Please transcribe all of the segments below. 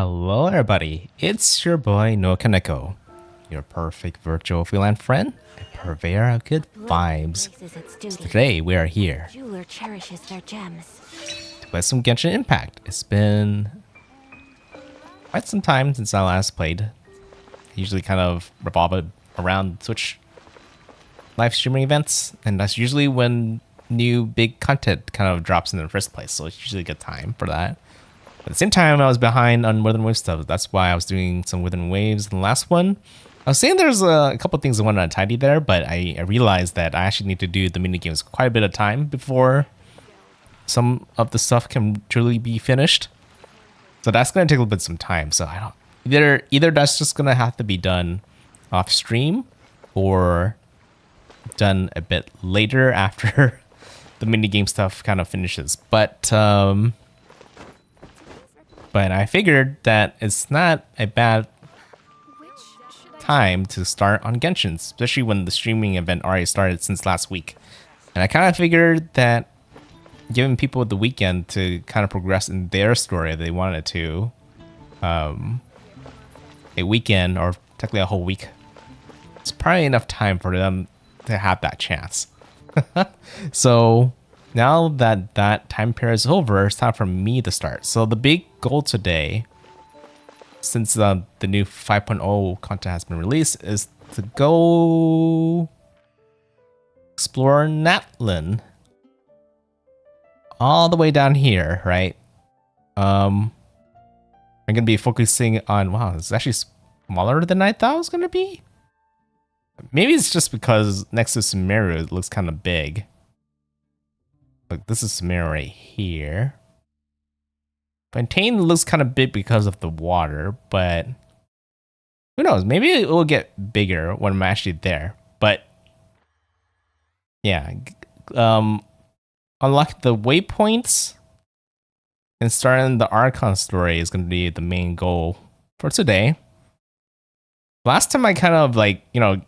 Hello everybody, it's your boy NoukonNeko, your perfect virtual freelance friend, a purveyor of good vibes. So today we are here Jeweler cherishes their gems. to play some Genshin Impact. It's been quite some time since I last played. I usually kind of revolve around Twitch live streaming events, and that's usually when new big content kind of drops in the first place, so it's usually a good time for that. At the same time, I was behind on Within Wave stuff. That's why I was doing some Within Waves in the last one. I was saying there's a couple things I wanted to tidy there, but I realized that I actually need to do the mini games quite a bit of time before some of the stuff can truly be finished. So that's gonna take a little bit some time. So I don't either that's just gonna have to be done off stream or done a bit later after the mini game stuff kind of finishes. But I figured that it's not a bad time to start on Genshin, especially when the streaming event already started since last week. And I kind of figured that giving people the weekend to kind of progress in their story if they wanted to, a weekend or technically a whole week, it's probably enough time for them to have that chance. So now that that time period is over, it's time for me to start. So the big goal today, since the new 5.0 content has been released, is to go explore Natlan all the way down here, right? I'm gonna be focusing on, wow, it's actually smaller than I thought it was gonna be. Maybe it's just because next to Sumeru it looks kind of big. Look, this is Sumeru right here. Fontaine looks kind of big because of the water, but who knows? Maybe it will get bigger when I'm actually there. But yeah, unlock the waypoints and starting the Archon story is going to be the main goal for today. Last time I kind of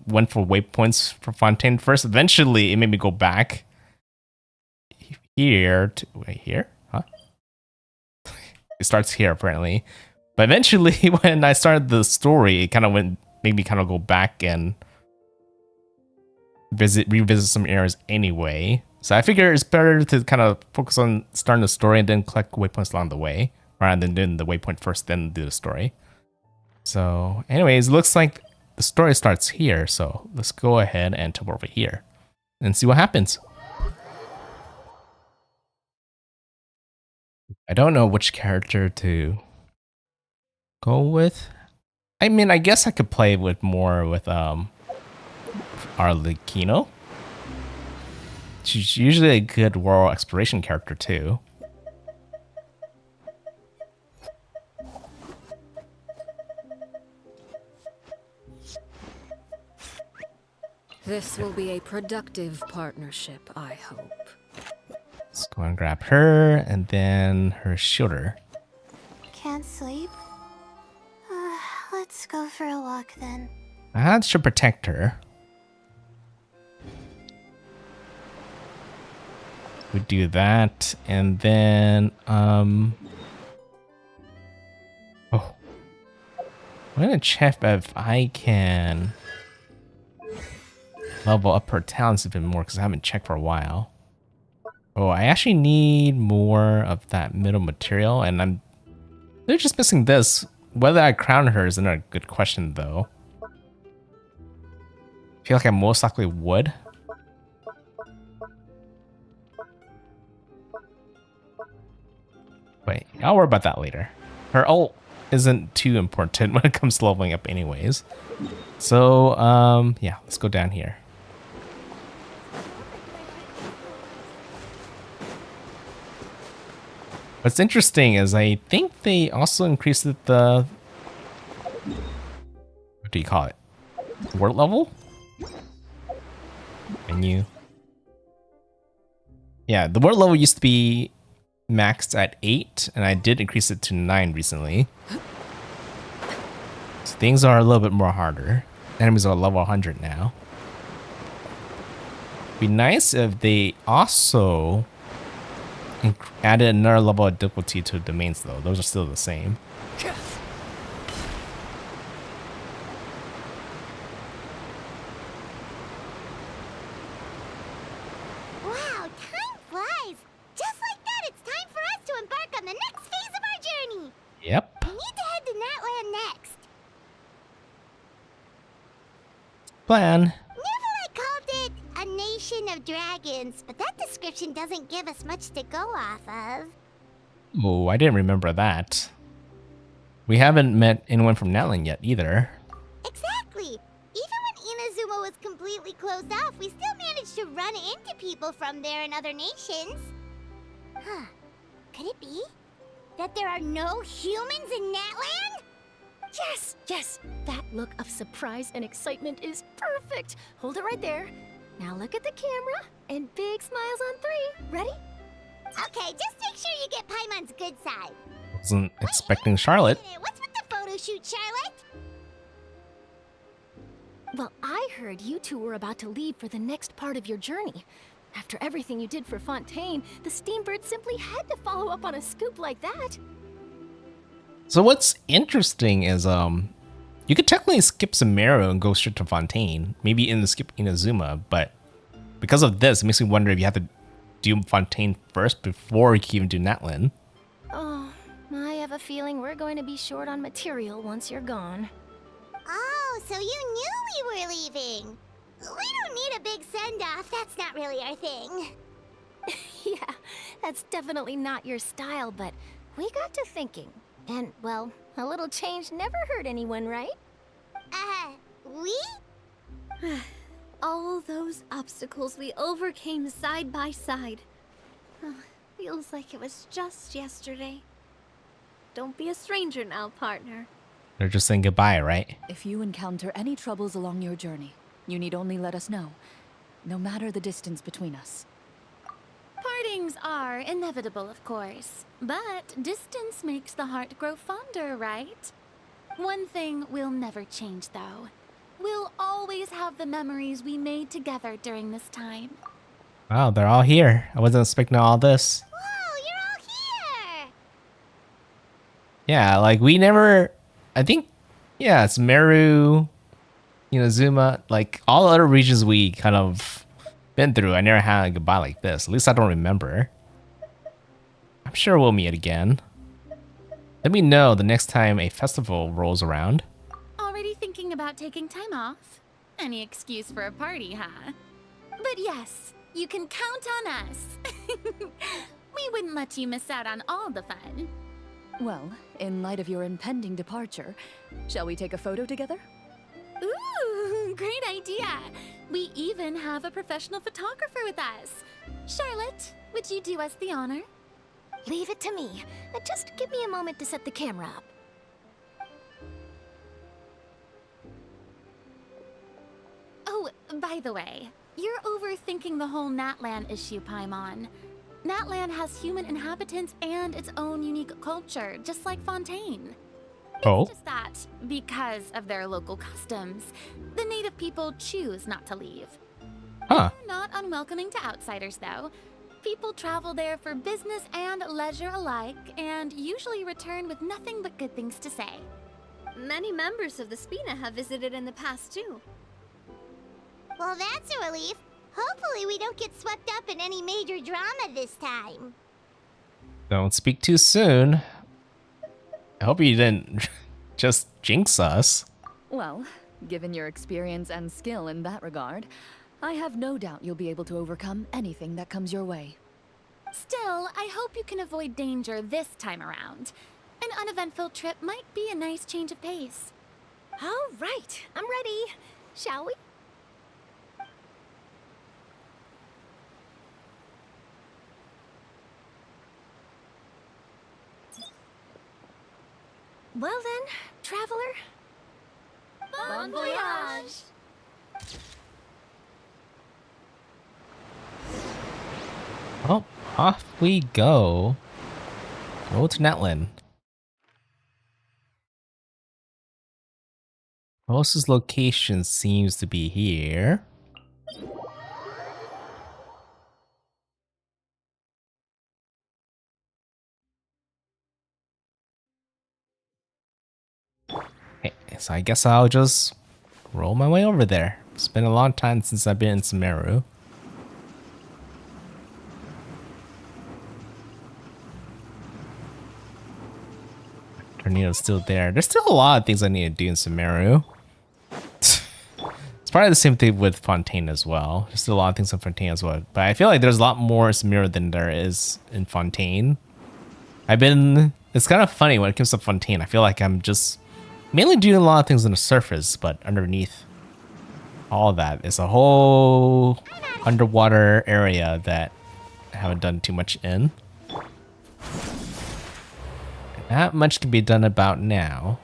went for waypoints for Fontaine first. Eventually, it made me go back here to wait here, huh? It starts here apparently, but eventually when I started the story, it kind of made me kind of go back and revisit some areas anyway. So I figure it's better to kind of focus on starting the story and then collect waypoints along the way, rather than doing the waypoint first then do the story. So anyways, it looks like the story starts here, so let's go ahead and jump over here and see what happens. I don't know which character to go with. I mean, I guess I could play with more with Arlecchino. She's usually a good world exploration character too. This will be a productive partnership, I hope. Let's go and grab her and then her shooter. Can't sleep? Let's go for a walk then. That should protect her. We do that and then oh, I'm gonna check if I can level up her talents even more because I haven't checked for a while. Oh, I actually need more of that middle material, and they're just missing this. Whether I crown her is another good question, though. I feel like I most likely would. Wait, I'll worry about that later. Her ult isn't too important when it comes to leveling up anyways. So, yeah, let's go down here. What's interesting is I think they also increased the, what do you call it? Word level? Menu. Yeah, the word level used to be maxed at 8, and I did increase it to 9 recently. So things are a little bit more harder. Enemies are level 100 now. Be nice if they also added another level of difficulty to domains though. Those are still the same. plan. Never called it a nation of dragons, but that description doesn't give us much to go off of. Oh, I didn't remember that. We haven't met anyone from Natlan yet either. Exactly. Even when Inazuma was completely closed off, we still managed to run into people from there and other nations. Huh. Could it be that there are no humans in Natlan? Yes, yes. That look of surprise and excitement is perfect. Hold it right there. Now look at the camera and big smiles on 3. Ready? Okay, just make sure you get Paimon's good side. Wasn't expecting Charlotte. What's with the photo shoot, Charlotte? Well, I heard you two were about to leave for the next part of your journey. After everything you did for Fontaine, the Steambird simply had to follow up on a scoop like that. So what's interesting is you could technically skip Sumeru and go straight to Fontaine, maybe in the skip Inazuma, but because of this, it makes me wonder if you have to do Fontaine first before you can even do Natlan. Oh, I have a feeling we're going to be short on material once you're gone. Oh, so you knew we were leaving. We don't need a big send-off. That's not really our thing. Yeah, that's definitely not your style, but we got to thinking. And, well, a little change never hurt anyone, right? We? All those obstacles we overcame side by side. Oh, feels like it was just yesterday. Don't be a stranger now, partner. They're just saying goodbye, right? If you encounter any troubles along your journey, you need only let us know, no matter the distance between us. Partings are inevitable, of course, but distance makes the heart grow fonder, right? One thing will never change, though. We'll always have the memories we made together during this time. Wow, they're all here. I wasn't expecting all this. Whoa, you're all here! Yeah, like we never, I think, yeah, it's Meru, Inazuma, like all the other regions we kind of been through, I never had a goodbye like this. At least I don't remember. I'm sure we'll meet again. Let me know the next time a festival rolls around. Already thinking about taking time off? Any excuse for a party, huh? But yes, you can count on us. We wouldn't let you miss out on all the fun. Well, in light of your impending departure, shall we take a photo together? Ooh, great idea. We even have a professional photographer with us. Charlotte, would you do us the honor? Leave it to me. Just give me a moment to set the camera up. Oh, by the way, you're overthinking the whole Natlan issue, Paimon. Natlan has human inhabitants and its own unique culture, just like Fontaine. Oh? It's just that, because of their local customs, the native people choose not to leave. Huh. They're not unwelcoming to outsiders, though. People travel there for business and leisure alike, and usually return with nothing but good things to say. Many members of the Spina have visited in the past, too. Well, that's a relief. Hopefully we don't get swept up in any major drama this time. Don't speak too soon. I hope you didn't just jinx us. Well, given your experience and skill in that regard, I have no doubt you'll be able to overcome anything that comes your way. Still, I hope you can avoid danger this time around. An uneventful trip might be a nice change of pace. All right, I'm ready. Shall we? Well then, traveler. Bon voyage! Oh, off we go. Go to Natlan. Closest location seems to be here. Okay, so I guess I'll just roll my way over there. It's been a long time since I've been in Sumeru. Tornado's still there. There's still a lot of things I need to do in Sumeru. It's probably the same thing with Fontaine as well. Just a lot of things in Fontaine as well. But I feel like there's a lot more Samira than there is in Fontaine. It's kind of funny when it comes to Fontaine. I feel like I'm just mainly doing a lot of things on the surface, but underneath all that is a whole underwater area that I haven't done too much in. Not much can be done about now.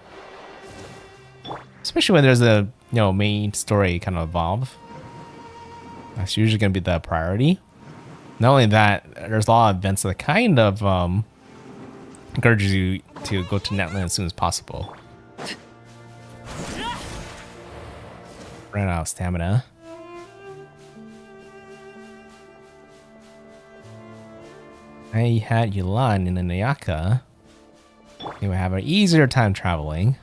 Especially when there's a main story kind of evolve. That's usually going to be the priority. Not only that, there's a lot of events that kind of encourages you to go to Natlan as soon as possible. Ran out of stamina. I had Yulan in Nayaka. You would have an easier time traveling.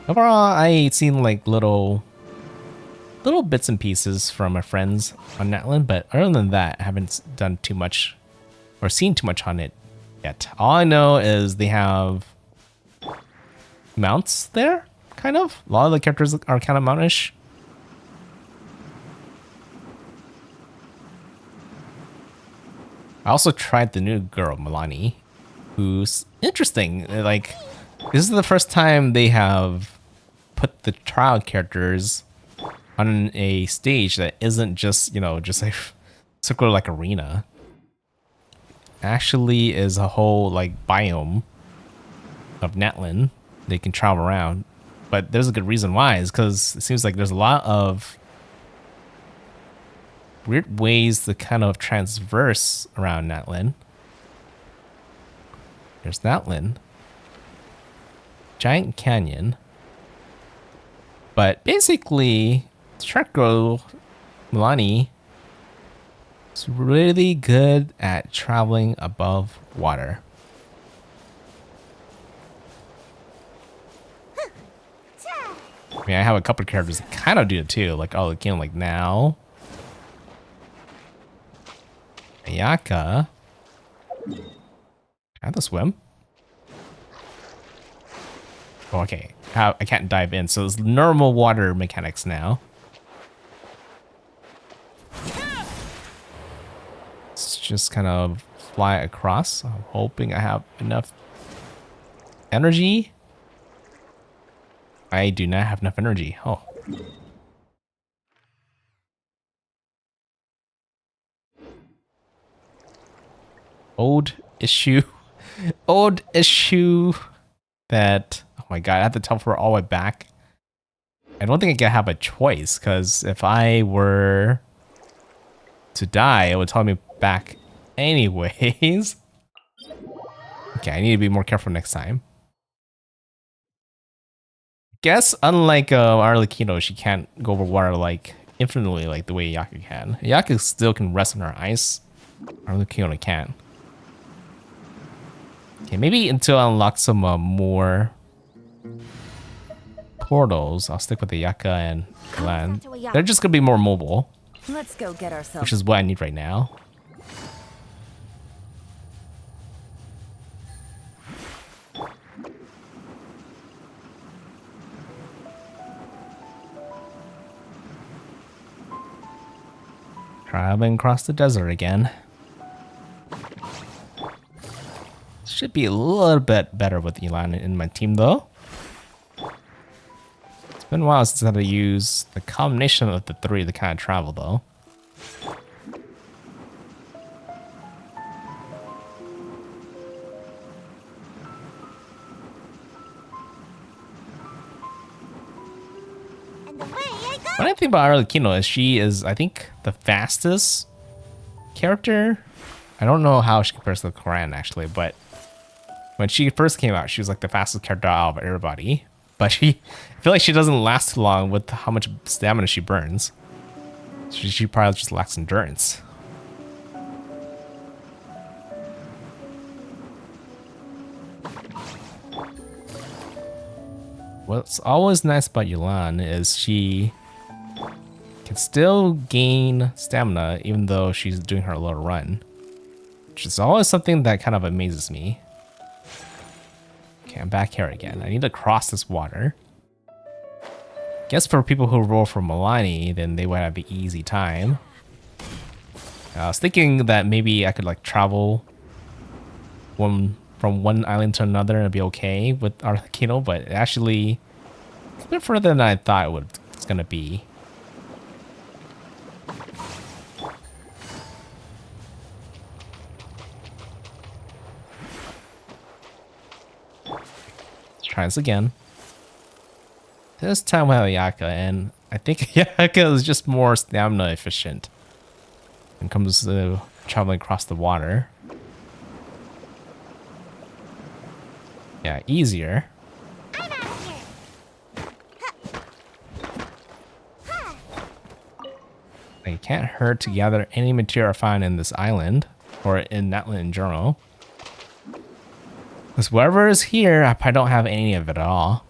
Overall, I seen like little bits and pieces from my friends on Natlan, but other than that, I haven't done too much or seen too much on it yet. All I know is they have mounts there, kind of. A lot of the characters are kind of mountish. I also tried the new girl, Milani, who's interesting. Like, this is the first time they have put the trial characters on a stage that isn't just, just a circular like arena. Actually is a whole like biome of Natlan they can travel around. But there's a good reason why, is because it seems like there's a lot of weird ways to kind of transverse around Natlan. There's Natlan. Giant Canyon. But basically, Shark Girl Milani is really good at traveling above water. I mean, I have a couple of characters that kind of do it too. Like, oh, again, like now. Ayaka. Can I have to swim? Oh, okay. I can't dive in, so it's normal water mechanics now. Let's just kind of fly across. I'm hoping I have enough energy. I do not have enough energy. Oh. Old issue that, oh my god, I have to teleport all the way back. I don't think I can have a choice, because if I were to die, it would tell me back anyways. Okay, I need to be more careful next time. Guess unlike Arlecchino, she can't go over water like infinitely like the way Ayaka can. Ayaka still can rest on her ice. Arlecchino can't. Okay, maybe until I unlock some more portals, I'll stick with the Ayaka and Natlan. They're just gonna be more mobile. Let's go get ourselves. Which is what I need right now. Traveling across the desert again. Should be a little bit better with Elan in my team though. It's been a while since I had to use the combination of the three to kind of travel though. What I think about Arlecchino is she is, I think, the fastest character. I don't know how she compares to Koran actually, but when she first came out, she was like the fastest character out of everybody. But I feel like she doesn't last too long with how much stamina she burns. She probably just lacks endurance. What's always nice about Yulan is she can still gain stamina even though she's doing her little run. Which is always something that kind of amazes me. Okay, I'm back here again. I need to cross this water. Guess for people who roll for Milani, then they would have an easy time. I was thinking that maybe I could like travel from one island to another and be okay with Arlecchino, but actually it's a bit further than I thought it's gonna be. Let's try this again. This time we have Yaka, and I think Yaka is just more stamina efficient when it comes to traveling across the water. Yeah, easier. I'm out of here. It can't hurt to gather any material found in this island, or in Natlan in general. Because whatever is here, I probably don't have any of it at all.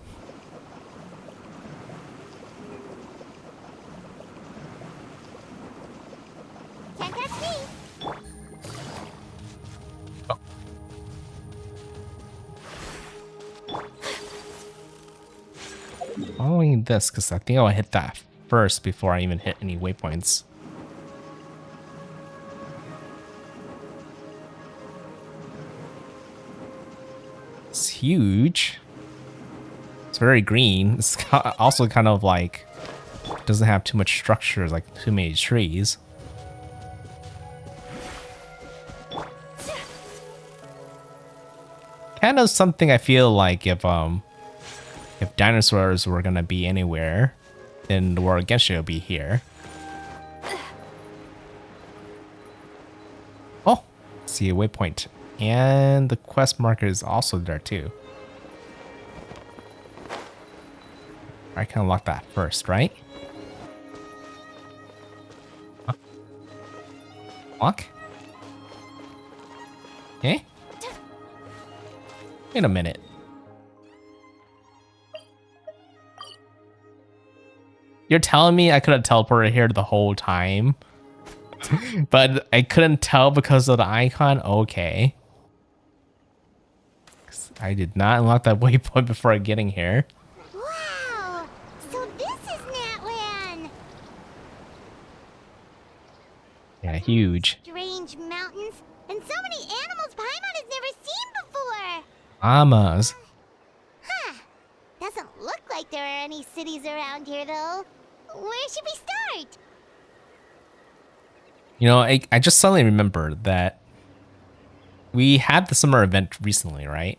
Can't touch me. Following this, because I think I'll hit that first before I even hit any waypoints. It's huge. It's very green. It's also kind of like doesn't have too much structure, like too many trees. Kind of something I feel like if dinosaurs were gonna be anywhere, then the world Genshin would be here. Oh, see a waypoint. And the quest marker is also there too. I can unlock that first, right? Huh? Lock? Okay. Wait a minute. You're telling me I could have teleported here the whole time? But I couldn't tell because of the icon? Okay. I did not unlock that waypoint before getting here. Wow! So this is Natlan! Yeah, huge. Strange mountains, and so many animals Paimon has never seen before! Llamas. Huh. Doesn't look like there are any cities around here, though. Where should we start? You know, I just suddenly remembered that we had the summer event recently, right?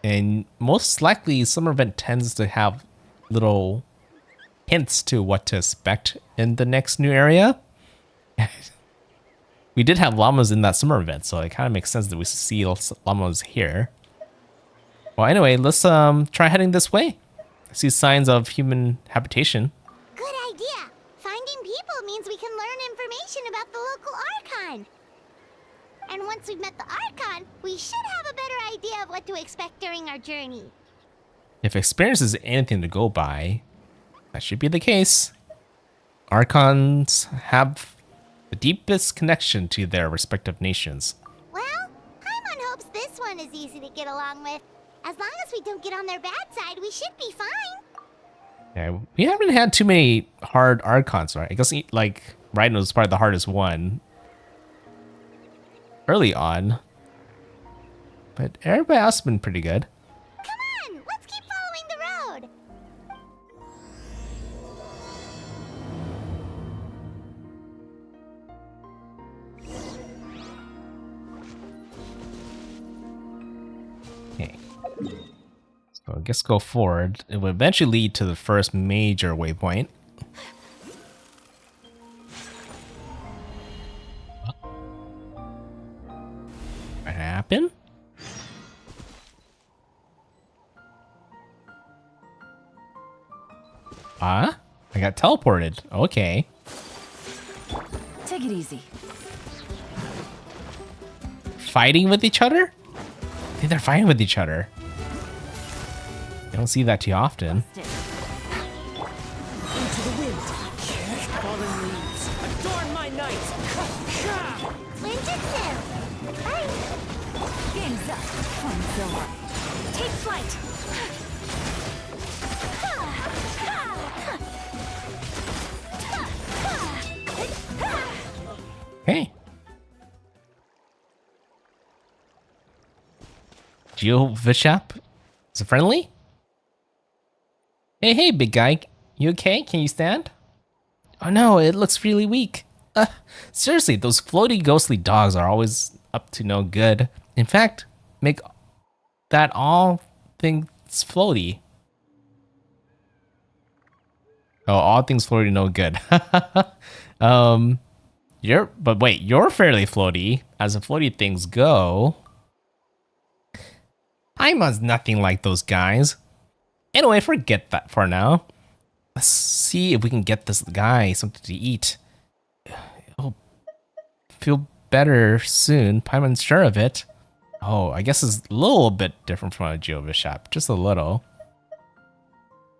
And most likely, summer event tends to have little hints to what to expect in the next new area. We did have llamas in that summer event, so it kind of makes sense that we see llamas here. Well, anyway, let's try heading this way. I see signs of human habitation. Good idea. Finding people means we can learn information about the local Archon. And once we've met the Archon, we should have a better idea of what to expect during our journey. If experience is anything to go by, that should be the case. Archons have the deepest connection to their respective nations. Well, Paimon hopes this one is easy to get along with. As long as we don't get on their bad side, we should be fine. Yeah, we haven't had too many hard Archons, right? I guess like Rhino is probably the hardest one early on, but everybody else has been pretty good. Come on, let's keep following the road. Okay. So I guess go forward. It will eventually lead to the first major waypoint. What happened? Ah, I got teleported. Okay. Take it easy. Fighting with each other? I think they're fighting with each other. You don't see that too often. Stick. Into the wind. Fallen leaves, adorn my night! Ninjutsu! Bye! Game's up. Fun so on. Take flight. Hey. Geo Vishap? Is it friendly? Hey, big guy. You okay? Can you stand? Oh no, it looks really weak. Seriously, those floaty ghostly dogs are always up to no good. In fact, make that all things floaty. Oh, all things floaty no good. But wait, you're fairly floaty. As the floaty things go, Paimon's nothing like those guys. Anyway, forget that for now. Let's see if we can get this guy something to eat. He'll feel better soon. Paimon's sure of it. Oh, I guess it's a little bit different from a Geovishap. Just a little.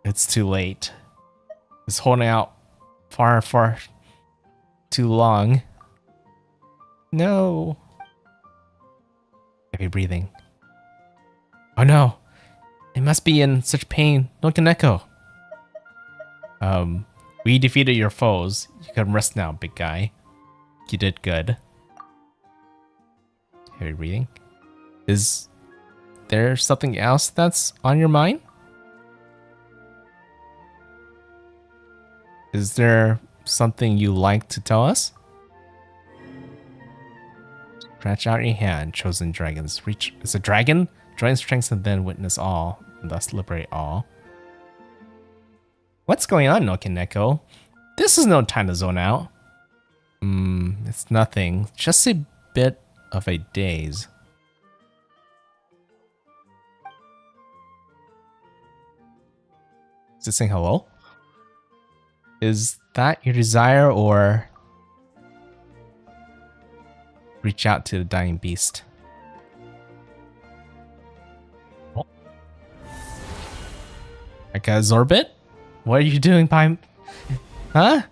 It's too late. It's holding out far too long. No. Heavy breathing. Oh no. It must be in such pain. NoukonNeko. We defeated your foes. You can rest now, big guy. You did good. Heavy breathing. Is there something else that's on your mind? Is there something you like to tell us? Stretch out your hand, chosen dragons. Reach. It's a dragon? Join strengths and then witness all, and thus liberate all. What's going on, NoukonNeko? This is no time to zone out. It's nothing. Just a bit of a daze. Is it saying hello? Is that your desire, or reach out to the dying beast? Oh. Like a Zorbit? What are you doing, Paim? Huh?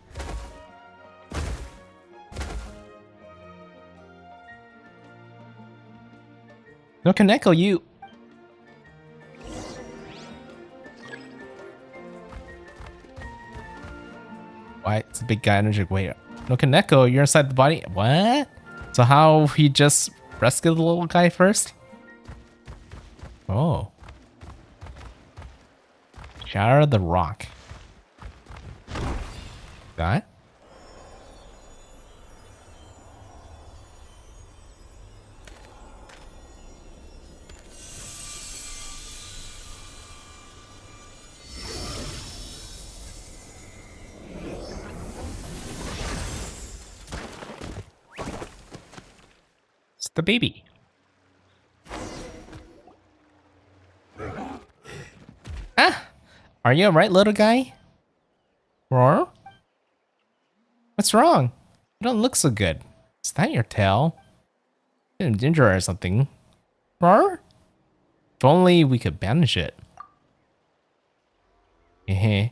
NoukonNeko, you... Why? It's a big guy energetic. Wait, NoukonNeko, you're inside the body? What? So how he just rescued the little guy first? Oh. Shatter the rock. That? It's the baby. Ah! Are you alright, little guy? Roar? What's wrong? You don't look so good. Is that your tail? Ginger or something. Roar? If only we could bandage it. Heh.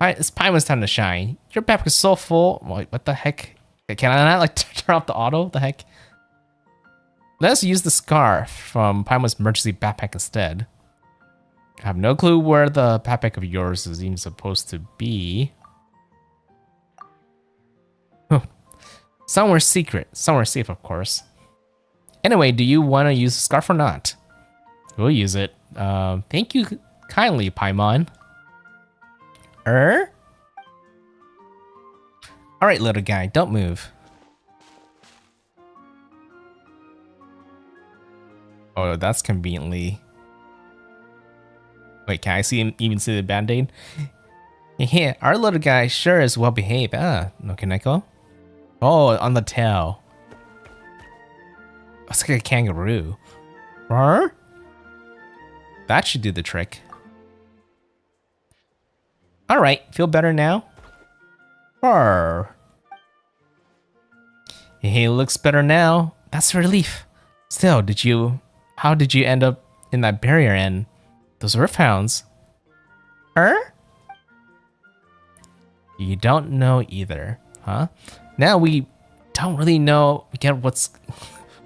Alright, it's Paimon's time to shine. Your backpack is so full. What the heck? Can I not like turn off the auto? What the heck? Let's use the scarf from Paimon's emergency backpack instead. I have no clue where the backpack of yours is even supposed to be. Somewhere secret. Somewhere safe, of course. Anyway, do you want to use the scarf or not? We'll use it. Thank you kindly, Paimon. Alright, little guy, don't move. Oh, that's conveniently... Wait, can I see him even see the band-aid? Yeah, our little guy sure is well behaved. NoukonNeko? Oh, on the tail. It's like a kangaroo. Huh? That should do the trick. Alright, feel better now? Hey, looks better now. That's a relief. Still, how did you end up in that barrier and those rift hounds? You don't know either, huh? Now we don't really know get what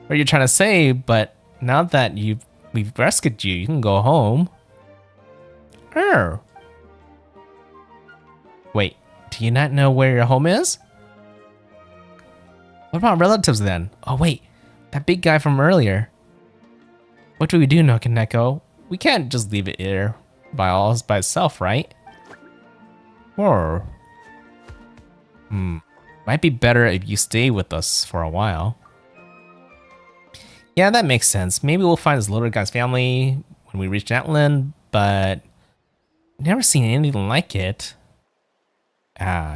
you're trying to say, but now that we've rescued you, you can go home. Oh. Wait, do you not know where your home is? What about relatives then? Oh wait, that big guy from earlier. What do we do, NoukonNeko? We can't just leave it here by itself, right? Or might be better if you stay with us for a while. Yeah, that makes sense. Maybe we'll find this little guy's family when we reach Natlan, but never seen anything like it.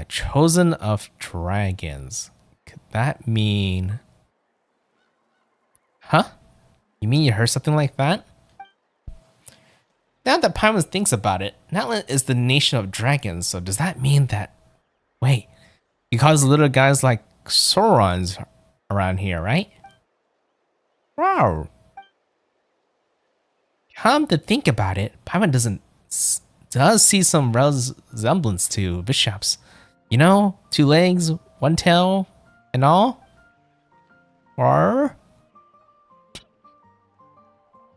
Chosen of dragons. Could that mean... Huh? You mean you heard something like that? Now that Paimon thinks about it, Natlan is the nation of dragons, so does that mean that... Wait, because little guys like Sauron's around here, right? Wow. Come to think about it, Paimon does see some resemblance to bishops. You know, 2 legs, 1 tail, and all. Or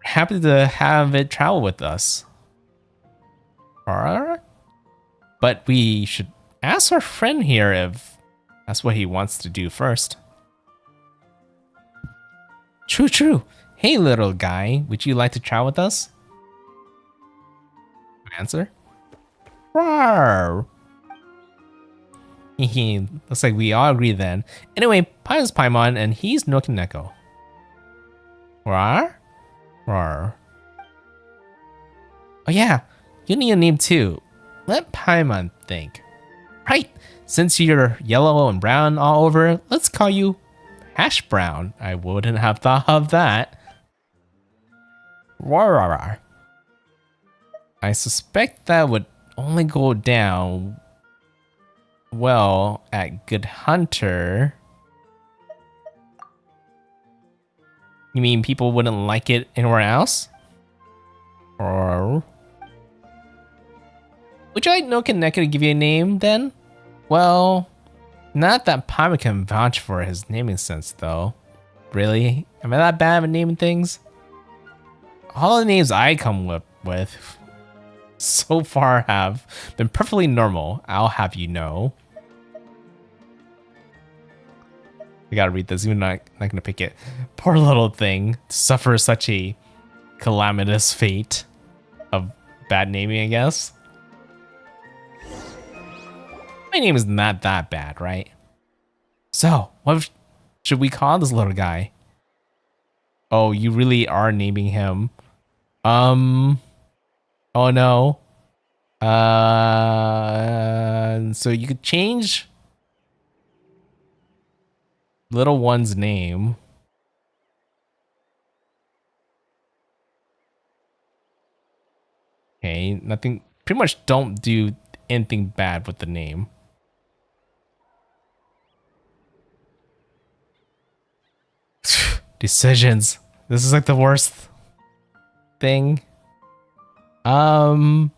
happy to have it travel with us. Or, but we should ask our friend here if that's what he wants to do first. True. Hey, little guy, would you like to travel with us? Answer? Rawr. Looks like we all agree then. Anyway, Paimon's Paimon, and he's NoukonNeko. Rawr? Rawr. Oh yeah, you need a name too. Let Paimon think. Right, since you're yellow and brown all over, let's call you Hash Brown. I wouldn't have thought of that. Rawr. I suspect that would only go down well at Good Hunter. You mean people wouldn't like it anywhere else? Or would you like NoukonNeko to give you a name then? Well, not that Paimon can vouch for his naming sense though. Really? Am I that bad at naming things? All the names I come with so far have been perfectly normal, I'll have you know. I gotta read this, even not gonna pick it. Poor little thing to suffer such a calamitous fate of bad naming, I guess. My name is not that bad, right? So, what should we call this little guy? Oh, you really are naming him. Oh no. So you could change little one's name. Okay, nothing, pretty much don't do anything bad with the name. Decisions. This is like the worst thing. I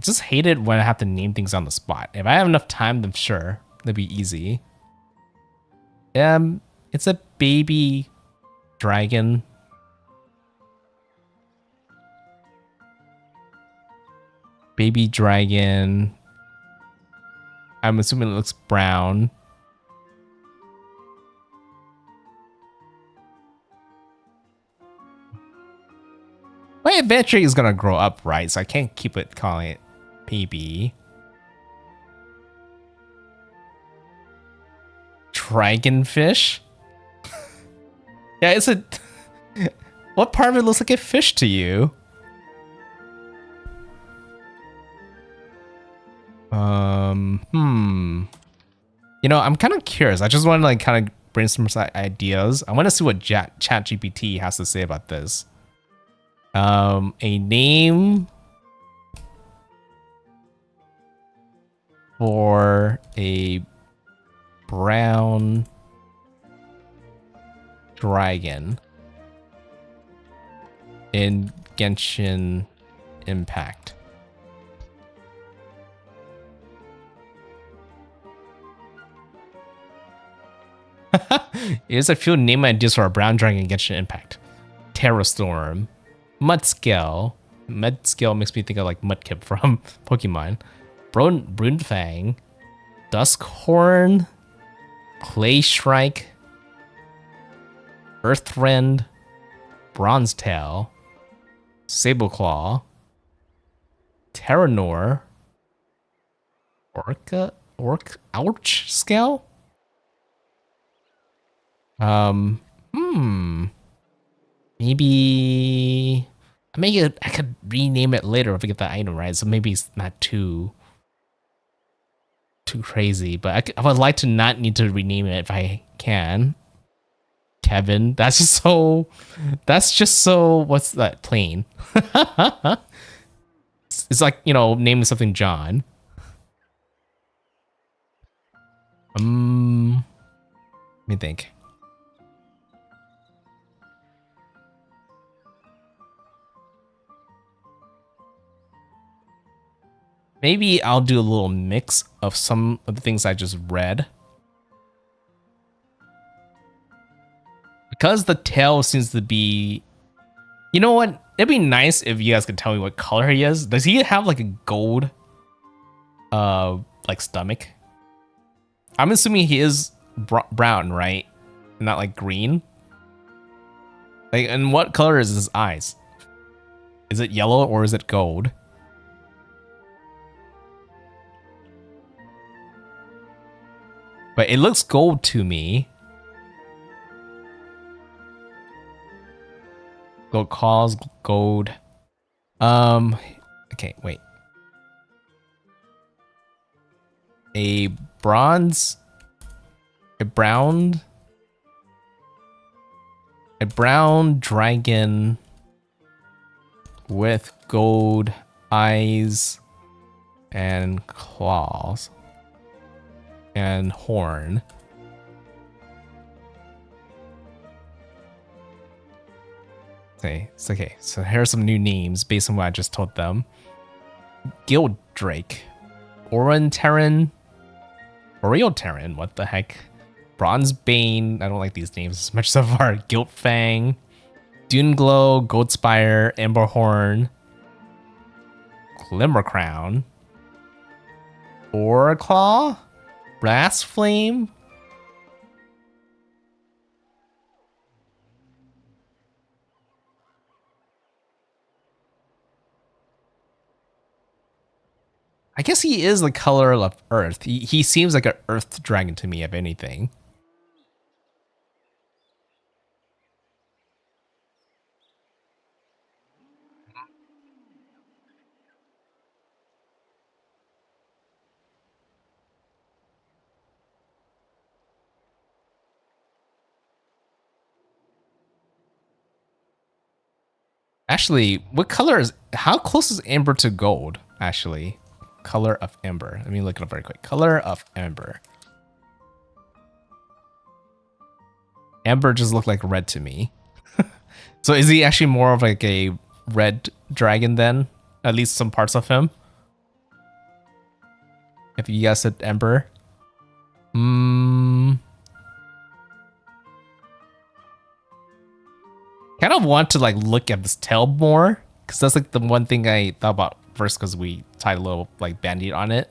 just hate it when I have to name things on the spot. If I have enough time, then sure, that'd be easy. It's a baby dragon. Baby dragon. I'm assuming it looks brown. My adventure is gonna grow up, right? So I can't keep it calling it baby. Dragonfish? Yeah, it's a... What part of it looks like a fish to you? You know, I'm kind of curious. I just want to like kind of brainstorm some ideas. I want to see what ChatGPT has to say about this. A name for a brown dragon in Genshin Impact. Here's a few name ideas for a brown dragon in Genshin Impact. Terrastorm, Mudscale. Mudscale makes me think of like Mudkip from Pokemon. Brunfang, Duskhorn, Clayshrike, Earthrend, Bronzetail, Sableclaw, Terranor, Ouch Scale? Maybe I could rename it later if I get that item right. So maybe it's not too crazy, but I would like to not need to rename it if I can. Kevin, that's just so what's that, plain. It's like, you know, naming something John. Let me think. Maybe I'll do a little mix of some of the things I just read. Because the tail seems to be... You know what? It'd be nice if you guys could tell me what color he is. Does he have like a gold like stomach? I'm assuming he is brown, right? Not like green. Like, and what color is his eyes? Is it yellow or is it gold? But it looks gold to me. Gold claws, gold. Okay, wait. A brown dragon with gold eyes and claws and horn. Okay, so here are some new names based on what I just told them. Guild Drake, Oranterran, Oreoterran, what the heck? Bronzebane, I don't like these names as much so far. Guiltfang, Duneglow, Goldspire, Emberhorn, Glimmercrown, Oraclaw, Brassflame. I guess he is the color of Earth. He seems like an Earth dragon to me, if anything. Actually, what color is... How close is Amber to gold, actually? Color of Ember. Let me look it up very quick. Color of Ember. Ember just looked like red to me. So is he actually more of like a red dragon then? At least some parts of him? If you guys said Ember. Kind of want to like look at this tail more. Because that's like the one thing I thought about first, because we tied a little like band-aid on it,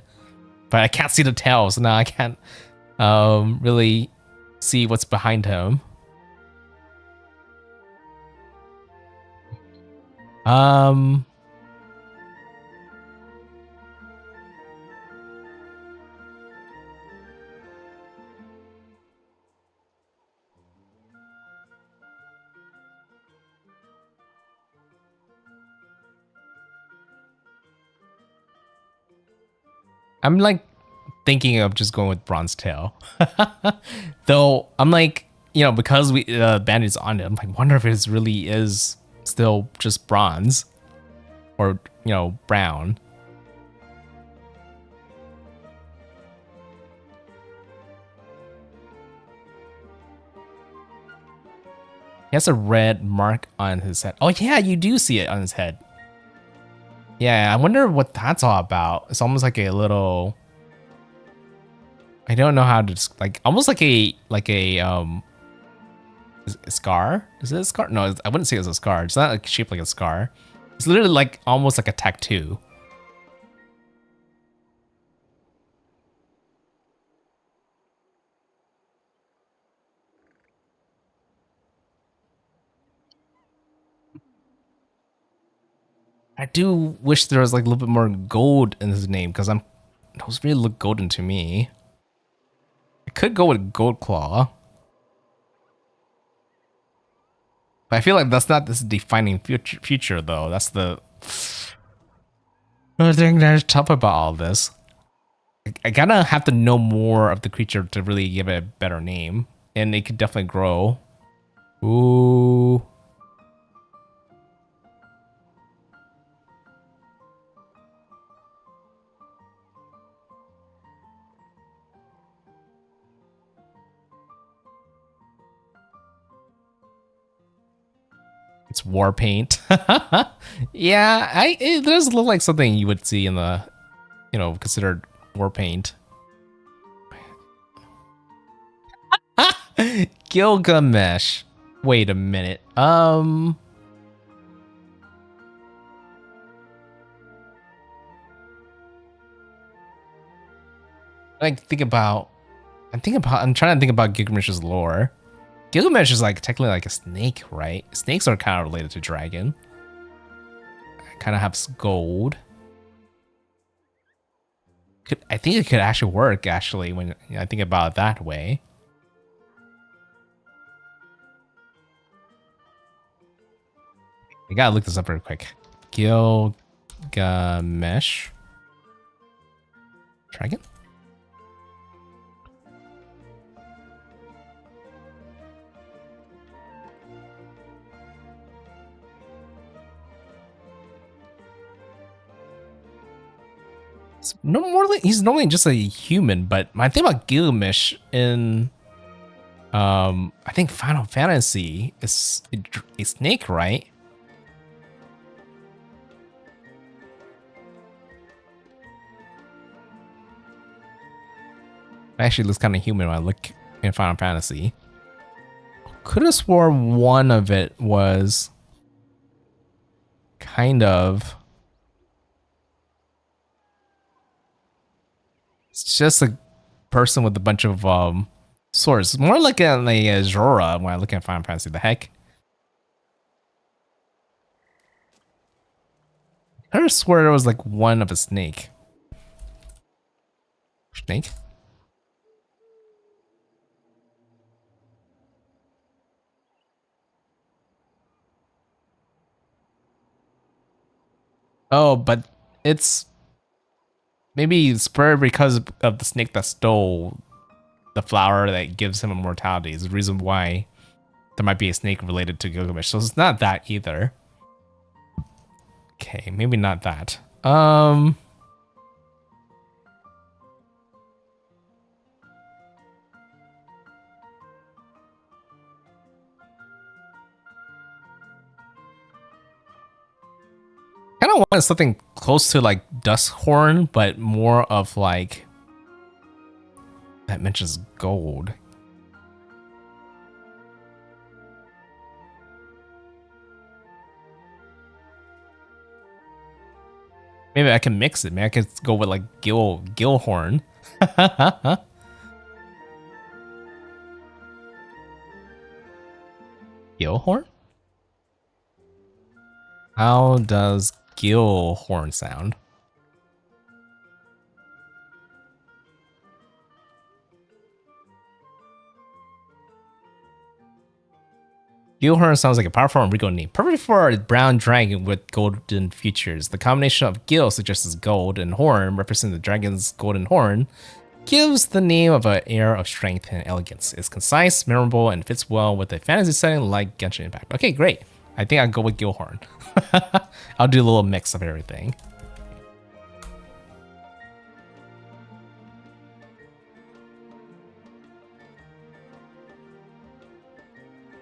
but I can't see the tail, so now I can't really see what's behind him. I'm like thinking of just going with Bronzetail. Though I'm like, you know, because we Band-Aid's on it, I'm like, wonder if it really is still just bronze or, you know, brown. He has a red mark on his head. Oh yeah, you do see it on his head. Yeah, I wonder what that's all about. It's almost like a little... I don't know how to like almost like a a scar. Is it a scar? No, I wouldn't say it's a scar. It's not like shaped like a scar. It's literally like almost like a tattoo. I do wish there was like a little bit more gold in his name because those really look golden to me. I could go with Gold Claw. But I feel like that's not this defining future though. That's the thing that's tough about all this. I gotta have to know more of the creature to really give it a better name. And it could definitely grow. Ooh. It's war paint. Yeah, it does look like something you would see in the, considered war paint. Gilgamesh. Wait a minute. I'm trying to think about Gilgamesh's lore. Gilgamesh is like technically like a snake, right? Snakes are kind of related to dragon. Kind of have gold. I think it could actually work actually when I think about it that way. I gotta look this up real quick. Gilgamesh. Dragon? He's normally just a human, but my thing about Gilgamesh in I think Final Fantasy is a snake, right? Actually looks kind of human when I look in Final Fantasy. Could have swore one of it was kind of. It's just a person with a bunch of swords. More like a Zora when I look at Final Fantasy. The heck? I could have swore there was like one of a snake. Snake? Oh, but it's maybe spurred because of the snake that stole the flower that gives him immortality. Is the reason why there might be a snake related to Gilgamesh. So it's not that either. Okay, maybe not that. Kind of want something close to like Duskhorn, but more of like that mentions gold. Maybe I can mix it. Maybe I could go with like Gilhorn. Gilhorn? How does Gilhorn sound? Gilhorn sounds like a powerful and regal name. Perfect for a brown dragon with golden features. The combination of Gil suggests gold and horn, representing the dragon's golden horn, gives the name of an air of strength and elegance. It's concise, memorable, and fits well with a fantasy setting like Genshin Impact. Okay, great. I think I'll go with Gilhorn. I'll do a little mix of everything.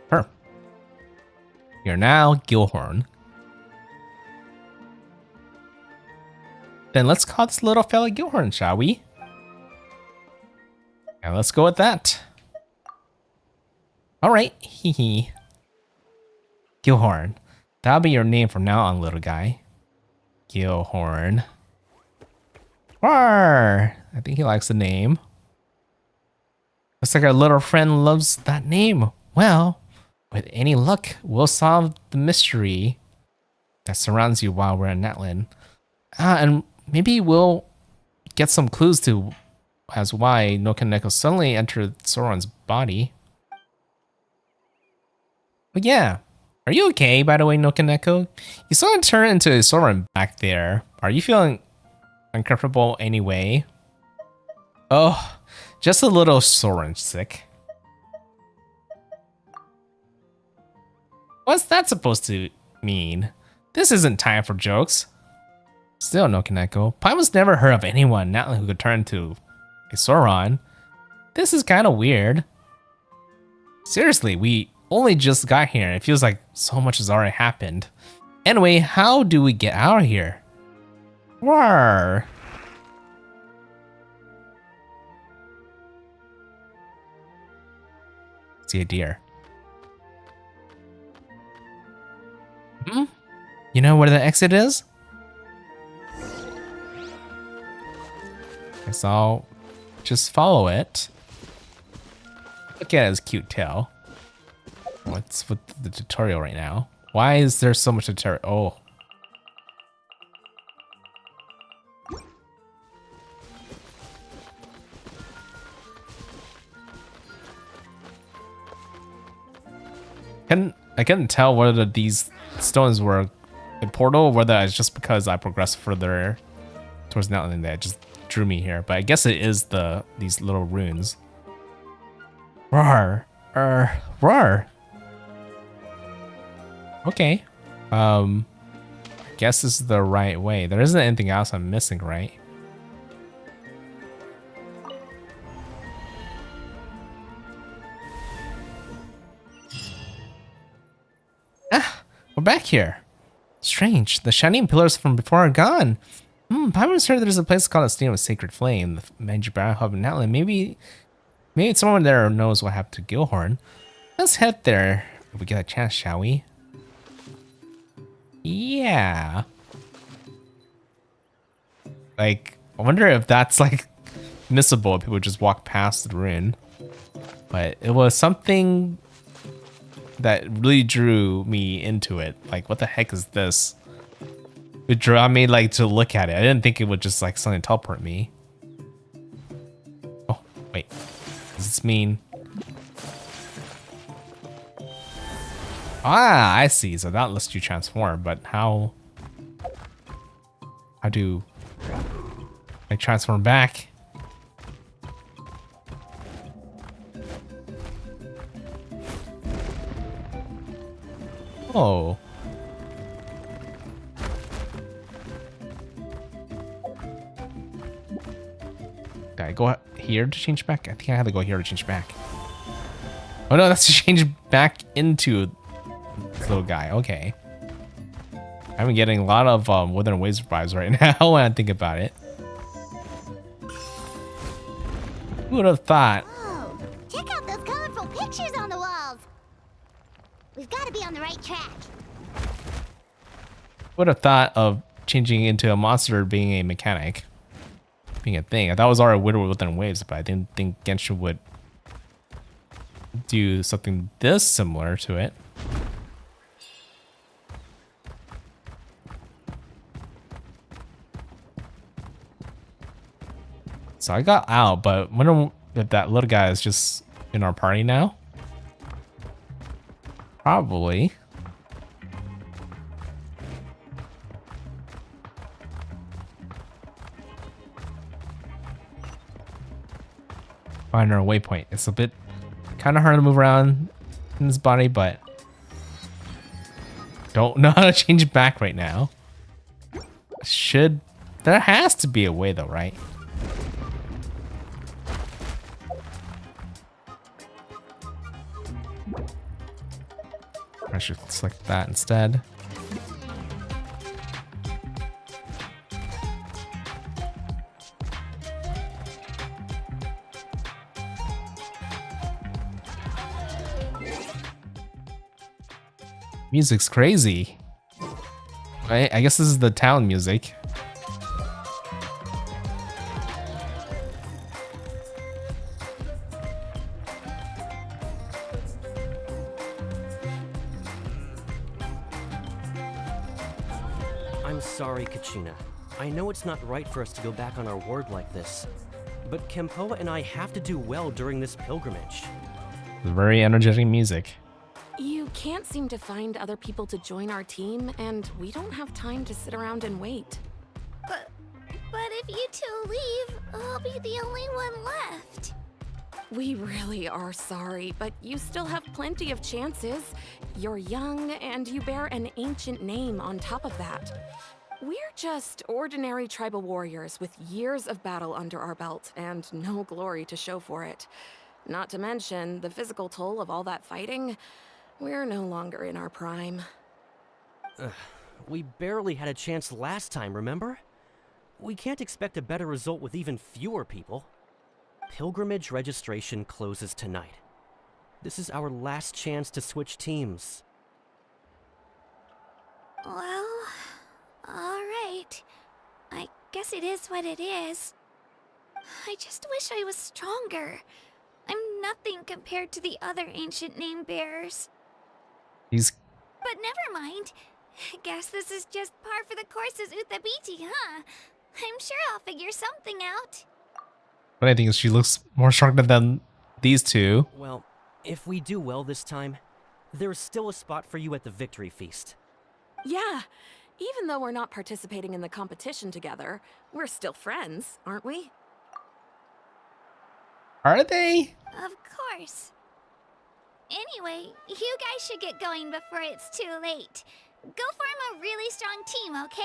Her. You're now Gilhorn. Then let's call this little fella Gilhorn, shall we? Yeah, let's go with that. Alright, hee. Gilhorn. That'll be your name from now on, little guy. Gilhorn. Rawr! I think he likes the name. Looks like our little friend loves that name. Well, with any luck, we'll solve the mystery that surrounds you while we're in Natlan. And maybe we'll get some clues to as why NoukonNeko suddenly entered Soren's body. But yeah, are you okay, by the way, NoukonNeko? You saw him turn into a Soren back there. Are you feeling uncomfortable anyway? Oh, just a little Soren sick. What's that supposed to mean? This isn't time for jokes. Still, NoukonNeko, Paimon's never heard of anyone Natlan who could turn into a Soren. This is kind of weird. Seriously, we only just got here and it feels like so much has already happened. Anyway, how do we get out of here? Roar! See a deer. Hmm? You know where the exit is? Guess I'll just follow it. Look at his cute tail. What's with the tutorial right now? Why is there so much tutorial? Oh. I couldn't tell whether these stones were a portal or whether it's just because I progressed further towards Natlan that just drew me here. But I guess it is these little runes. Roar. Roar. Okay. Guess this is the right way. There isn't anything else I'm missing, right? Ah, we're back here. Strange. The shining pillars from before are gone. Paimon's heard there's a place called the Stadium of Sacred Flame, the major battle hub in Natlan. Maybe someone there knows what happened to Gilhorn. Let's head there if we get a chance, shall we? Yeah. Like, I wonder if that's like missable if people just walk past the ruin. But it was something that really drew me into it. Like, what the heck is this? It drew me like to look at it. I didn't think it would just like suddenly teleport me. Oh, wait. Does this mean? Ah, I see. So that lets you transform, but how do I transform back? Oh. Did I go here to change back? I think I had to go here to change back. Oh no, that's to change back into this little guy. Okay. I'm getting a lot of Wuthering Waves vibes right now when I think about it. Who would have thought? Whoa, check out those colorful pictures on the walls. We've got to be on the right track. Would have thought of changing into a monster being a mechanic, being a thing. I thought it was already Wuthering Waves, but I didn't think Genshin would do something this similar to it. So I got out, but I wonder if that little guy is just in our party now. Probably. Find our waypoint. It's a bit kind of hard to move around in this body, but don't know how to change back right now. There has to be a way though, right? I should select that instead. Music's crazy. I guess this is the town music. I'm sorry, Kachina. I know it's not right for us to go back on our word like this, but Kempoa and I have to do well during this pilgrimage. Very energetic music. You can't seem to find other people to join our team, and we don't have time to sit around and wait. But if you two leave, I'll be the only one left. We really are sorry, but you still have plenty of chances. You're young, and you bear an ancient name on top of that. We're just ordinary tribal warriors with years of battle under our belt and no glory to show for it. Not to mention the physical toll of all that fighting. We're no longer in our prime. We barely had a chance last time, remember? We can't expect a better result with even fewer people. Pilgrimage registration closes tonight. This is our last chance to switch teams. Well, alright. I guess it is what it is. I just wish I was stronger. I'm nothing compared to the other ancient name bearers. But never mind. Guess this is just par for the course as Uthabiti, huh? I'm sure I'll figure something out. But I think she looks more stronger than these two. Well, if we do well this time, there's still a spot for you at the victory feast. Yeah, even though we're not participating in the competition together, we're still friends, aren't we? Are they? Of course. Anyway, you guys should get going before it's too late. Go form a really strong team, okay?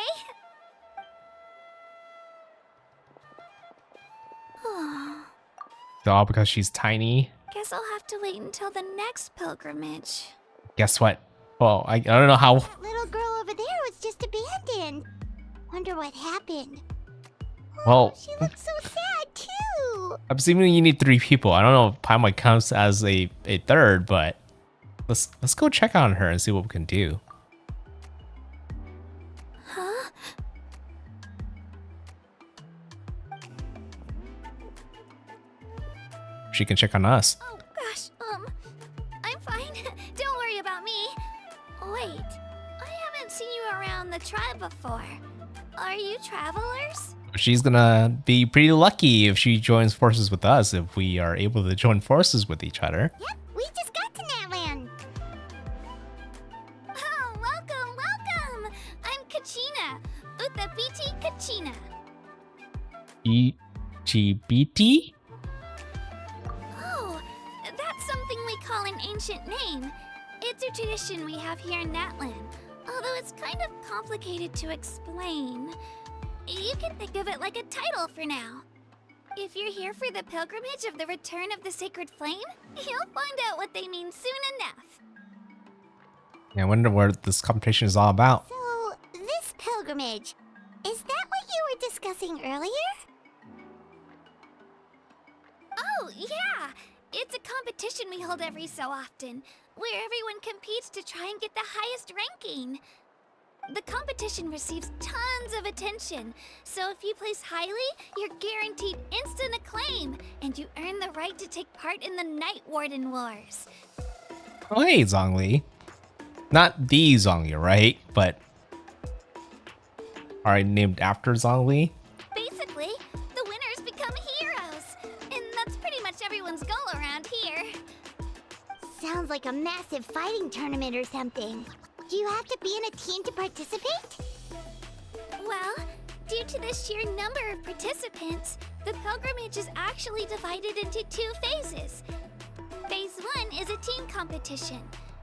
All because she's tiny. Guess I'll have to wait until the next pilgrimage. Guess what? Well, I don't know how. That little girl over there was just abandoned. Wonder what happened. Well, She looks so sad too. I'm assuming you need 3 people. I don't know if Paimon counts as a third, but let's go check on her and see what we can do. Huh? She can check on us. Oh gosh, I'm fine. Don't worry about me. Wait, I haven't seen you around the tribe before. Are you travelers? She's gonna be pretty lucky if she joins forces with us, if we are able to join forces with each other. Yep, we just got to Natlan. Oh, welcome! I'm Kachina. Uthabiti Kachina. EGBT? Oh, that's something we call an ancient name. It's a tradition we have here in Natlan, although it's kind of complicated to explain. You can think of it like a title for now. If you're here for the pilgrimage of the return of the sacred flame, you'll find out what they mean soon enough. Yeah, I wonder what this competition is all about. So, this pilgrimage, is that what you were discussing earlier? Oh, yeah! It's a competition we hold every so often, where everyone competes to try and get the highest ranking. The competition receives tons of attention, so if you place highly, you're guaranteed instant acclaim, and you earn the right to take part in the Night Warden Wars. Oh, hey, Zhongli. Not the Zhongli, right? But are named after Zhongli? Basically, the winners become heroes, and that's pretty much everyone's goal around here. Sounds like a massive fighting tournament or something. Do you have to be in a team to participate? Well, due to the sheer number of participants, the pilgrimage is actually divided into 2 phases. Phase 1 is a team competition.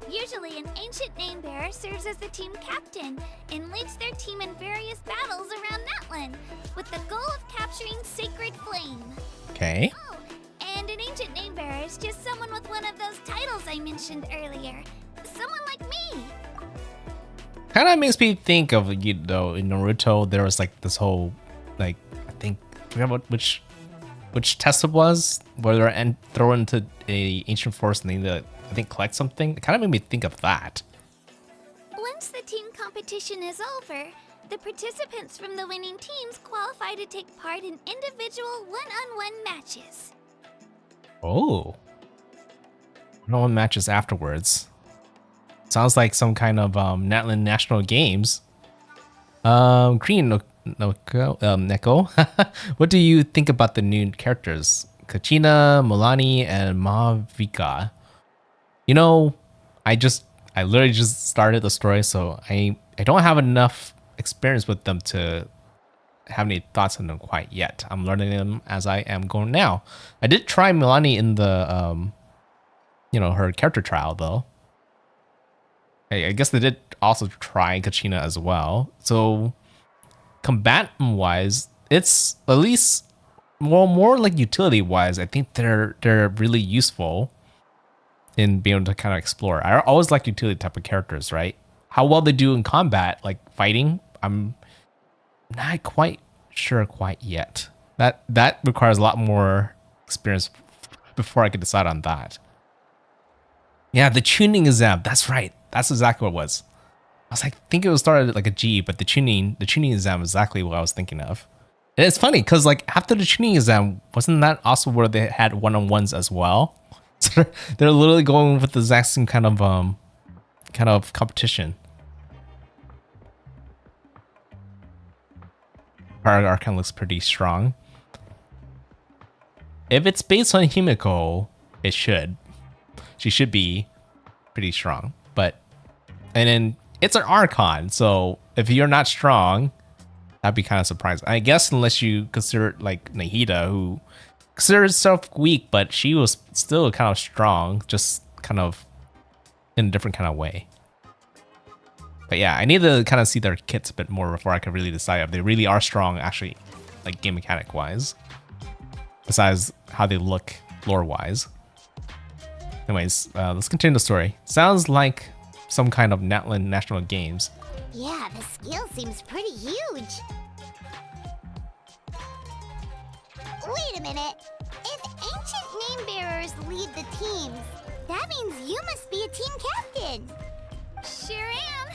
Usually an ancient name bearer serves as the team captain and leads their team in various battles around Natlan, with the goal of capturing Sacred Flame. Okay. Oh, and an ancient name bearer is just someone with one of those titles I mentioned earlier. Someone like me. Kind of makes me think of, you know, in Naruto, there was like this whole, like, I think, I forgot what, which test it was, where they're thrown into a ancient forest and they, I think, collect something. It kind of made me think of that. Once the team competition is over, the participants from the winning teams qualify to take part in individual one-on-one matches. Oh. No one matches afterwards. Sounds like some kind of Natlan National Games. Korean Neko. What do you think about the new characters? Kachina, Milani, and Mavika. You know, I literally just started the story, so I don't have enough experience with them to have any thoughts on them quite yet. I'm learning them as I am going now. I did try Milani in the her character trial though. I guess they did also try Kachina as well. So combatant wise, it's at least more like utility wise. I think they're really useful in being able to kind of explore. I always like utility type of characters, right? How well they do in combat, like fighting, I'm not quite sure quite yet. That requires a lot more experience before I could decide on that. Yeah, the tuning exam. That's right. That's exactly what it was. I was like, I think it was started like a G, but the tuning exam is exactly what I was thinking of. And it's funny because like after the tuning exam, wasn't that also where they had one-on-ones as well? So they're literally going with the exact same kind of competition. Archon looks pretty strong. If it's based on Himiko, it should. She should be pretty strong. And then it's an Archon, so if you're not strong, that'd be kind of surprising. I guess unless you consider like Nahida, who considers herself weak, but she was still kind of strong, just kind of in a different kind of way. But yeah, I need to kind of see their kits a bit more before I can really decide if they really are strong, actually, like game mechanic wise. Besides how they look lore wise. Anyways, let's continue the story. Sounds like some kind of Natlan National Games. Yeah, the scale seems pretty huge. Wait a minute. If ancient name bearers lead the teams, that means you must be a team captain. Sure am.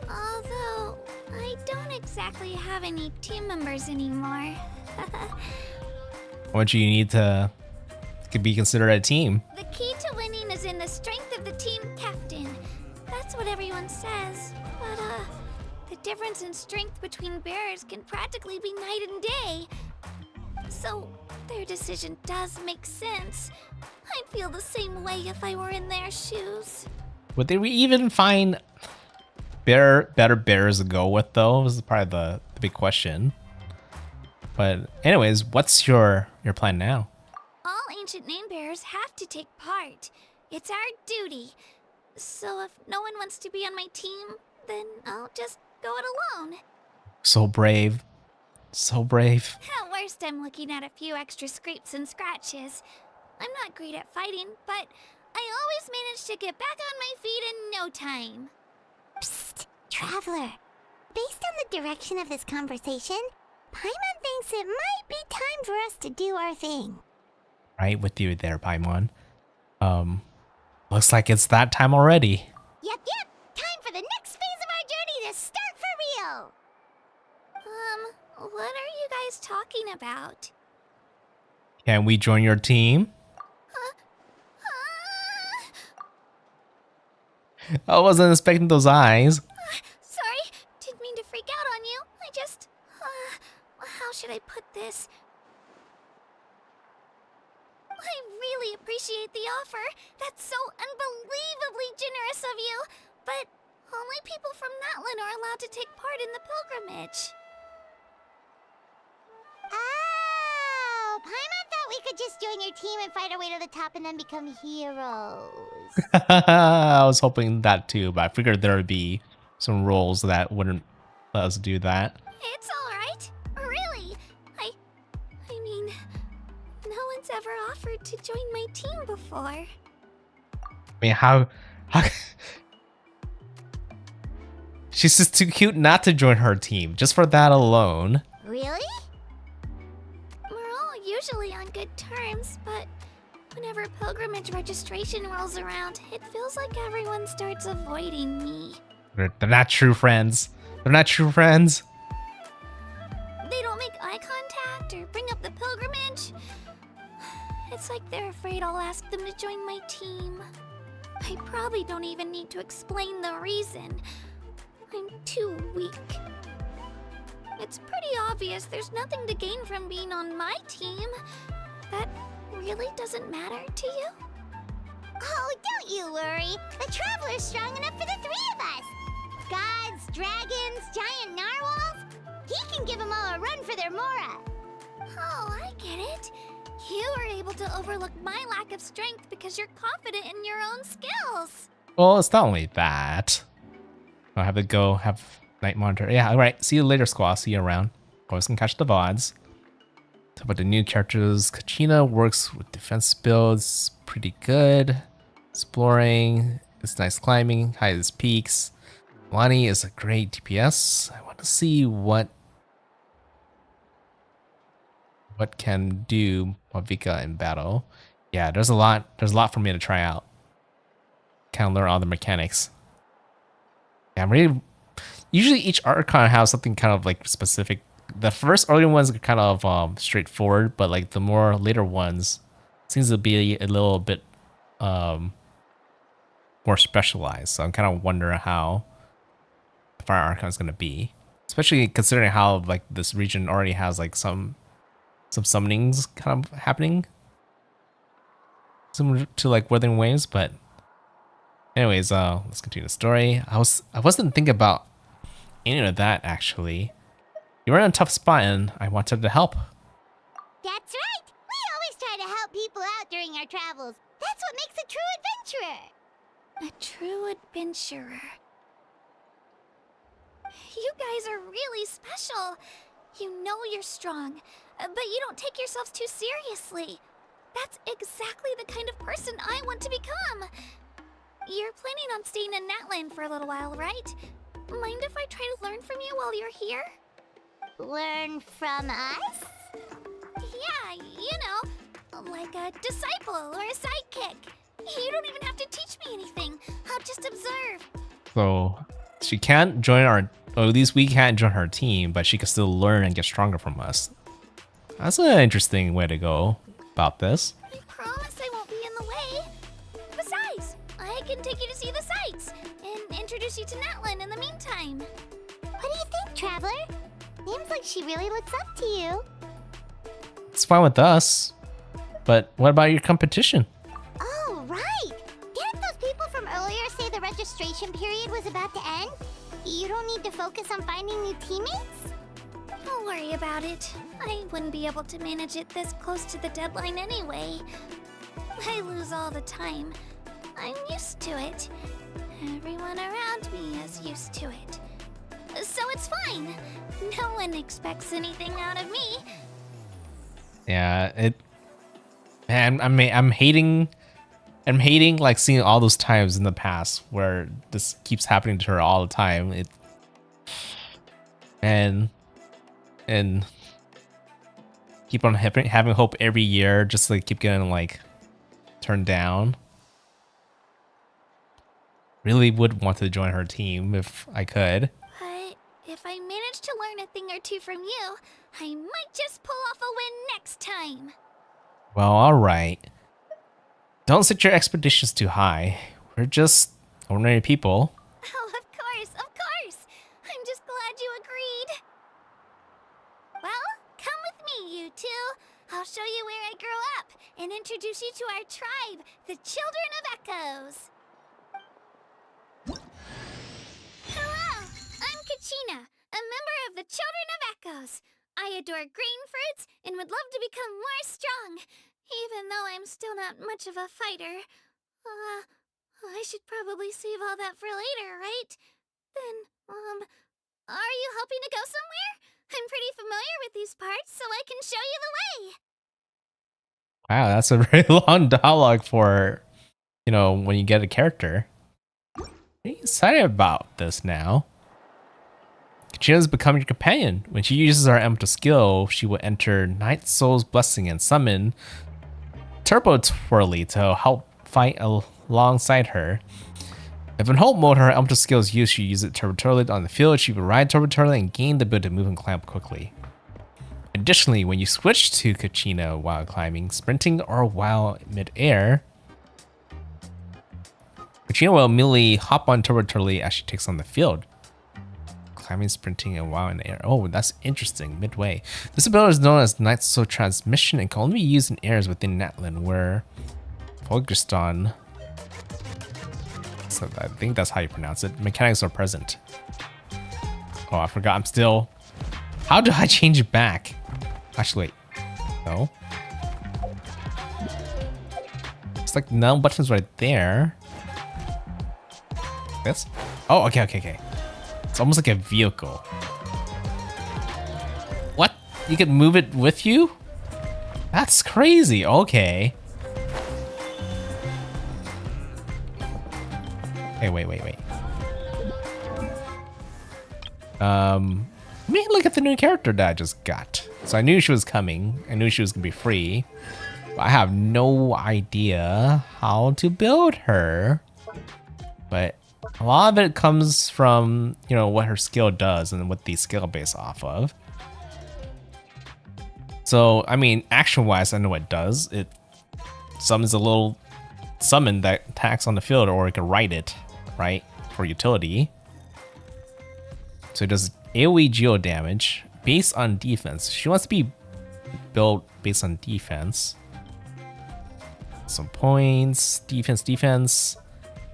Although, I don't exactly have any team members anymore. What do you need to be considered a team? The key to winning is in the strength of the team captain. That's what everyone says. But, the difference in strength between bearers can practically be night and day. So, their decision does make sense. I'd feel the same way if I were in their shoes. Would they even find better bearers to go with though? This is probably the big question. But anyways, what's your plan now? All ancient name bearers have to take part. It's our duty. So if no one wants to be on my team, then I'll just go it alone. So brave. So brave. At worst, I'm looking at a few extra scrapes and scratches. I'm not great at fighting, but I always manage to get back on my feet in no time. Psst, Traveler. Based on the direction of this conversation, Paimon thinks it might be time for us to do our thing. Right with you there, Paimon. Looks like it's that time already. Yep. Time for the next phase of our journey to start for real. What are you guys talking about? Can we join your team? I wasn't expecting those eyes. Sorry, didn't mean to freak out on you. I just... how should I put this? I really appreciate the offer. That's so unbelievably generous of you. But only people from Natlan are allowed to take part in the pilgrimage. Oh, Paimon thought we could just join your team and fight our way to the top and then become heroes. I was hoping that too, but I figured there would be some roles that wouldn't let us do that. It's alright. Really. I mean, no one's ever offered to join my team before. I mean, how she's just too cute not to join her team, just for that alone. Really? We're all usually on good terms, but whenever pilgrimage registration rolls around, it feels like everyone starts avoiding me. They're not true friends. They're not true friends. They don't make eye contact or bring up the pilgrimage. It's like they're afraid I'll ask them to join my team. I probably don't even need to explain the reason. I'm too weak. It's pretty obvious there's nothing to gain from being on my team. That really doesn't matter to you? Oh, don't you worry. The Traveler's strong enough for the three of us. Gods, dragons, giant narwhals. He can give them all a run for their Mora. Oh, I get it. You were able to overlook my lack of strength because you're confident in your own skills. Well, it's not only that. I have to go have night monitor. Yeah, all right. See you later, Squaw. See you around. Always can catch the VODs. Talk about the new characters. Kachina works with defense builds. Pretty good. Exploring. It's nice climbing. Highest peaks. Lani is a great DPS. I want to see what can do Mavika in battle. Yeah, there's a lot for me to try out. Kind of learn all the mechanics. Yeah, I'm really. Usually each Archon has something kind of like specific. The first early ones are kind of straightforward, but like the more later ones seems to be a little bit more specialized. So I'm kind of wondering how the Fire Archon is gonna be, especially considering how like this region already has like some summonings kind of happening, similar to like Wuthering Waves. But anyways, let's continue the story. I wasn't thinking about any of that actually. You were in a tough spot and I wanted to help. That's right. We always try to help people out during our travels. That's what makes a true adventurer. A true adventurer. You guys are really special. You know you're strong, but you don't take yourselves too seriously. That's exactly the kind of person I want to become. You're planning on staying in Natlan for a little while, right? Mind if I try to learn from you while you're here? Learn from us? Yeah, you know, like a disciple or a sidekick. You don't even have to teach me anything. I'll just observe. So she can't join our, or at least we can't join her team, but she can still learn and get stronger from us. That's an interesting way to go about this. I promise I won't be in the way. Besides, I can take you to see the sights and introduce you to Natlan in the meantime. What do you think, Traveler? Seems like she really looks up to you. It's fine with us, but what about your competition? Oh, right. Didn't those people from earlier say the registration period was about to end? You don't need to focus on finding new teammates? Don't worry about it. I wouldn't be able to manage it this close to the deadline anyway. I lose all the time. I'm used to it. Everyone around me is used to it. So it's fine. No one expects anything out of me. Yeah, man, I'm hating like seeing all those times in the past where this keeps happening to her all the time. And keep on having hope every year, just to like keep getting like turned down. Really would want to join her team if I could. But if I manage to learn a thing or two from you, I might just pull off a win next time. Well, alright. Don't set your expectations too high. We're just ordinary people. Oh, of course, of course. I'm just glad you agreed. Well, come with me, you two. I'll show you where I grew up and introduce you to our tribe, the Children of Echoes. Hello, I'm Kachina, a member of the Children of Echoes. I adore green fruits and would love to become more strong, even though I'm still not much of a fighter. I should probably save all that for later, right? Then, are you hoping to go somewhere? I'm pretty familiar with these parts, so I can show you the way. Wow, that's a very long dialogue for, you know, when you get a character. I'm excited about this now. Kachina's becoming your companion. When she uses her Emerald skill, she will enter Night Soul's Blessing and summon Turbo Twirly to help fight alongside her. If in hold mode her elemental skill is used, she uses it turbo turtle on the field. She will ride turbo turtle and gain the ability to move and climb quickly. Additionally, when you switch to Kachina while climbing, sprinting, or while mid-air, Kachina will immediately hop on turbo turtle as she takes on the field. Climbing, sprinting, and while in the air. Oh, that's interesting. Midway. This ability is known as Night Soul Transmission and can only be used in areas within Natlan where focused on. So I think that's how you pronounce it. Mechanics are present. Oh, I forgot. I'm still. How do I change it back? Actually, wait. No. It's like no buttons right there. This? Oh, okay. It's almost like a vehicle. What? You can move it with you? That's crazy. Okay. Hey, wait. Let me look at the new character that I just got. So I knew she was coming. I knew she was gonna be free. But I have no idea how to build her. But a lot of it comes from, you know, what her skill does and what the skill base off of. So, I mean, action-wise, I know what it does. It summons a little summon that attacks on the field, or it can ride it, right, for utility. So it does AoE geo damage based on defense. She wants to be built based on defense. Some points, defense.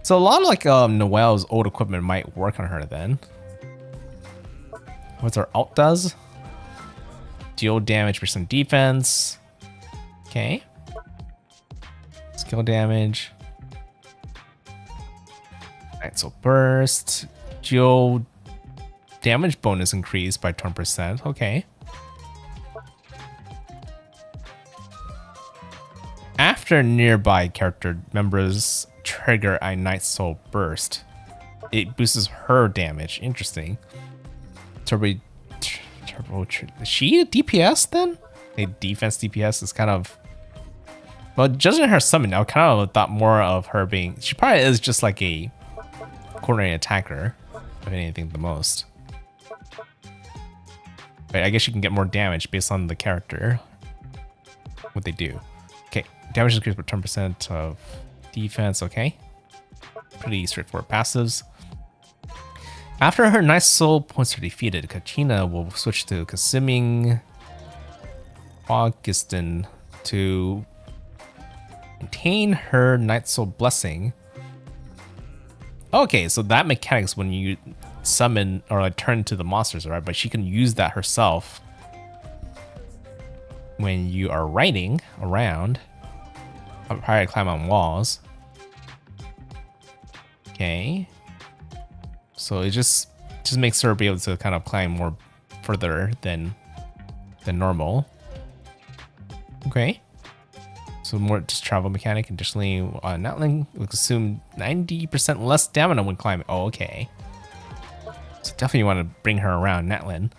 So a lot of like Noelle's old equipment might work on her then. What's her alt does? Deal damage based on defense. Okay. Skill damage. Alright, so burst. Geo damage bonus increased by 20%. Okay. After nearby character members trigger a Night Soul burst, it boosts her damage. Interesting. Is she a DPS then? A defense DPS is kind of. Well, judging her summon, I kind of thought more of her being. She probably is just like a coordinated attacker, if anything, the most. But I guess you can get more damage based on the character. What they do. Okay, damage increased by 10% of defense. Okay, pretty straightforward passives. After her Night Soul points are defeated, Kachina will switch to Kasuming Augustin to maintain her Night Soul Blessing. Okay, so that mechanics when you summon or like turn to the monsters, right? But she can use that herself when you are riding around. I'll probably climb on walls. Okay. So it just makes her be able to kind of climb more further than normal. Okay. So more just travel mechanic. Additionally, Natlan will consume 90% less stamina when climbing. Oh, okay. So definitely want to bring her around Natlan.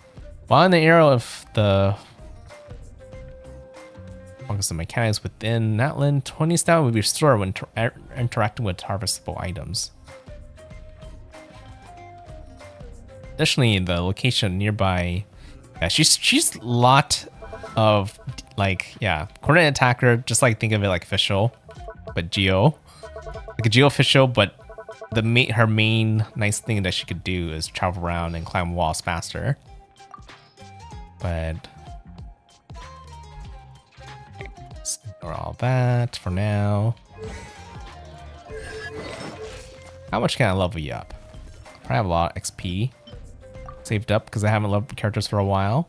While in the area of the focus on mechanics within Natlan, 20 stamina will be restored when interacting with harvestable items. Additionally, the location nearby, yeah, she's a lot of like, yeah, coordinated attacker, just like think of it like official, but geo, like a geo official, but her main nice thing that she could do is travel around and climb walls faster. But okay, let's ignore all that for now. How much can I level you up? Probably have a lot of XP saved up because I haven't leveled characters for a while.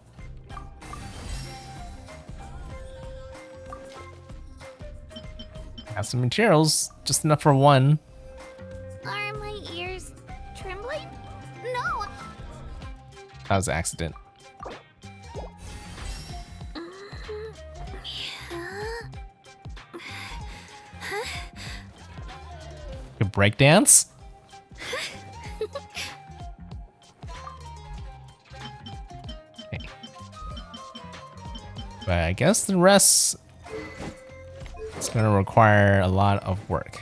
Have some materials, just enough for one. Are my ears trembling? No. That was an accident. Good breakdance? Okay. But I guess the rest it's gonna require a lot of work.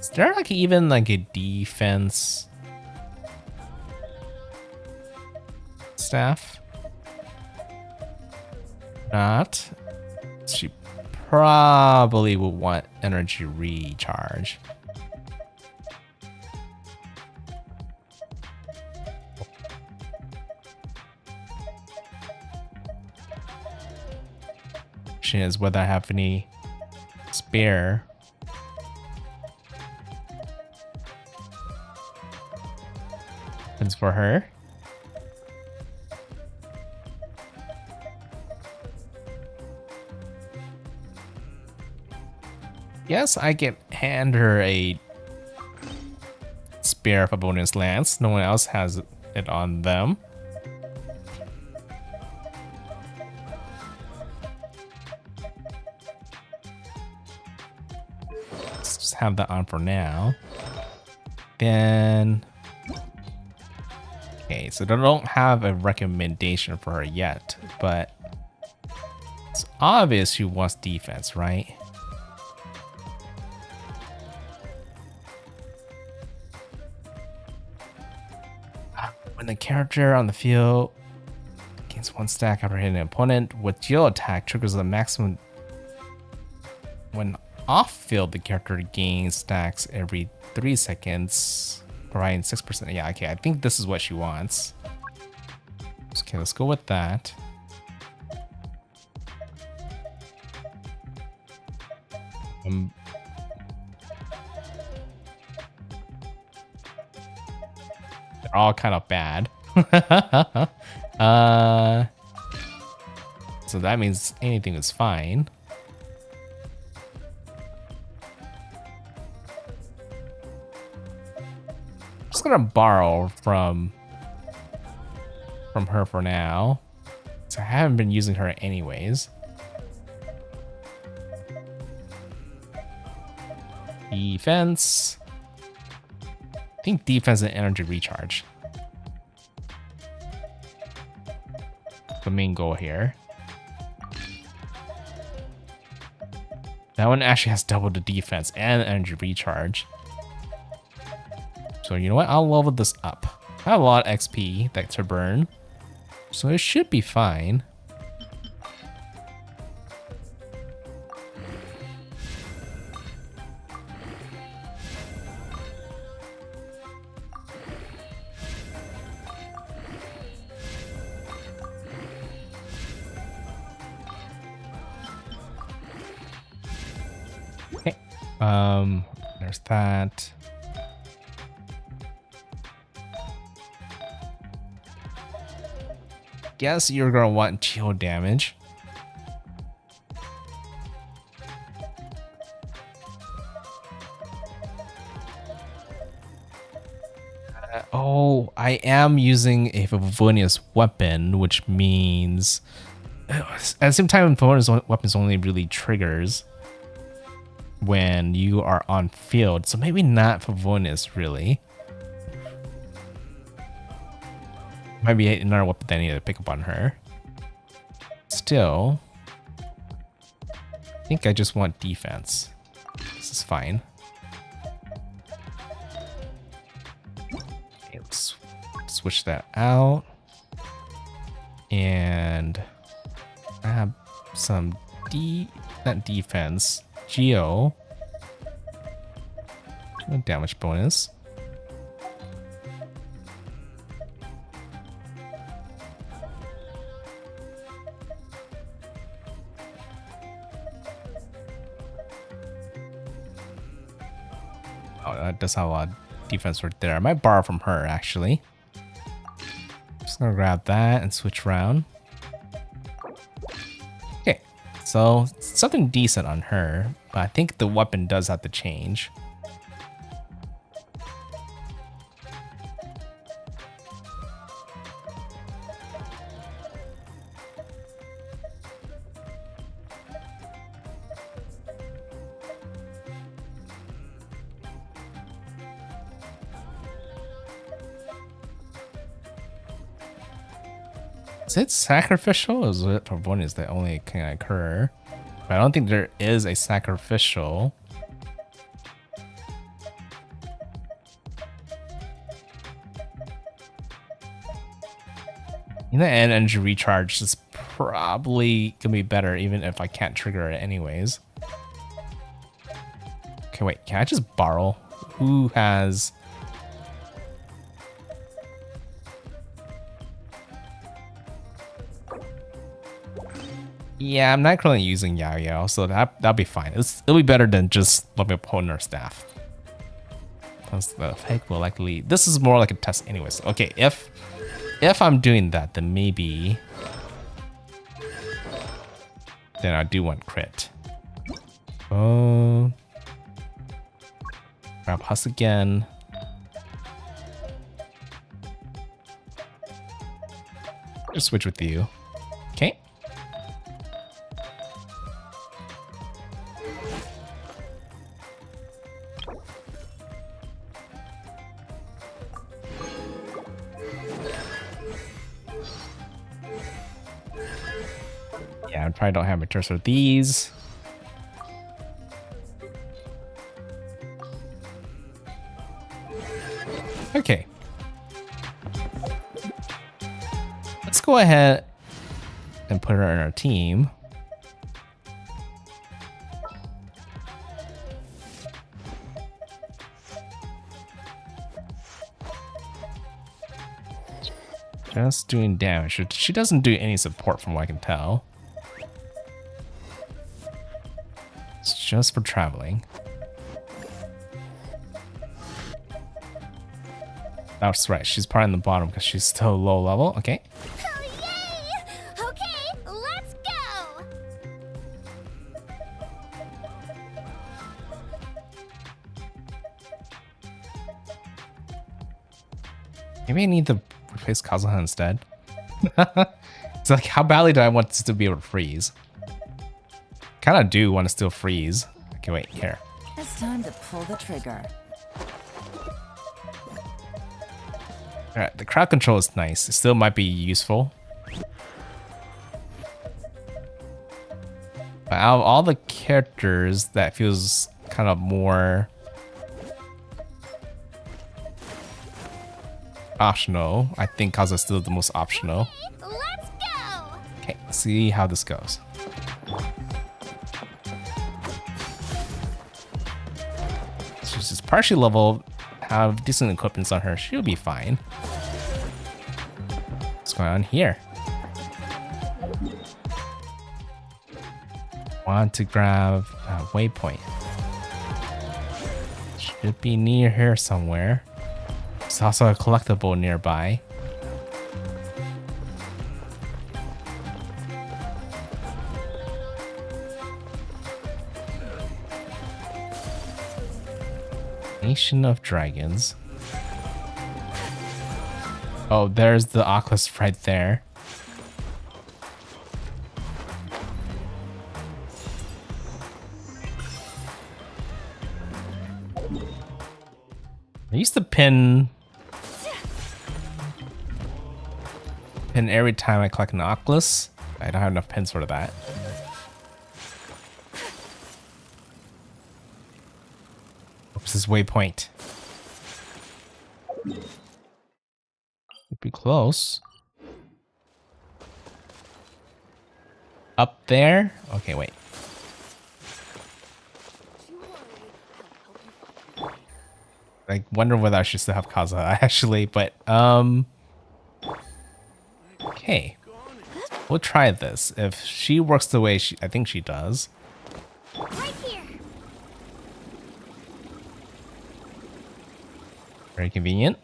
Is there like even like a defense staff? Not. She probably would want energy recharge. Question is whether I have any spare. It's for her. Yes, I can hand her a spare for bonus lance. No one else has it on them. Let's just have that on for now. Then... Okay, so they don't have a recommendation for her yet, but it's obvious she wants defense, right? When the character on the field gains 1 stack after hitting an opponent with geo attack triggers the maximum. When off field, the character gains stacks every 3 seconds, providing 6%. Yeah, okay, I think this is what she wants. Okay, let's go with that. They're all kind of bad. So that means anything is fine. Just gonna borrow from her for now. So I haven't been using her anyways. Defense. I think defense and energy recharge. The main goal here. That one actually has double the defense and energy recharge. So you know what? I'll level this up. I have a lot of XP that to burn. So it should be fine. Okay. There's that. Guess you're gonna want geo damage. Oh, I am using a Favonius weapon, which means at the same time, Favonius weapons only really triggers when you are on field, so maybe not Favonius really. Might be another weapon that I need to pick up on her. Still, I think I just want defense. This is fine. Okay, let's switch that out. And I have some not defense, geo. Damage bonus. Oh, that does have a lot of defense right there. I might borrow from her, actually. Just gonna grab that and switch around. Okay, so something decent on her, but I think the weapon does have to change. Is it sacrificial? Or is it Favonius that only can occur? But I don't think there is a sacrificial. You know, and energy recharge is probably gonna be better even if I can't trigger it anyways. Okay, wait, can I just borrow? Who has... Yeah, I'm not currently using Yao Yao, so that'll be fine. It'll be better than just leveling up Honer staff. Plus the heck will likely... This is more like a test anyways. Okay, if I'm doing that, then maybe... Then I do want crit. Oh... Grab Husk again. Just switch with you. Okay. Yeah, I probably don't have materials for these. Okay. Let's go ahead and put her in our team. Just doing damage. She doesn't do any support from what I can tell. It's just for traveling. That's right, she's probably in the bottom because she's still low level. Okay. Oh, yay! Okay, let's go! Maybe I need to replace Kazuha instead. It's like, how badly do I want this to be able to freeze? Kind of do want to still freeze. Okay, wait, here. It's time to pull the trigger. Alright, the crowd control is nice. It still might be useful. But out of all the characters, that feels kind of more optional. I think Kazuha's still the most optional. Let's go! Okay, let's see how this goes. She's just partially leveled, have decent equipments on her. She'll be fine. What's going on here? Want to grab a waypoint. Should be near here somewhere. There's also a collectible nearby. Nation of Dragons. Oh, there's the Oculus right there. I used to pin every time I collect an Oculus. I don't have enough pins for that. What's this waypoint? Could be close. Up there? Okay, wait. I wonder whether I should still have Kazuha actually, but okay. We'll try this. If she works the way I think she does. Right here! Very convenient.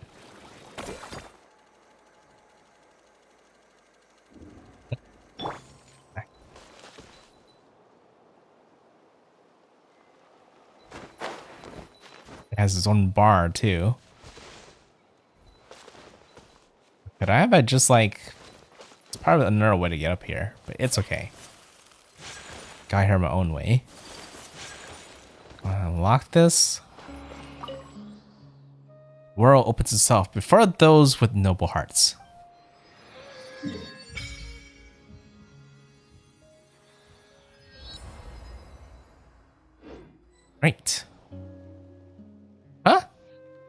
It has its own bar too. Could I have it just like... It's probably another way to get up here, but it's okay. Got here my own way. Unlock this. World opens itself before those with noble hearts. Right. Huh?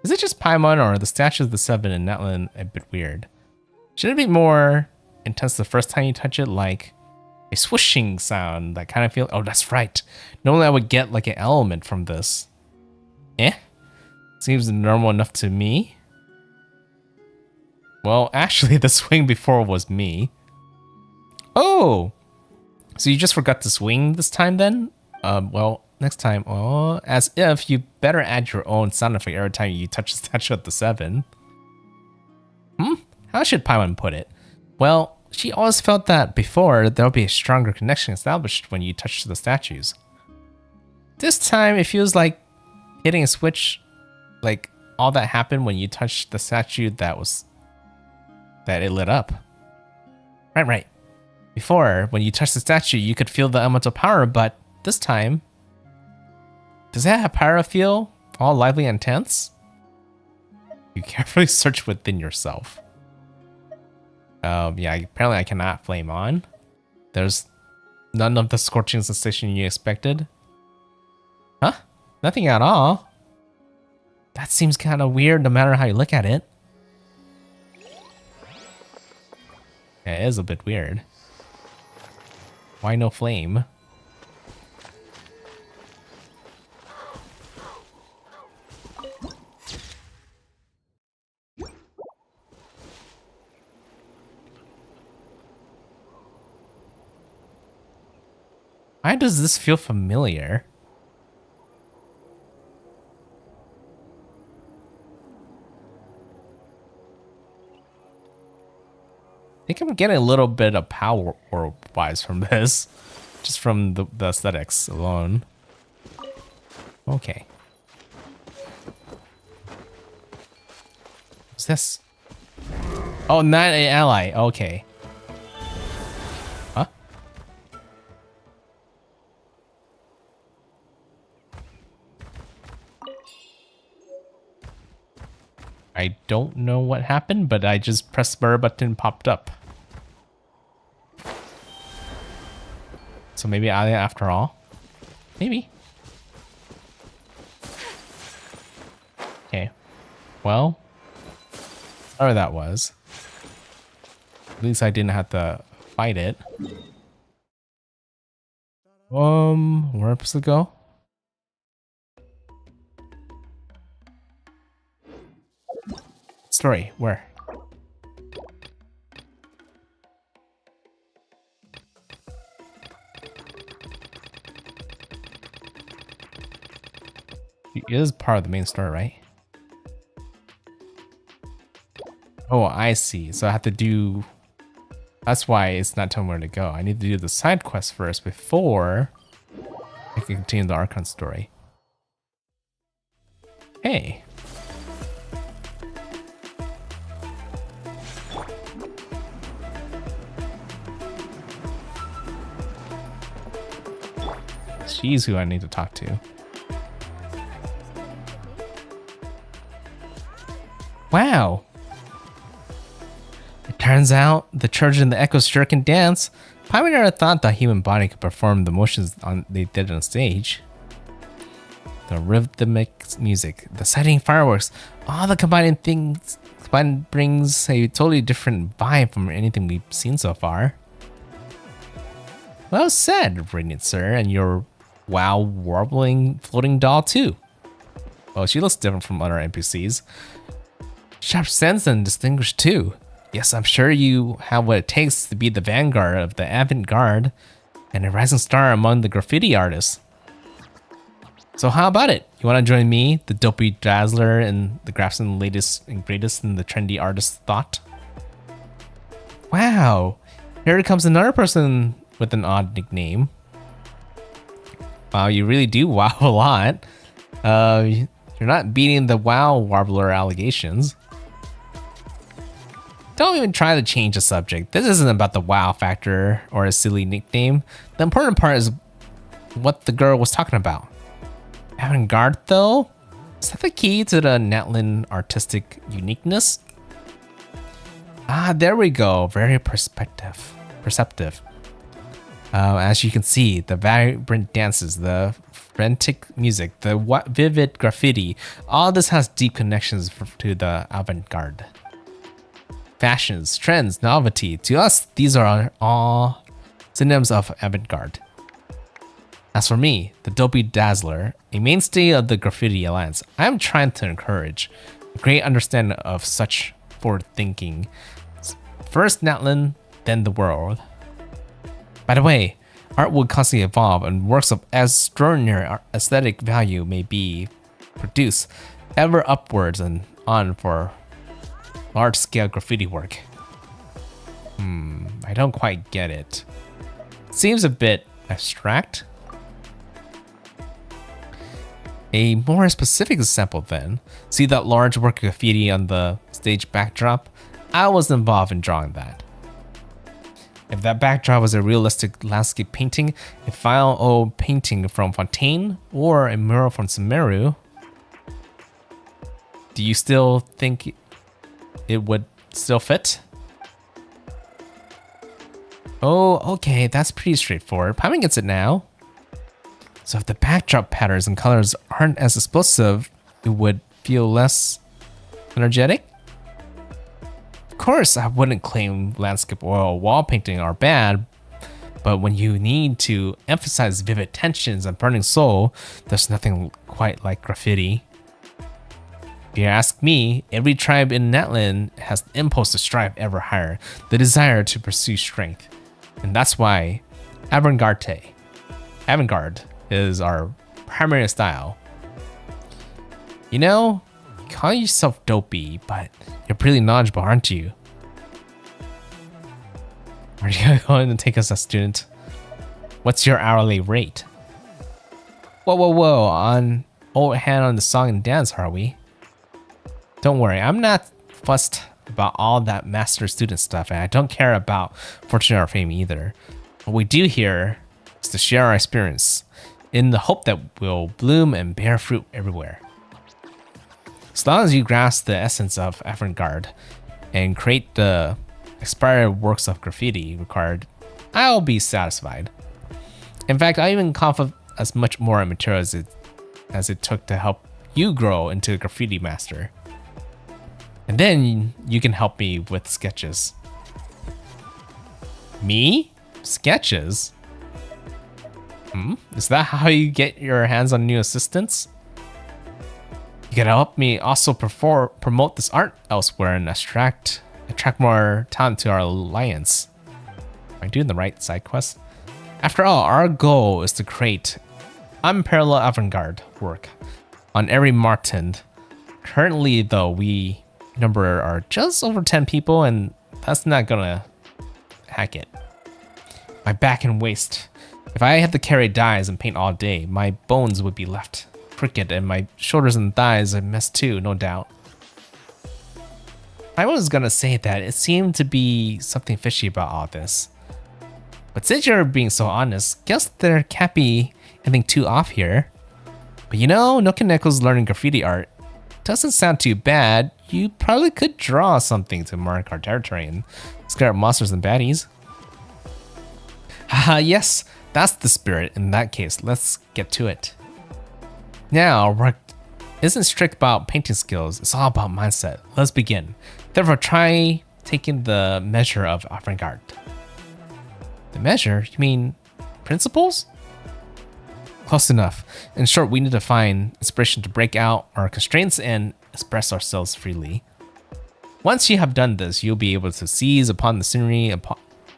Is it just Paimon or the statues of the Seven and Natlan a bit weird? Should it be more intense the first time you touch it, like a swooshing sound that kind of feel. Oh, that's right. Normally I would get like an element from this. Eh? Seems normal enough to me. Well, actually, the swing before was me. Oh! So you just forgot to swing this time then? Well, next time, oh, as if you better add your own sound effect every time you touch the statue at the 7. How should Paimon put it? Well, she always felt that before, there'll be a stronger connection established when you touch the statues. This time, it feels like hitting a switch, like all that happened when you touched the statue that it lit up. Right. Before, when you touched the statue, you could feel the elemental power, but this time, does that have power feel all lively and tense? You carefully search within yourself. Yeah, apparently I cannot flame on. There's none of the scorching sensation you expected. Huh? Nothing at all. That seems kind of weird no matter how you look at it. Yeah, it is a bit weird. Why no flame? Why does this feel familiar? I think I'm getting a little bit of power or vibes from this, just from the aesthetics alone. Okay. What's this? Oh, not an ally. Okay. Huh? I don't know what happened, but I just pressed the spur button, popped up. So maybe Alia after all? Maybe. Okay. Well, whatever that was. At least I didn't have to fight it. Where else to go? Story, where? It is part of the main story, right? Oh, I see. So I have to do... That's why it's not telling me where to go. I need to do the side quest first before I can continue the Archon story. Hey. She's who I need to talk to. Wow. It turns out the children in the Echoes sure can dance. Paimon never thought the human body could perform the motions they did on stage. The rhythmic music, the sighting fireworks, all the combining things brings a totally different vibe from anything we've seen so far. Well said, Radiant Sir, and your wow warbling floating doll too. Oh, she looks different from other NPCs. Sharp sense and distinguished too. Yes, I'm sure you have what it takes to be the vanguard of the avant-garde and a rising star among the graffiti artists. So how about it? You want to join me, the dopey dazzler, and the Grafson latest and greatest in the trendy artist thought? Wow, here comes another person with an odd nickname. Wow, you really do wow a lot. You're not beating the wow warbler allegations. Don't even try to change the subject. This isn't about the wow factor or a silly nickname. The important part is what the girl was talking about. Avant-garde though? Is that the key to the Natlan artistic uniqueness? Ah, there we go. Very perceptive. As you can see, the vibrant dances, the frantic music, the vivid graffiti, all this has deep connections to the avant-garde. fashions, trends, novelty. To us, these are all synonyms of avant-garde. As for me, the Dopey Dazzler, a mainstay of the Graffiti Alliance, I am trying to encourage a great understanding of such forward thinking. First Natlan, then the world. By the way, art will constantly evolve and works of extraordinary aesthetic value may be produced ever upwards and on for large-scale graffiti work. I don't quite get it. Seems a bit abstract. A more specific example then. See that large work of graffiti on the stage backdrop? I was involved in drawing that. If that backdrop was a realistic landscape painting, a fine old painting from Fontaine, or a mural from Sumeru, do you still think it would still fit? Oh, okay, that's pretty straightforward. Paimon gets it now. So if the backdrop patterns and colors aren't as explosive, it would feel less energetic? Of course, I wouldn't claim landscape or wall painting are bad, but when you need to emphasize vivid tensions and burning soul, there's nothing quite like graffiti. If you ask me, every tribe in Natlan has the impulse to strive ever higher, the desire to pursue strength. And that's why avant-garde is our primary style. You know, you call yourself dopey, but you're pretty knowledgeable, aren't you? Are you going to take us as a student? What's your hourly rate? Whoa, on old hand on the song and dance, are we? Don't worry, I'm not fussed about all that master-student stuff, and I don't care about fortune or fame either. What we do here is to share our experience, in the hope that we'll bloom and bear fruit everywhere. As long as you grasp the essence of avant-garde and create the expired works of graffiti required, I'll be satisfied. In fact, I even cough as much more material as it took to help you grow into a graffiti master. And then you can help me with sketches. Me? Sketches? Is that how you get your hands on new assistants? You gotta help me also promote this art elsewhere and attract more talent to our alliance. Am I doing the right side quest? After all, our goal is to create unparalleled avant-garde work on every Martin. Currently, though, we number are just over 10 people, and that's not gonna hack it. My back and waist. If I had to carry dyes and paint all day, my bones would be left crooked, and my shoulders and thighs a mess too, no doubt. I was gonna say that it seemed to be something fishy about all this. But since you're being so honest, guess there can't be anything too off here. But you know, NoukonNeko's learning graffiti art doesn't sound too bad. You probably could draw something to mark our territory and scare up monsters and baddies. Haha, yes, that's the spirit. In that case, let's get to it. Now, our work isn't strict about painting skills, it's all about mindset. Let's begin. Therefore, try taking the measure of avant-garde. The measure? You mean principles? Close enough. In short, we need to find inspiration to break out our constraints and express ourselves freely. Once you have done this, you'll be able to seize upon the scenery,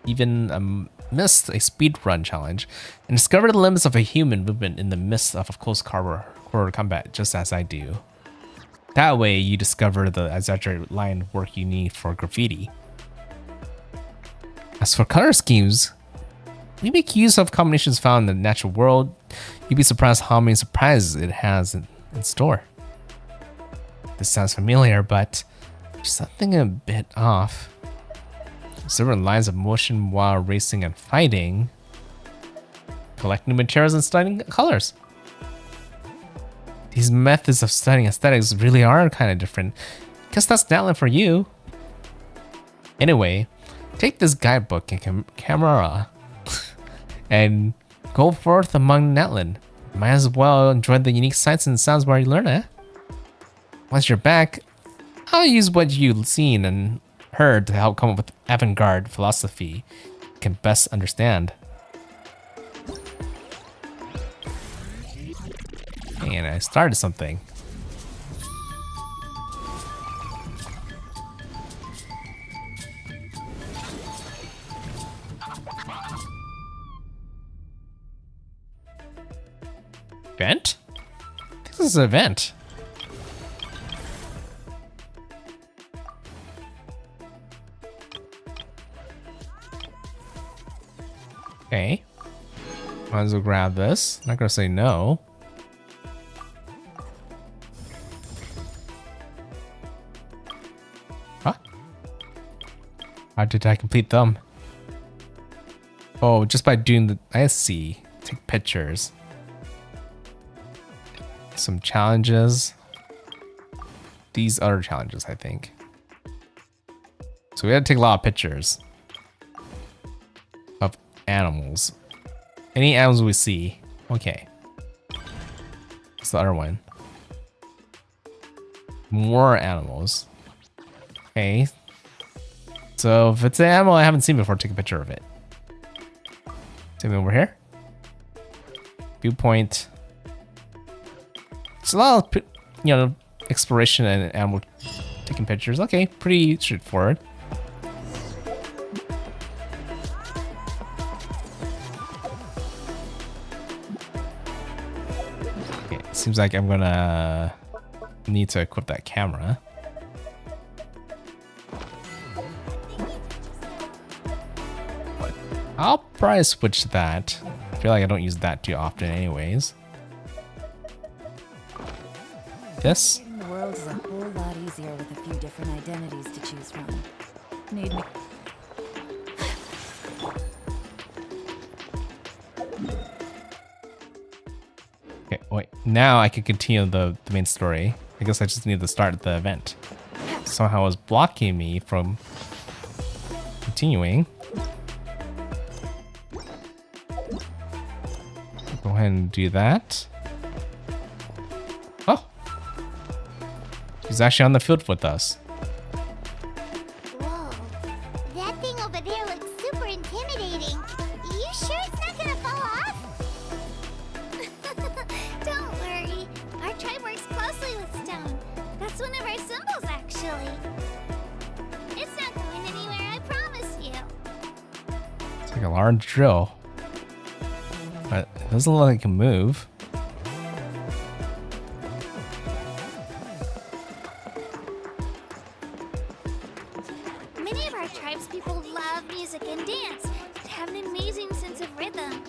even amidst a speedrun challenge, and discover the limits of a human movement in the midst of a close quarter combat, just as I do. That way, you discover the exaggerated line work you need for graffiti. As for color schemes, we make use of combinations found in the natural world. You'd be surprised how many surprises it has in store. This sounds familiar, but there's something a bit off. Several lines of motion while racing and fighting. Collecting materials and studying colors. These methods of studying aesthetics really are kind of different. Guess that's Natlan for you. Anyway, take this guidebook and camera and go forth among Natlan. Might as well enjoy the unique sights and sounds while you learn it. Once you're back, I'll use what you've seen and her to help come up with avant-garde philosophy you can best understand. And I started something. Vent? I think this is a vent. Okay. Might as well grab this. Not gonna say no. Huh? How did I complete them? Oh, just by doing the... I see. Take pictures. Some challenges. These other challenges, I think. So we had to take a lot of pictures of animals. Any animals we see. Okay. What's the other one? More animals. Okay. So if it's an animal I haven't seen before, take a picture of it. Same over here. Viewpoint. It's a lot of, you know, exploration and animal taking pictures. Okay, pretty straightforward. Okay, seems like I'm gonna need to equip that camera. But I'll probably switch that. I feel like I don't use that too often anyways. This? The world is a whole lot easier with a few different identities to choose from. Need me. Okay, wait. Now I can continue the main story. I guess I just need to start the event. Somehow it was blocking me from continuing. Go ahead and do that. Oh! He's actually on the field with us. Whoa. That thing over there looks super intimidating. You sure it's not gonna fall off? Don't worry. Our tribe works closely with stone. That's one of our symbols, actually. It's not going anywhere, I promise you. It's like a large drill. But it doesn't look like it can move. Many of our tribespeople love music and dance and have an amazing sense of rhythm.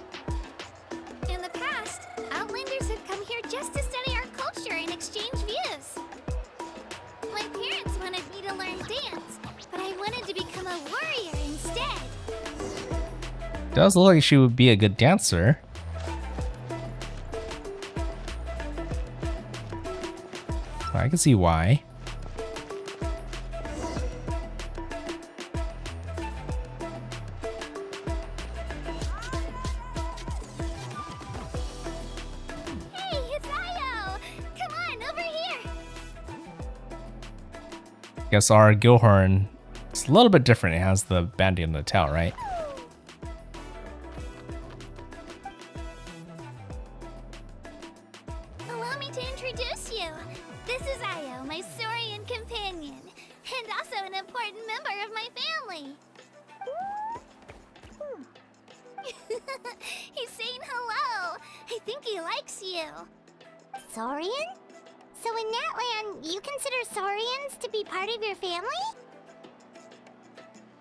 In the past, Outlanders had come here just to study our culture and exchange views. My parents wanted me to learn dance, but I wanted to become a warrior instead. Does look like she would be a good dancer. I can see why. Hey, it's Io! Come on, over here! Guess our Gilhorn is a little bit different. It has the banding on the tail, right? Allow me to introduce you. This is Io, my Saurian companion, and also an important member of my family. He's saying hello. I think he likes you. Saurian? So in Natlan, you consider Saurians to be part of your family?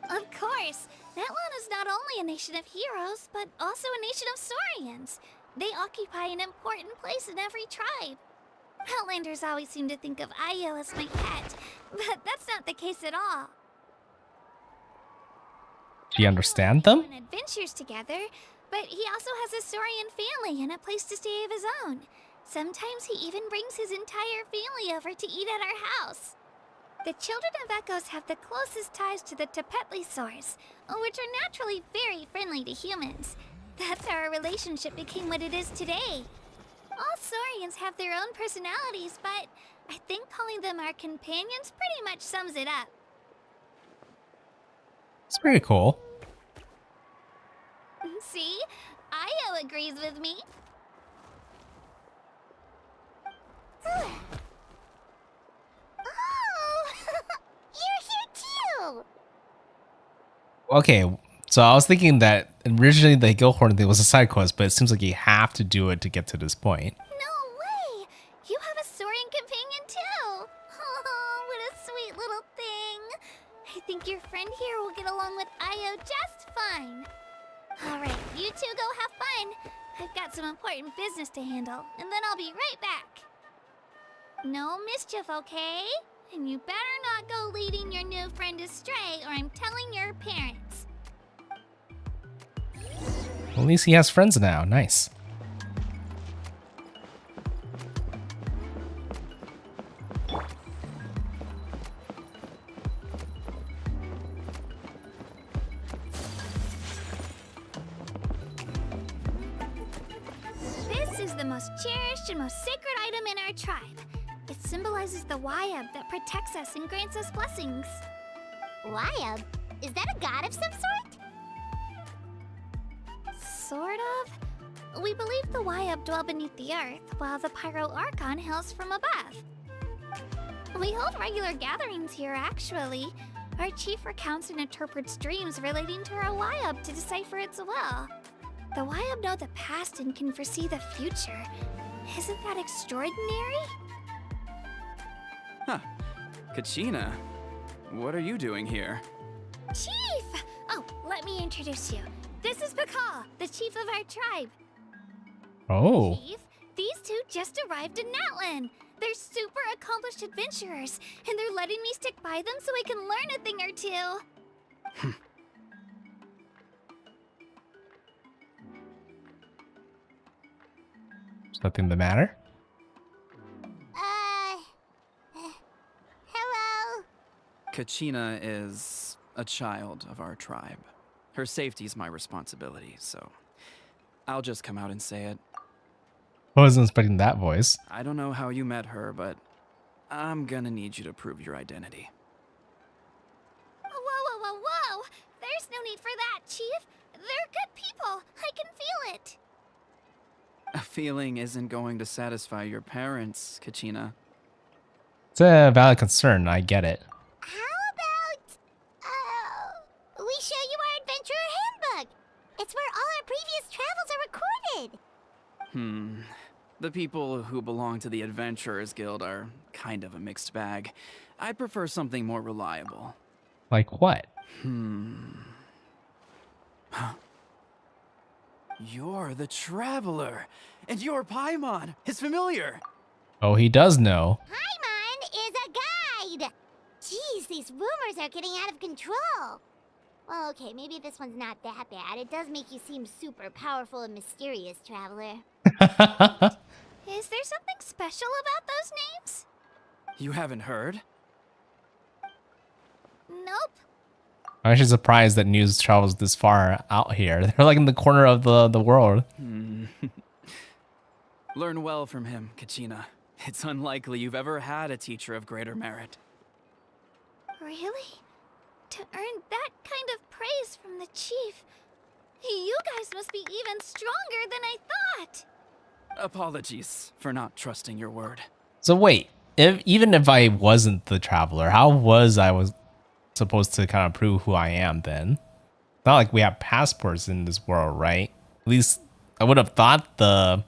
Of course. Natlan is not only a nation of heroes, but also a nation of Saurians. They occupy an important place in every tribe. Outlanders always seem to think of Io as my pet, but that's not the case at all. Do you understand them? We go on adventures together, but he also has a Saurian family and a place to stay of his own. Sometimes he even brings his entire family over to eat at our house. The children of Echoes have the closest ties to the Tepetlisaurs, which are naturally very friendly to humans. That's how our relationship became what it is today. All Saurians have their own personalities, but I think calling them our companions pretty much sums it up. Pretty cool. See? Io agrees with me. Oh, you're here too. Okay, so I was thinking that originally the Gilhorn thing was a side quest, but it seems like you have to do it to get to this point. No way! You have a soaring companion too! Oh, what a sweet little thing! I think your friend here will get along with Io just fine. Alright, you two go have fun. I've got some important business to handle, and then I'll be right back. No mischief, okay? And you better not go leading your new friend astray, or I'm telling your parents. At least he has friends now. Nice. This is the most cherished and most sacred item in our tribe. It symbolizes the Wyab that protects us and grants us blessings. Wyab? Is that a god of some sort? Sort of. We believe the Wyab dwell beneath the earth, while the Pyro Archon hails from above. We hold regular gatherings here, actually. Our chief recounts and interprets dreams relating to our Wyab to decipher its will. The Wyab know the past and can foresee the future. Isn't that extraordinary? Huh. Kachina, what are you doing here? Chief! Oh, let me introduce you. This is Pakal, the chief of our tribe. Oh. Chief, these two just arrived in Natlan. They're super accomplished adventurers, and they're letting me stick by them so I can learn a thing or two. Something the matter? Hello. Kachina is a child of our tribe. Her safety's my responsibility, so I'll just come out and say it. I wasn't expecting that voice. I don't know how you met her, but I'm gonna need you to prove your identity. Whoa, whoa, whoa, whoa! There's no need for that, Chief. They're good people. I can feel it. A feeling isn't going to satisfy your parents, Kachina. It's a valid concern. I get it. How about we show you our adventurer handbook? It's where all our previous travels are recorded. The people who belong to the Adventurers Guild are kind of a mixed bag. I'd prefer something more reliable. Like what? You're the Traveler, and your Paimon is familiar. Oh, he does know. Paimon is a guide. Jeez, these rumors are getting out of control. Well, okay, maybe this one's not that bad. It does make you seem super powerful and mysterious, Traveler. Is there something special about those names? You haven't heard? Nope. I'm actually surprised that news travels this far out here. They're like in the corner of the world. Learn well from him, Kachina. It's unlikely you've ever had a teacher of greater merit. Really? To earn that kind of praise from the chief, you guys must be even stronger than I thought. Apologies for not trusting your word. So wait, even if I wasn't the Traveler, how was supposed to kind of prove who I am then? Not like we have passports in this world, right? At least I would have thought the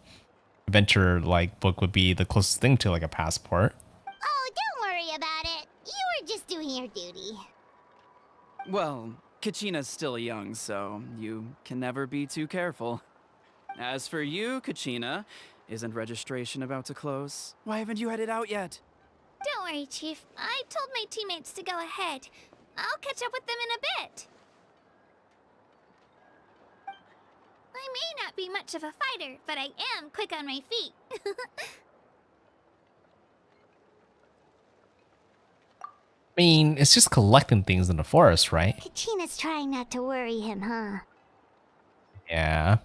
adventure book would be the closest thing to like a passport. Oh, don't worry about it. You were just doing your duty. Well, Kachina's still young, so you can never be too careful. As for you, Kachina, isn't registration about to close? Why haven't you headed out yet? Don't worry, Chief. I told my teammates to go ahead. I'll catch up with them in a bit. I may not be much of a fighter, but I am quick on my feet. I mean, it's just collecting things in the forest, right? Kachina's trying not to worry him, huh? Yeah.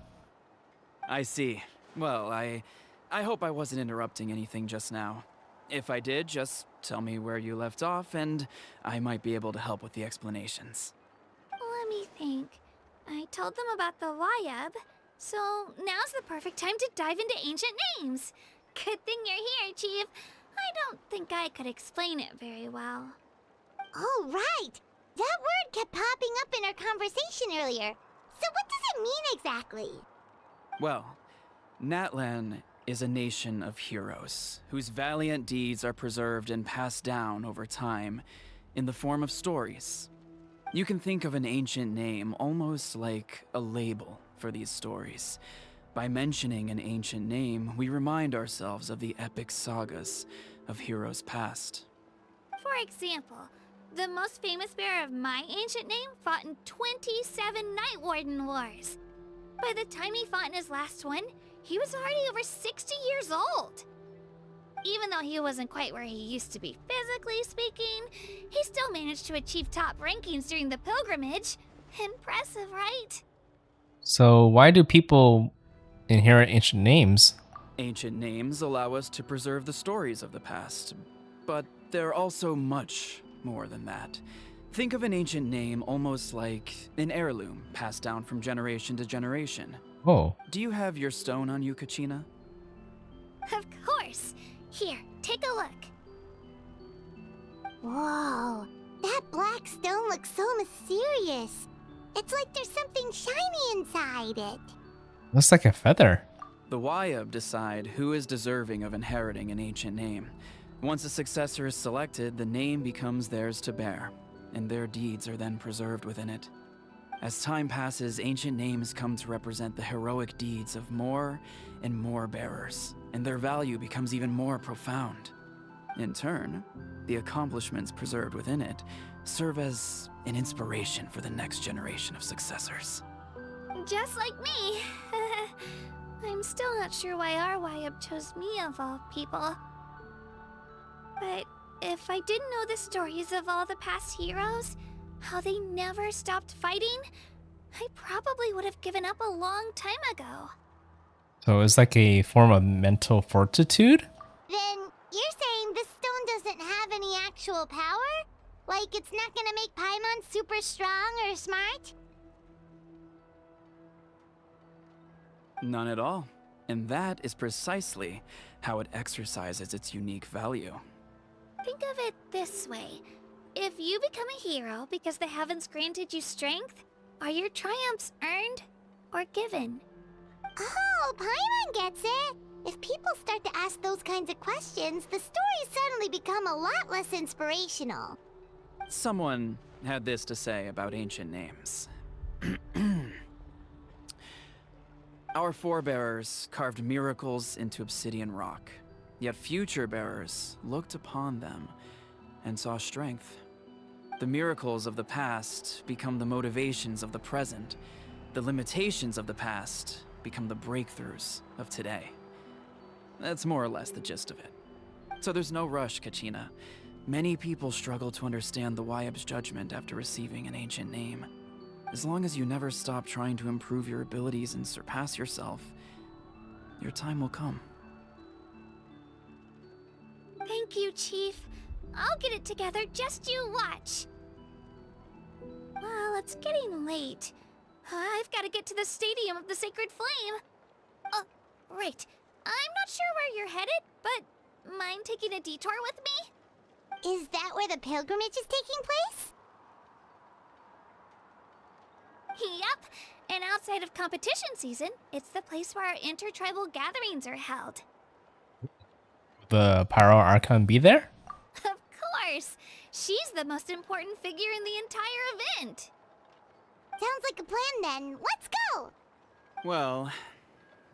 I see. Well, I hope I wasn't interrupting anything just now. If I did, just tell me where you left off, and I might be able to help with the explanations. Let think. I told them about the Wayab, so now's the perfect time to dive into ancient names. Good thing you're here, Chief. I don't think I could explain it very well. Oh, right! That word kept popping up in our conversation earlier. So what does it mean exactly? Well, Natlan is a nation of heroes whose valiant deeds are preserved and passed down over time in the form of stories. You can think of an ancient name almost like a label for these stories. By mentioning an ancient name, we remind ourselves of the epic sagas of heroes past. For example, the most famous bearer of my ancient name fought in 27 Night Warden Wars. By the time he fought in his last one, he was already over 60 years old. Even though he wasn't quite where he used to be physically speaking, he still managed to achieve top rankings during the pilgrimage. Impressive, right? So why do people inherit ancient names? Ancient names allow us to preserve the stories of the past, but they're also much more than that. Think of an ancient name almost like an heirloom passed down from generation to generation. Oh. Do you have your stone on you, Kachina? Of course. Here, take a look. Whoa, that black stone looks so mysterious. It's like there's something shiny inside it. Looks like a feather. The Wayab decide who is deserving of inheriting an ancient name. Once a successor is selected, the name becomes theirs to bear, and their deeds are then preserved within it. As time passes, ancient names come to represent the heroic deeds of more and more bearers, and their value becomes even more profound. In turn, the accomplishments preserved within it serve as an inspiration for the next generation of successors. Just like me. I'm still not sure why our Wayab chose me of all people. But if I didn't know the stories of all the past heroes, how they never stopped fighting, I probably would have given up a long time ago. So it's like a form of mental fortitude? Then you're saying this stone doesn't have any actual power? Like it's not gonna make Paimon super strong or smart? None at all. And that is precisely how it exercises its unique value. Think of it this way. If you become a hero because the heavens granted you strength, are your triumphs earned or given? Oh, Paimon gets it! If people start to ask those kinds of questions, the stories suddenly become a lot less inspirational. Someone had this to say about ancient names. Our forebears carved miracles into obsidian rock, yet future bearers looked upon them and saw strength. The miracles of the past become the motivations of the present. The limitations of the past become the breakthroughs of today. That's more or less the gist of it. So there's no rush, Kachina. Many people struggle to understand the Wayab's judgment after receiving an ancient name. As long as you never stop trying to improve your abilities and surpass yourself, your time will come. Thank you, Chief. I'll get it together, just you watch. Well, it's getting late. I've got to get to the Stadium of the Sacred Flame. Oh, right. I'm not sure where you're headed, but mind taking a detour with me? Is that where the pilgrimage is taking place? Yep, and outside of competition season, it's the place where our intertribal gatherings are held. The Pyro Archon be there? Of course! She's the most important figure in the entire event! Sounds like a plan then. Let's go! Well,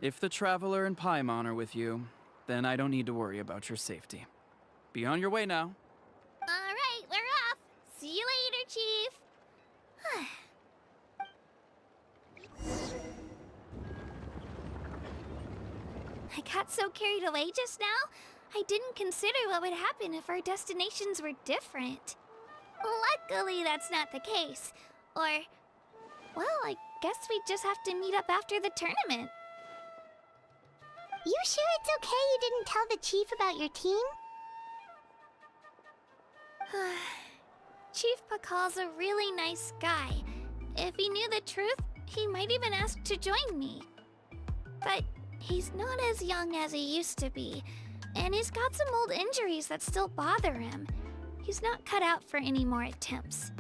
if the Traveler and Paimon are with you, then I don't need to worry about your safety. Be on your way now. Alright, we're off! See you later, Chief! I got so carried away just now, I didn't consider what would happen if our destinations were different. Luckily, that's not the case. Or, well, I guess we just have to meet up after the tournament. You sure it's okay you didn't tell the chief about your team? Chief Pakal's a really nice guy. If he knew the truth, he might even ask to join me. But he's not as young as he used to be, and he's got some old injuries that still bother him. He's not cut out for any more attempts.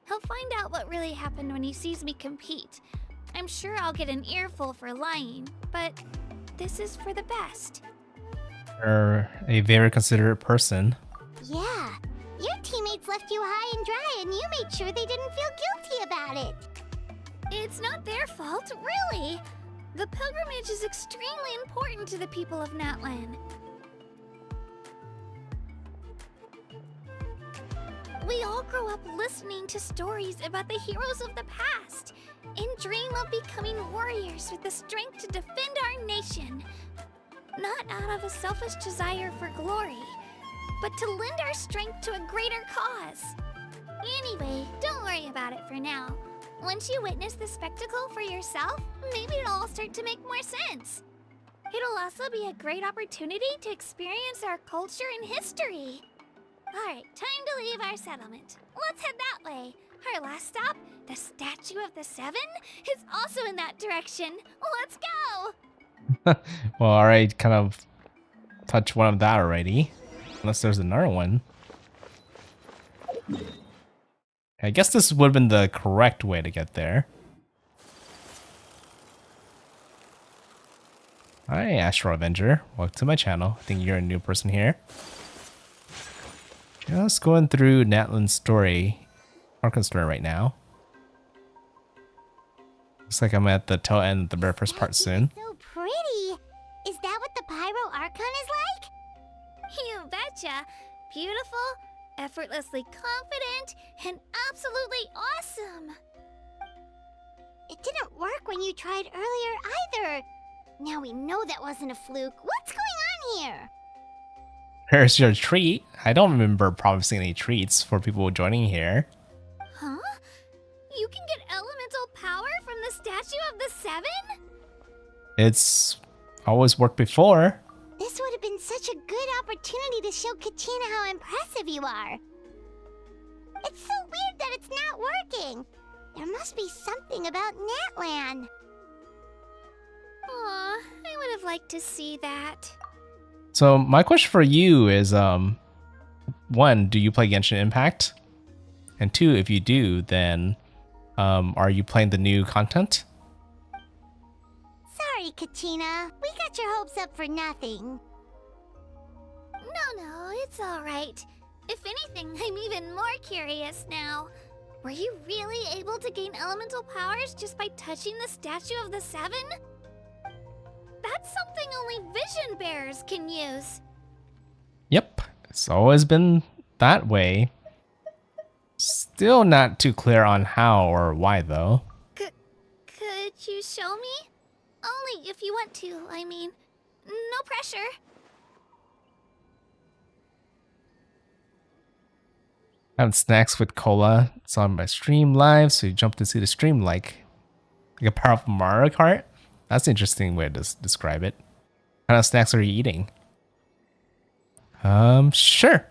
He'll find out what really happened when he sees me compete. I'm sure I'll get an earful for lying, but this is for the best. You're a very considerate person. Yeah, your teammates left you high and dry and you made sure they didn't feel guilty about it. It's not their fault, really. The pilgrimage is extremely important to the people of Natlan. We all grow up listening to stories about the heroes of the past and dream of becoming warriors with the strength to defend our nation. Not out of a selfish desire for glory, but to lend our strength to a greater cause. Anyway, don't worry about it for now. Once you witness the spectacle for yourself, maybe it'll all start to make more sense. It'll also be a great opportunity to experience our culture and history. Alright, time to leave our settlement. Let's head that way. Our last stop, the Statue of the Seven, is also in that direction. Let's go! Well, alright, kind of touched one of that already. Unless there's another one. I guess this would have been the correct way to get there. Hi, Astro Avenger. Welcome to my channel. I think you're a new person here. Just going through Natlan's story, Archon's story right now. Looks like I'm at the tail end of the very first part soon. So pretty. Is that what the Pyro Archon is like? You betcha. Beautiful, effortlessly confident, and absolutely awesome. It didn't work when you tried earlier either. Now we know that wasn't a fluke. What's going on here? Here's your treat. I don't remember promising any treats for people joining here. Huh? You can get elemental power from the Statue of the Seven? It's always worked before. This would have been such a good opportunity to show Kachina how impressive you are. It's so weird that it's not working. There must be something about Natlan. Aw, I would have liked to see that. So my question for you is, one, do you play Genshin Impact? And two, if you do, then are you playing the new content? Sorry, Kachina. We got your hopes up for nothing. No, it's alright. If anything, I'm even more curious now. Were you really able to gain elemental powers just by touching the Statue of the Seven? That's something only vision bearers can use. Yep, it's always been that way. Still not too clear on how or why though. Could you show me? Only if you want to, I mean. No pressure. Having snacks with cola. It's on my stream live, so you jump to see the stream like a powerful Mario Kart. That's an interesting way to describe it. What kind of snacks are you eating? Sure.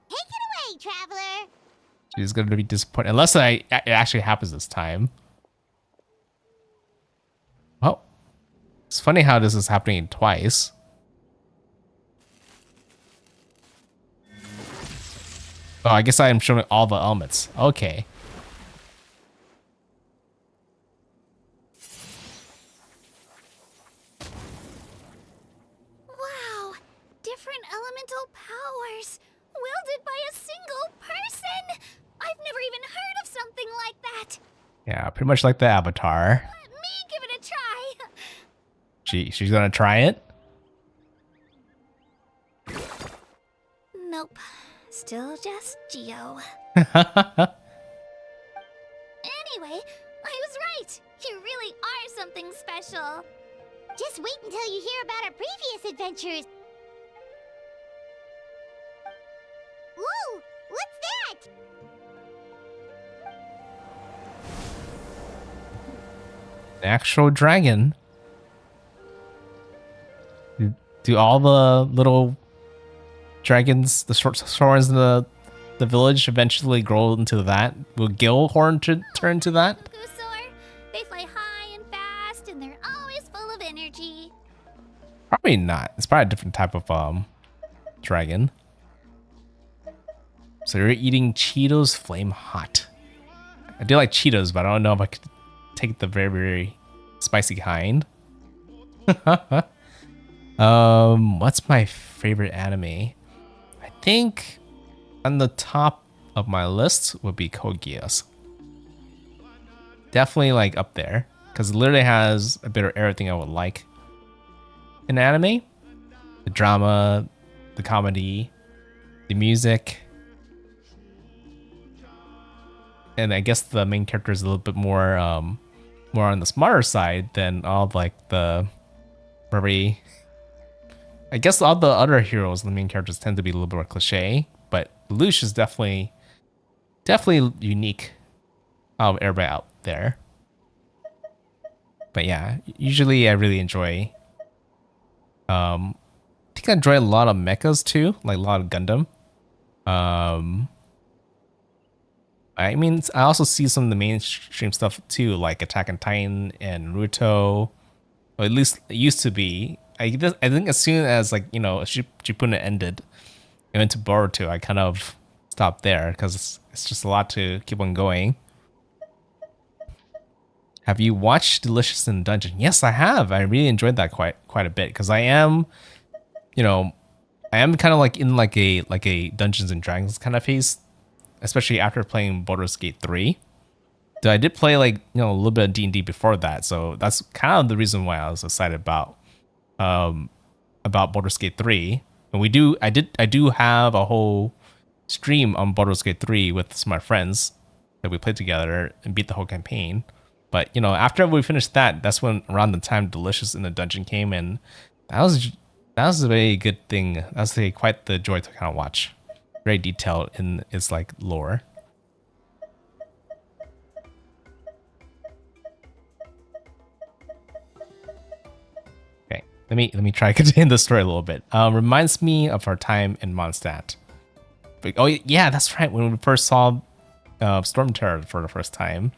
Take it away, traveler. She's gonna be disappointed unless it actually happens this time. Well, it's funny how this is happening twice. Oh, I guess I am showing all the elements. Okay. Wow, different elemental powers, wielded by a single person. I've never even heard of something like that. Yeah, pretty much like the Avatar. Let me give it a try. She's gonna try it? Nope, still just Geo. Anyway, I was right. You really are something special. Just wait until you hear about our previous adventures. Whoa! What's that? The actual dragon. Do all the little dragons, the short swords, and the the village eventually grow into that? Will Gilhorn turn into that? Gusor, they fly high and fast, and they're always full of energy. Probably not. It's probably a different type of dragon. So you're eating Cheetos Flame Hot. I do like Cheetos, but I don't know if I could take the very, very spicy kind. What's my favorite anime? I think on the top of my list would be Code Geass. Definitely like up there, because it literally has a bit of everything I would like in anime. The drama, the comedy, the music. And I guess the main character is a little bit more more on the smarter side than all like the very, I guess all the other heroes, the main characters tend to be a little bit more cliche, but Lelouch is definitely unique out of everybody out there. But yeah, usually I really enjoy, I think I enjoy a lot of mechas too, like a lot of Gundam. I mean, I also see some of the mainstream stuff too, like Attack on Titan and Naruto. Or at least it used to be. I think as soon as like, you know, Shippuden ended, I went to Boruto. I kind of stopped there because it's just a lot to keep on going. Have you watched Delicious in Dungeon? Yes, I have. I really enjoyed that quite a bit because I am, you know, I am kind of like in like a Dungeons and Dragons kind of phase, especially after playing Baldur's Gate 3. So I did play like, you know, a little bit of D&D before that, so that's kind of the reason why I was excited about Baldur's Gate 3. And I do have a whole stream on Baldur's Gate 3 with some of my friends that we played together and beat the whole campaign. But you know, after we finished that, that's when around the time Delicious in the Dungeon came, and that was a very good thing. That was quite the joy to kind of watch. Very detailed in its like lore. Okay, let me try to continue the story a little bit. Reminds me of our time in Mondstadt. But, oh yeah, that's right. When we first saw Storm Terror for the first time.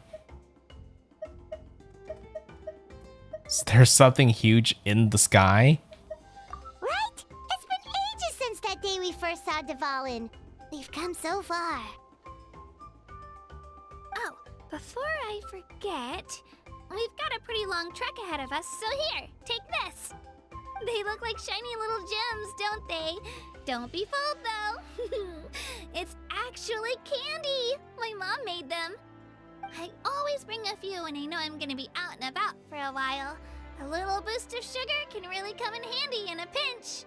Is there something huge in the sky? Right? It's been ages since that day we first saw Dvalin. We've come so far. Oh, before I forget, we've got a pretty long trek ahead of us, so here, take this. They look like shiny little gems, don't they? Don't be fooled, though. It's actually candy. My mom made them. I always bring a few when I know I'm gonna be out and about for a while. A little boost of sugar can really come in handy in a pinch.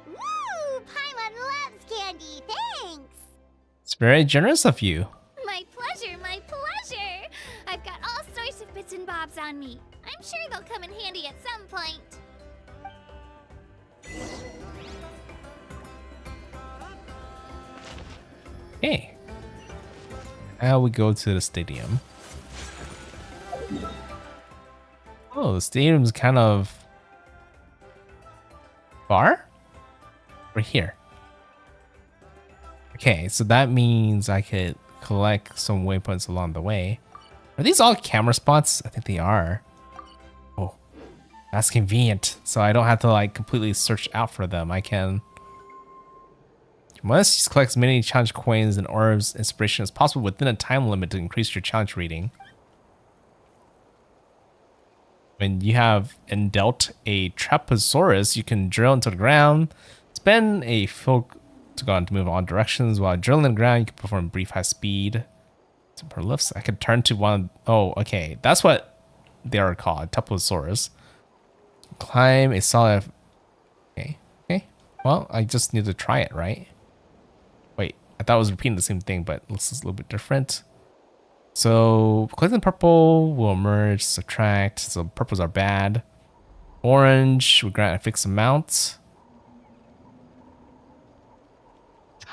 Woo! Paimon loves candy, thanks! It's very generous of you. My pleasure, my pleasure! I've got all sorts of bits and bobs on me. I'm sure they'll come in handy at some point. Hey. Now we go to the stadium. Oh, the stadium's kind of far? We're here. Okay, so that means I could collect some waypoints along the way. Are these all camera spots? I think they are. Oh, that's convenient. So I don't have to like completely search out for them. I can. You must just collect as many challenge coins and orbs inspiration as possible within a time limit to increase your challenge rating. When you have dealt a Trapezosaurus, you can drill into the ground, spend a full to go on to move in all directions. While drilling in the ground, you can perform brief high speed. Some per lifts. I could turn to one. Oh, okay. That's what they are called. Trapezosaurus. Climb a solid. Okay. Okay. Well, I just need to try it, right? Wait, I thought I was repeating the same thing, but this is a little bit different. So, collecting purple will merge, subtract. So, purples are bad. Orange will grant a fixed amount.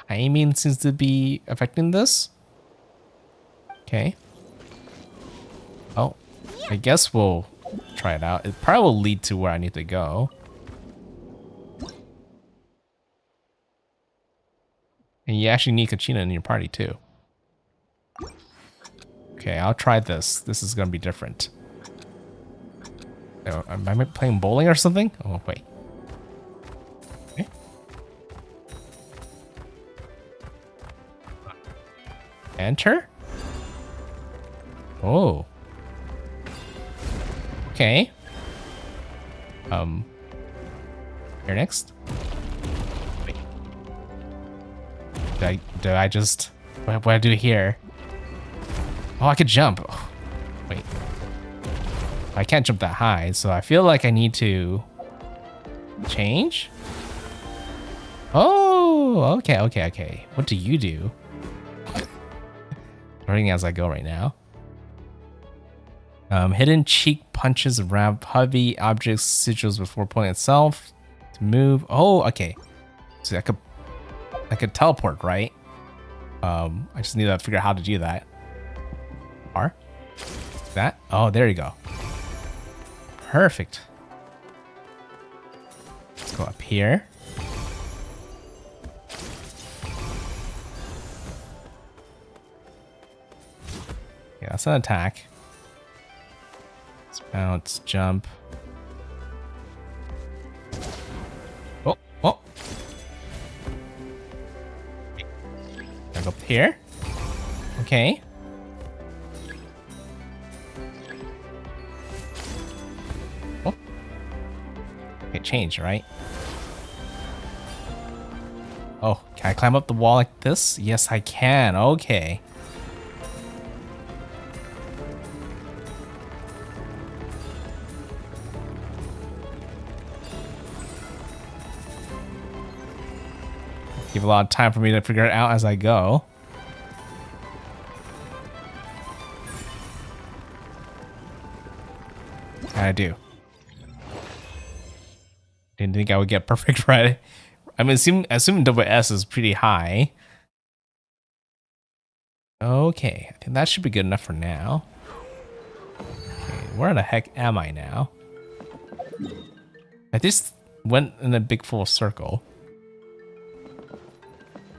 Timing seems to be affecting this. Okay. Oh, I guess we'll try it out. It probably will lead to where I need to go. And you actually need Kachina in your party too. Okay, I'll try this. This is gonna be different. Oh, am I playing bowling or something? Oh, wait. Okay. Enter? Oh. Okay. Here next. Wait. Do I just... What do I do here? Oh, I could jump. Oh, wait. I can't jump that high, so I feel like I need to change. Oh, okay. What do you do? Learning as I go right now. Hidden cheek punches around heavy objects sigils before pulling itself to move. Oh, okay. So I could teleport, right? I just need to figure out how to do that. R? That? Oh, there you go. Perfect. Let's go up here. Yeah, that's an attack. Let's bounce, jump. Oh. Gotta go up here. Okay. Oh. It changed, right? Oh, can I climb up the wall like this? Yes, I can. Okay. Give a lot of time for me to figure it out as I go. And I do. Didn't think I would get perfect right. I'm assuming WS is pretty high. Okay, I think that should be good enough for now. Okay, where the heck am I now? I just went in a big full circle.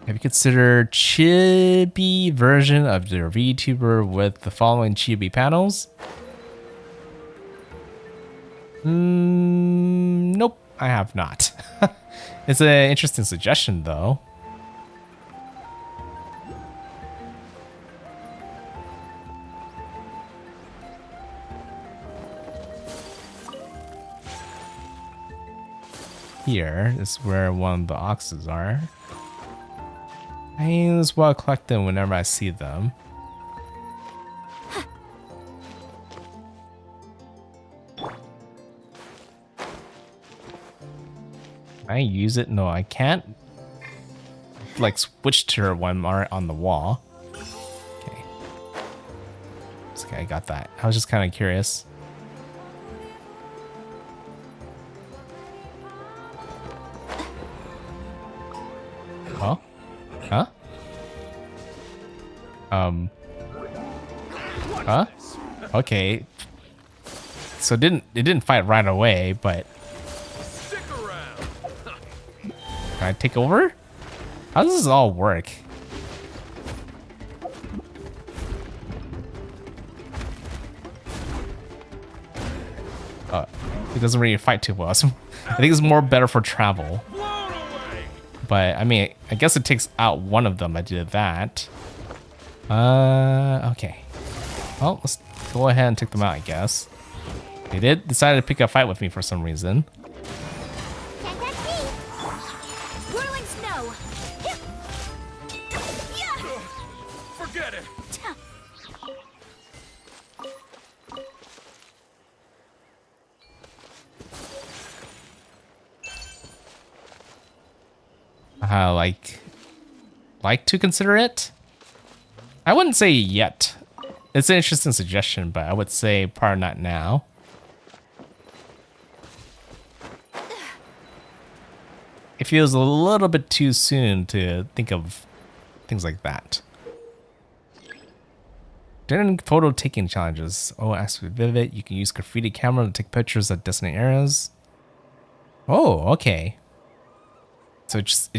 Have you considered chibi version of the Vtuber with the following chibi panels? Nope, I have not. It's an interesting suggestion, though. Here is where one of the oxes are. I mean, as well collect them whenever I see them. Can I use it? No, I can't. Like switch to her when I'm on the wall. Okay. Okay, I got that. I was just kind of curious. Huh? Huh? Huh? Okay. So it didn't fight right away, but can I take over? How does this all work? It doesn't really fight too well. So I think it's more better for travel. But I mean, I guess it takes out one of them. I did that. Okay. Well, let's go ahead and take them out, I guess. They did decide to pick a fight with me for some reason. Whirling snow. Forget it. Like to consider it? I wouldn't say yet. It's an interesting suggestion, but I would say probably not now. It feels a little bit too soon to think of things like that. During photo taking challenges, as with Vivid, you can use graffiti camera to take pictures of designated areas. Oh, okay. So it's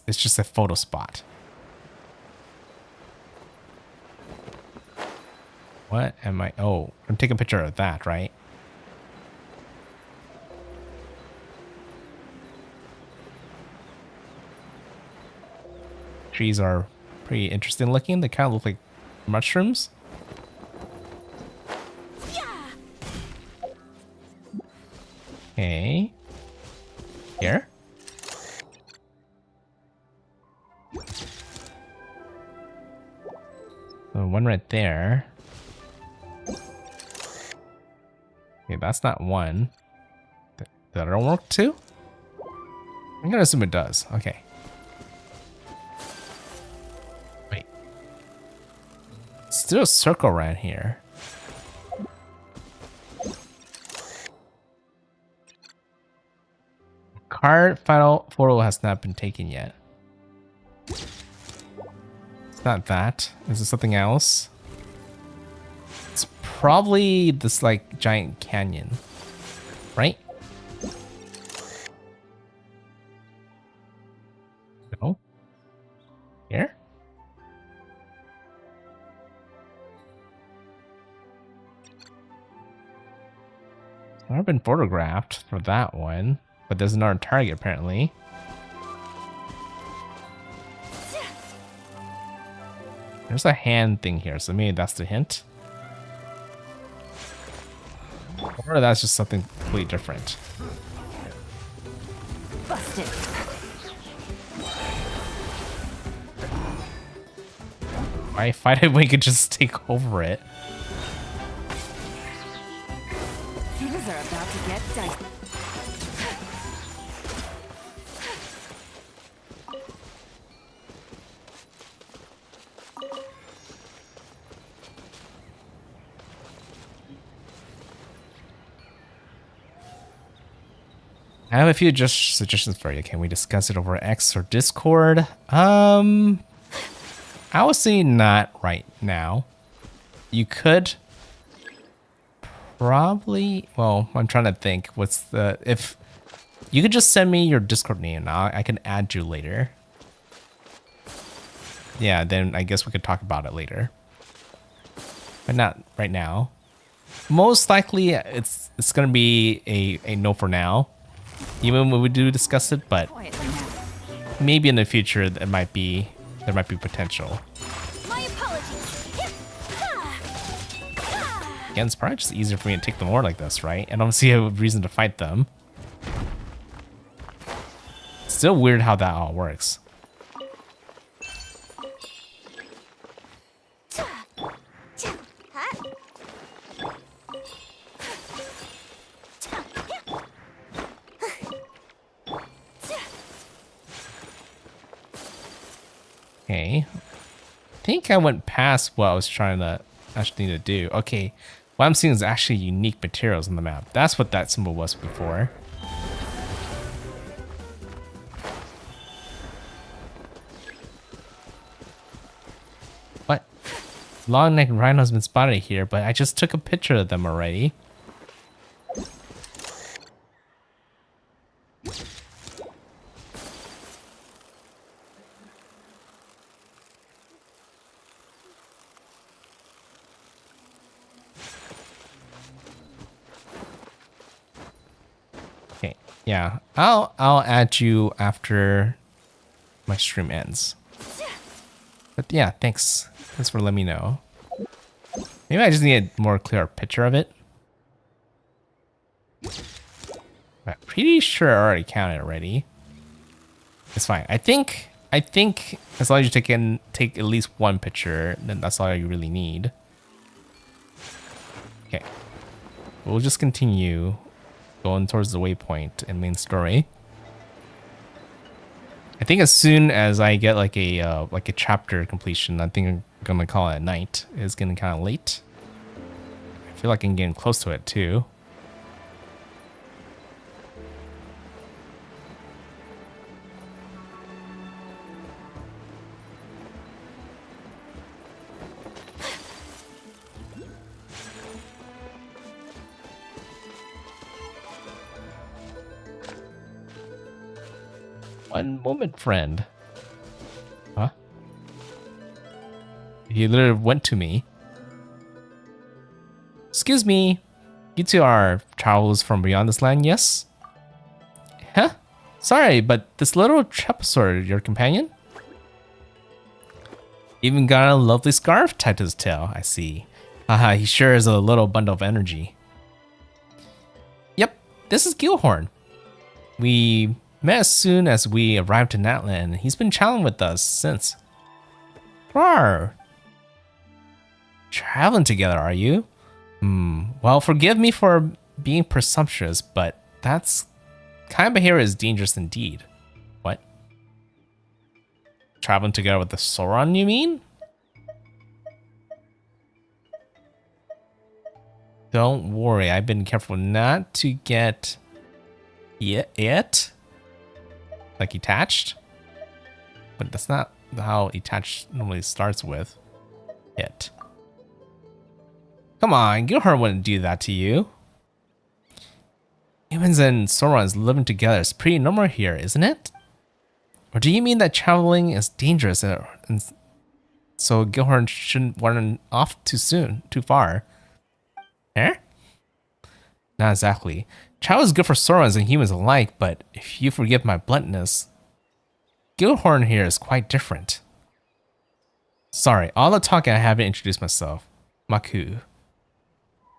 just a photo spot. What am I? Oh, I'm taking a picture of that, right? Trees are pretty interesting looking. They kind of look like mushrooms. Okay. Here. So one right there. Okay, that's not one. That don't work too? I'm gonna assume it does. Okay. Wait. Still a circle around here. Card final photo has not been taken yet. It's not that. Is it something else? It's probably this like giant canyon, right? No. Here? It's not been photographed for that one, but there's another target apparently. There's a hand thing here, so maybe that's the hint. Or that's just something completely different. Busted. Why fight it when you could just take over it? Things are about to get dicey. I have a few just suggestions for you. Can we discuss it over X or Discord? I would say not right now. You could probably, well, I'm trying to think. What's the, if you could just send me your Discord name now, I can add you later. Yeah, then I guess we could talk about it later, but not right now. Most likely, it's gonna be a no for now. Even when we do discuss it, but maybe in the future there might be potential. My apologies. Again, it's probably just easier for me to take them over like this, right? I don't see a reason to fight them. Still weird how that all works. Okay, I think I went past what I was trying to actually need to do. Okay, what I'm seeing is actually unique materials on the map. That's what that symbol was before. What? Long-necked rhino has been spotted here, but I just took a picture of them already. Yeah, I'll add you after my stream ends. But yeah, thanks for letting me know. Maybe I just need a more clear picture of it. I'm pretty sure I already counted already. It's fine. I think as long as you take at least one picture, then that's all you really need. Okay, we'll just continue going towards the waypoint and main story. I think as soon as I get like a chapter completion, I think I'm gonna call it at night. It's getting kind of late. I feel like I'm getting close to it too. One moment, friend. Huh? He literally went to me. Excuse me. You two are travelers from beyond this land, yes? Huh? Sorry, but this little trapezoid, your companion? Even got a lovely scarf tied to his tail, I see. Haha, he sure is a little bundle of energy. Yep, this is Gilhorn. We met as soon as we arrived in Natlan, and he's been chatting with us since. Rawr. Traveling together, are you? Well, forgive me for being presumptuous, but that's kind of behavior is dangerous indeed. What? Traveling together with the Sauron, you mean? Don't worry, I've been careful not to get it like attached, but that's not how attached normally starts with it. Come on, Gilhorn wouldn't do that to you. Humans and Saurons living together is pretty normal here, isn't it? Or do you mean that traveling is dangerous and so Gilhorn shouldn't run off too far? Eh? Not exactly. Travel is good for Saurons and humans alike, but if you forgive my bluntness, Gilhorn here is quite different. Sorry, all the talk I haven't introduced myself. Maku.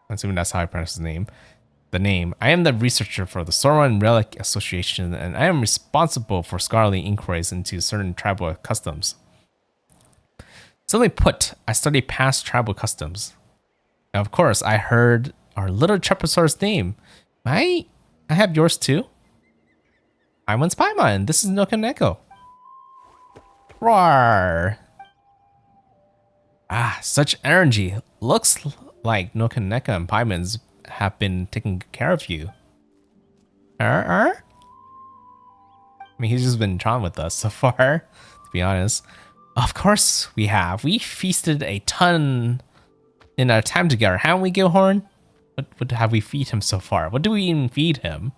I'm assuming that's how I pronounce his name. The name. I am the researcher for the Sauron Relic Association, and I am responsible for scholarly inquiries into certain tribal customs. Simply put, I study past tribal customs. Now, of course, I heard our little Trapezoid's name. I have yours too. I'm Paimon, and this is NoukonNeko. Roar! Ah, such energy. Looks like NoukonNeko and Paimon's have been taking care of you. I mean, he's just been trying with us so far, to be honest. Of course we have. We feasted a ton in our time together, haven't we, Gilhorn? What have we feed him so far? What do we even feed him?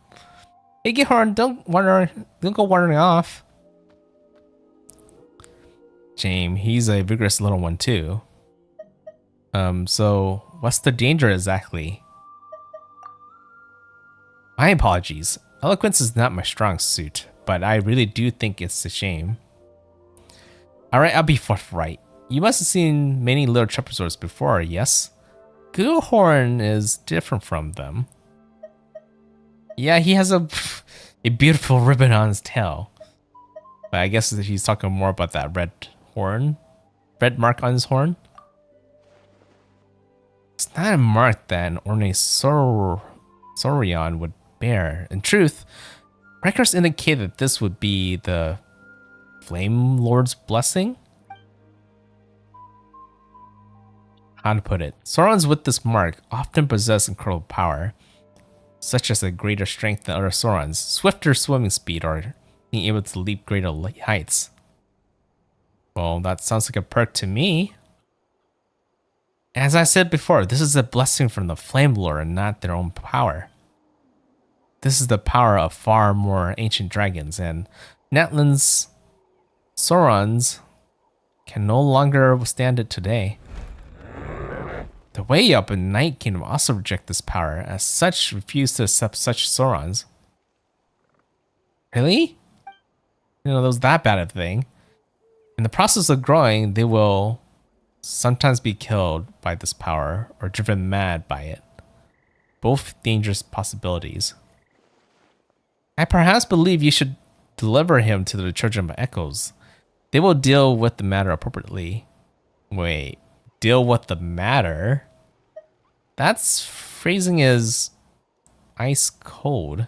Hey, Gilhorn, don't go wandering off. James, he's a vigorous little one too. So what's the danger exactly? My apologies. Eloquence is not my strong suit, but I really do think it's a shame. Alright, I'll be forthright. You must have seen many little Trapezoids before, yes? Gilhorn is different from them. Yeah, he has a beautiful ribbon on his tail. But I guess he's talking more about that red mark on his horn. It's not a mark that an ornate Saurian would bear. In truth, records indicate that this would be the Flame Lord's blessing? How to put it? Saurons with this mark often possess incredible power, such as a greater strength than other Saurons, swifter swimming speed, or being able to leap greater heights. Well, that sounds like a perk to me. As I said before, this is a blessing from the Flame Lord and not their own power. This is the power of far more ancient dragons, and Natlan's Saurons can no longer withstand it today. The way up in Night Kingdom also reject this power, as such refuse to accept such Saurons. Really? You know, that was that bad a thing. In the process of growing, they will sometimes be killed by this power or driven mad by it. Both dangerous possibilities. I perhaps believe you should deliver him to the Children of Echoes. They will deal with the matter appropriately. Wait, deal with the matter? That's phrasing is ice cold.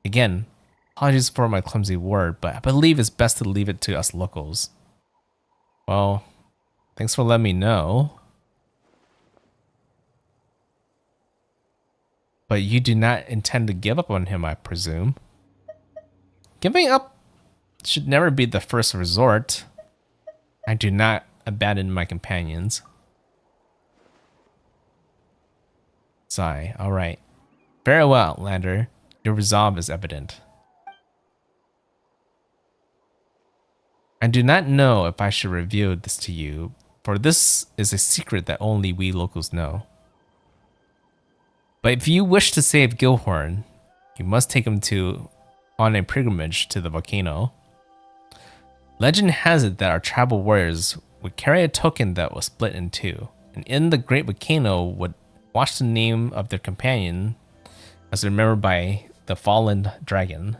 Again, apologies for my clumsy word, but I believe it's best to leave it to us locals. Well, thanks for letting me know. But you do not intend to give up on him, I presume. Giving up should never be the first resort. I do not abandon my companions. Sigh, alright. Very well, Outlander. Your resolve is evident. I do not know if I should reveal this to you, for this is a secret that only we locals know. But if you wish to save Gilhorn, you must take him on a pilgrimage to the volcano. Legend has it that our tribal warriors would carry a token that was split in two, and in the great volcano would watch the name of their companion as remembered by the fallen dragon.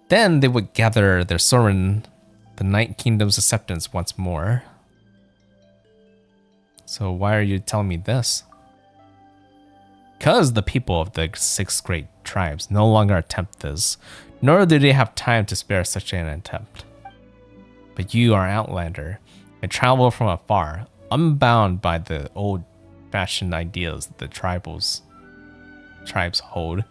Then they would gather their Sorin, the Night Kingdom's acceptance once more. So why are you telling me this? Because the people of the 6 great tribes no longer attempt this, nor do they have time to spare such an attempt. But you are an outlander, and travel from afar, unbound by the old-fashioned ideas the tribes hold.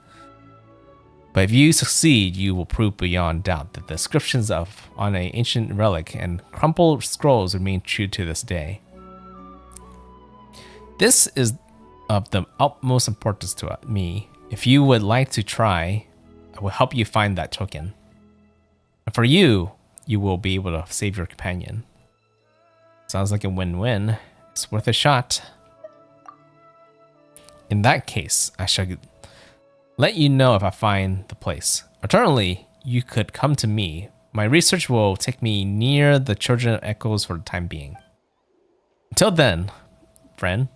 But if you succeed, you will prove beyond doubt that the inscriptions on an ancient relic and crumpled scrolls remain true to this day. This is of the utmost importance to me. If you would like to try, I will help you find that token. And for you, you will be able to save your companion. Sounds like a win-win. It's worth a shot. In that case, I shall let you know if I find the place. Alternatively, you could come to me. My research will take me near the Children of Echoes for the time being. Until then, friend.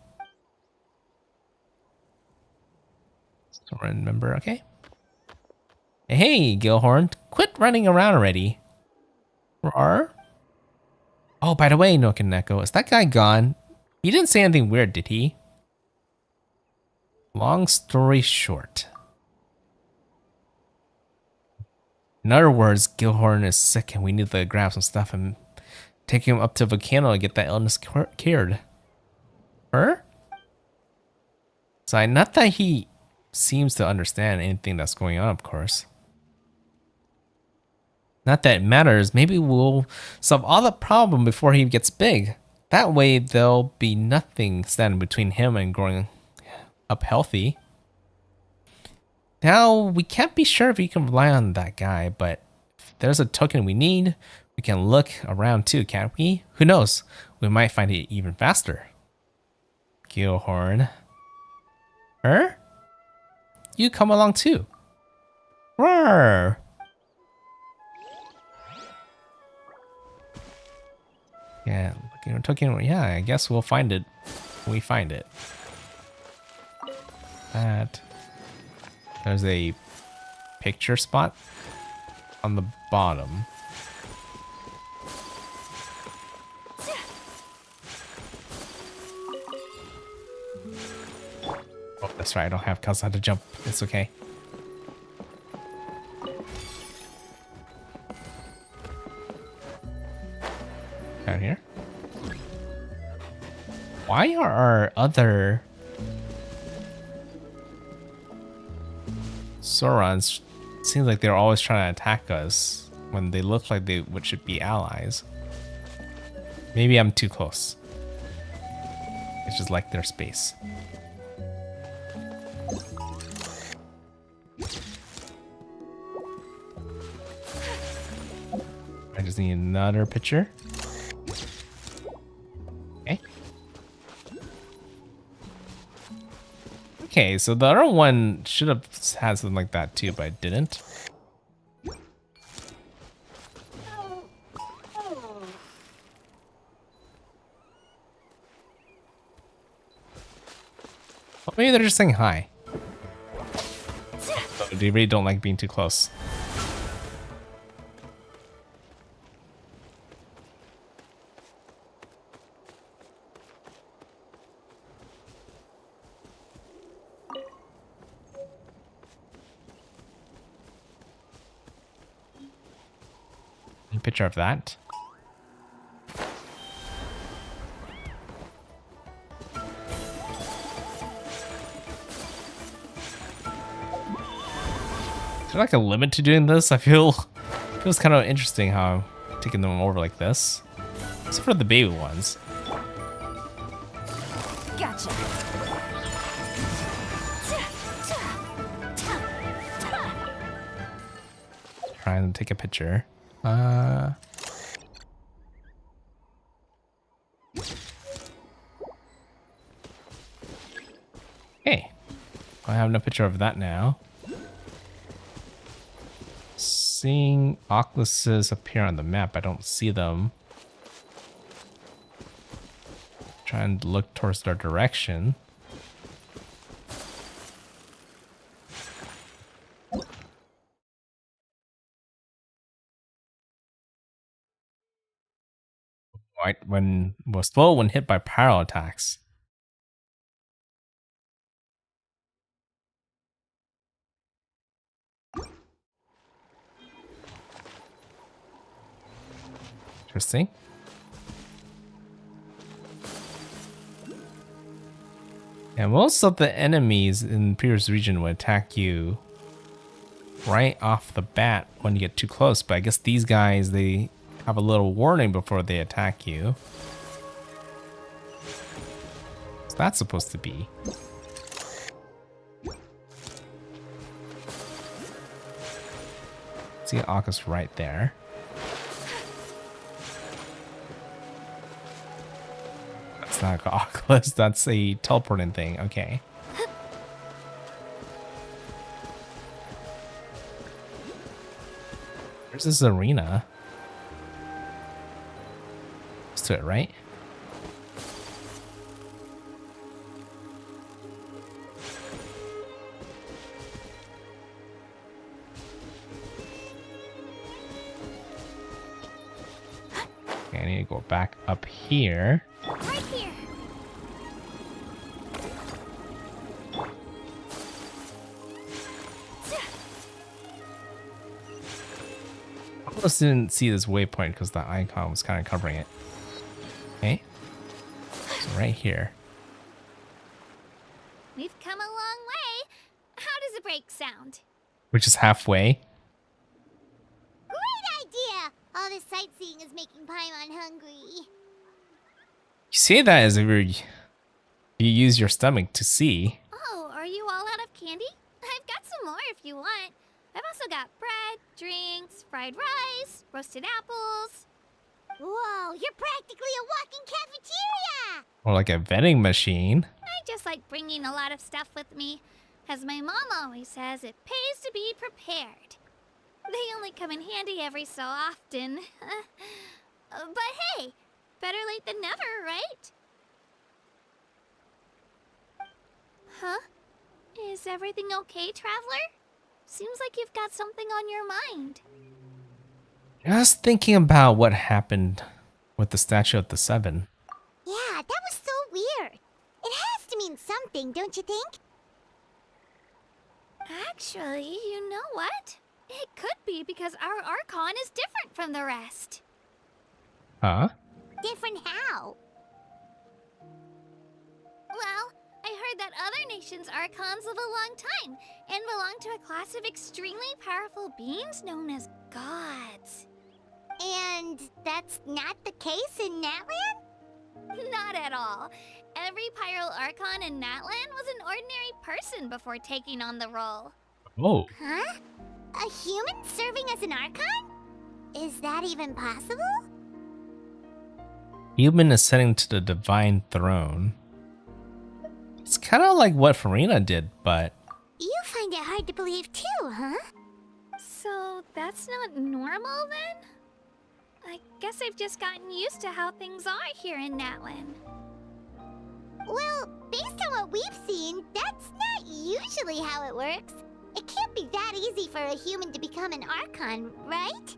So remember, okay? Hey, Gilhorn, quit running around already. Rawr. Oh, by the way, NoukonNeko, is that guy gone? He didn't say anything weird, did he? Long story short. In other words, Gilhorn is sick and we need to grab some stuff and take him up to Volcano and get that illness cured. Her? So not that he seems to understand anything that's going on, of course. Not that it matters. Maybe we'll solve all the problem before he gets big. That way, there'll be nothing standing between him and growing up healthy. Now, we can't be sure if we can rely on that guy, but if there's a token we need, we can look around too, can't we? Who knows? We might find it even faster. Gilhorn. Her? You come along too. Roar! Yeah, token. Yeah, I guess we'll find it when we find it. There's a picture spot on the bottom. Oh, that's right. I don't have cause I had to jump. It's okay. Down here. Why are our other Saurons seems like they're always trying to attack us when they look like they should be allies? Maybe I'm too close. It's just like their space. I just need another picture. Okay. Okay, so the other one should have had something like that too, but it didn't. Well, maybe they're just saying hi. But they really don't like being too close. Picture of that. Is there like a limit to doing this? I feels kind of interesting how I'm taking them over like this. Except for the baby ones. Gotcha. Trying to take a picture. I have no picture of that now. Seeing oculuses appear on the map, I don't see them. Trying to look towards their direction. Right when was slow when hit by pyro attacks. Interesting. And most of the enemies in previous region would attack you right off the bat when you get too close, but I guess these guys, they have a little warning before they attack you. What's that supposed to be? See Oculus right there. That's not an Oculus, that's a teleporting thing. Okay. Where's this arena? Let's do it, right? Okay, I need to go back up here. Right here. I almost didn't see this waypoint because the icon was kind of covering it. Okay. So right here. We've come a long way. How does a break sound? Which is halfway. Great idea! All this sightseeing is making Paimon hungry. You say that as if you use your stomach to see. Oh, are you all out of candy? I've got some more if you want. I've also got bread, drinks, fried rice, roasted apples. Whoa, you're practically a walking cafeteria! Or like a vending machine. I just like bringing a lot of stuff with me. As my mom always says, it pays to be prepared. They only come in handy every so often. But hey, better late than never, right? Huh? Is everything okay, Traveler? Seems like you've got something on your mind. Just thinking about what happened with the Statue of the Seven. Yeah, that was so weird. It has to mean something, don't you think? Actually, you know what? It could be because our Archon is different from the rest. Huh? Different how? Well, I heard that other nations' Archons live a long time and belong to a class of extremely powerful beings known as gods. And that's not the case in Natlan? Not at all. Every Pyro Archon in Natlan was an ordinary person before taking on the role. Oh. Huh? A human serving as an Archon? Is that even possible? Human ascending to the divine throne. It's kind of like what Farina did, but... You find it hard to believe too, huh? So that's not normal then? I guess I've just gotten used to how things are here in Natlan. Well, based on what we've seen, that's not usually how it works. It can't be that easy for a human to become an Archon, right?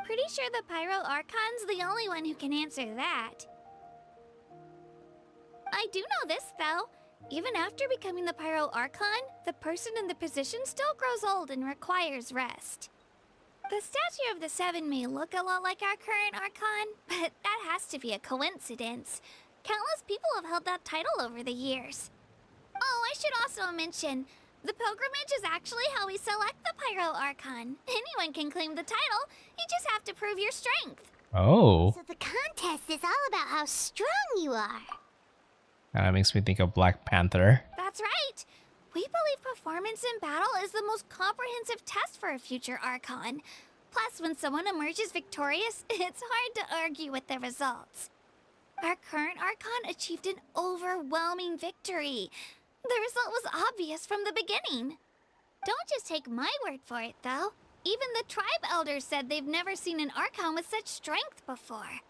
Pretty sure the Pyro Archon's the only one who can answer that. I do know this, though. Even after becoming the Pyro Archon, the person in the position still grows old and requires rest. The Statue of the Seven may look a lot like our current Archon, but that has to be a coincidence. Countless people have held that title over the years. Oh, I should also mention, the pilgrimage is actually how we select the Pyro Archon. Anyone can claim the title, you just have to prove your strength. Oh. So the contest is all about how strong you are. That makes me think of Black Panther. That's right. We believe performance in battle is the most comprehensive test for a future Archon. Plus, when someone emerges victorious, it's hard to argue with the results. Our current Archon achieved an overwhelming victory. The result was obvious from the beginning. Don't just take my word for it, though. Even the tribe elders said they've never seen an Archon with such strength before.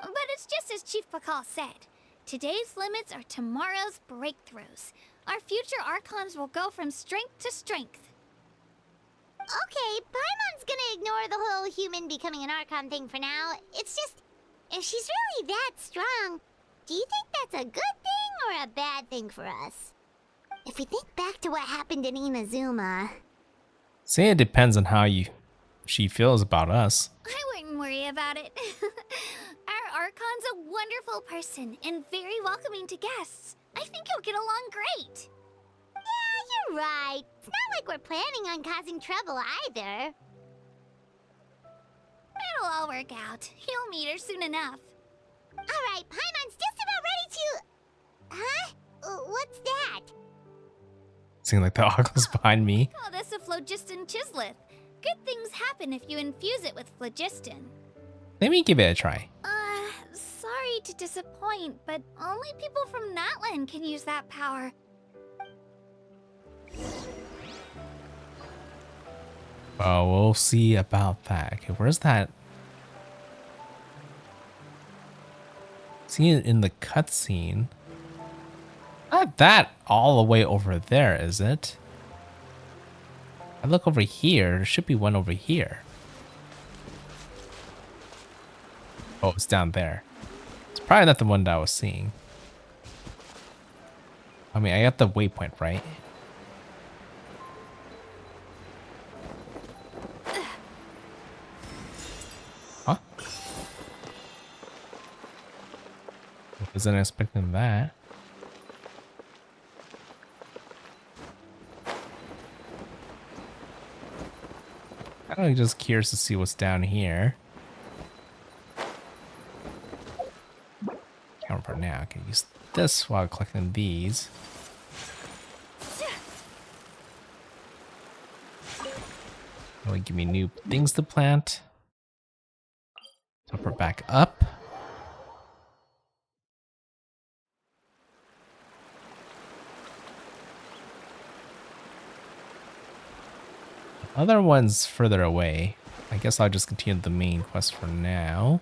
But it's just as Chief Pakal said. Today's limits are tomorrow's breakthroughs. Our future Archons will go from strength to strength. Okay, Paimon's gonna ignore the whole human becoming an Archon thing for now. It's just, if she's really that strong, do you think that's a good thing or a bad thing for us? If we think back to what happened in Inazuma... See, it depends on how she feels about us. I wouldn't worry about it. Our Archon's a wonderful person and very welcoming to guests. I think you'll get along great. Yeah, you're right. It's not like we're planning on causing trouble either. It'll all work out. You'll meet her soon enough. Alright, Paimon's just about ready to... Huh? What's that? Seeing like the ogles behind me. Call this a phlogiston chisleth. Good things happen if you infuse it with phlogiston. Let me give it a try. Sorry to disappoint, but only people from Natlan can use that power. Oh, we'll see about that. Okay, where's that? See it in the cutscene. Not that all the way over there, is it? I look over here. There should be one over here. Oh, it's down there. It's probably not the one that I was seeing. I mean, I got the waypoint, right? Huh? Wasn't expecting that. I'm just curious to see what's down here. Can't remember now. I can use this while collecting these. It'll give me new things to plant. So we're back up. Other one's further away. I guess I'll just continue the main quest for now.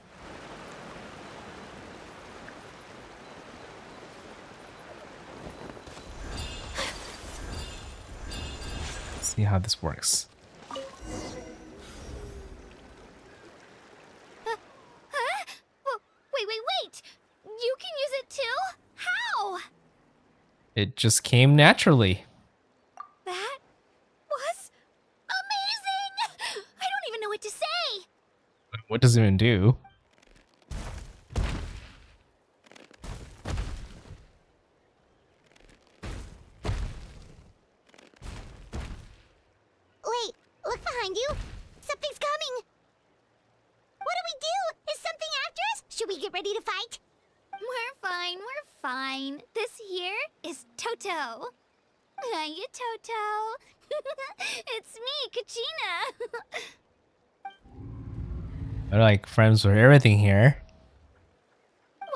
See how this works. Wait! You can use it too? How? It just came naturally. That was amazing! I don't even know what to say! What does it even do? Wait, look behind you! Something's coming! What do we do? Is something after us? Should we get ready to fight? We're fine. This here is Toto. Hiya, Toto. It's me, Kachina. We're like friends with everything here.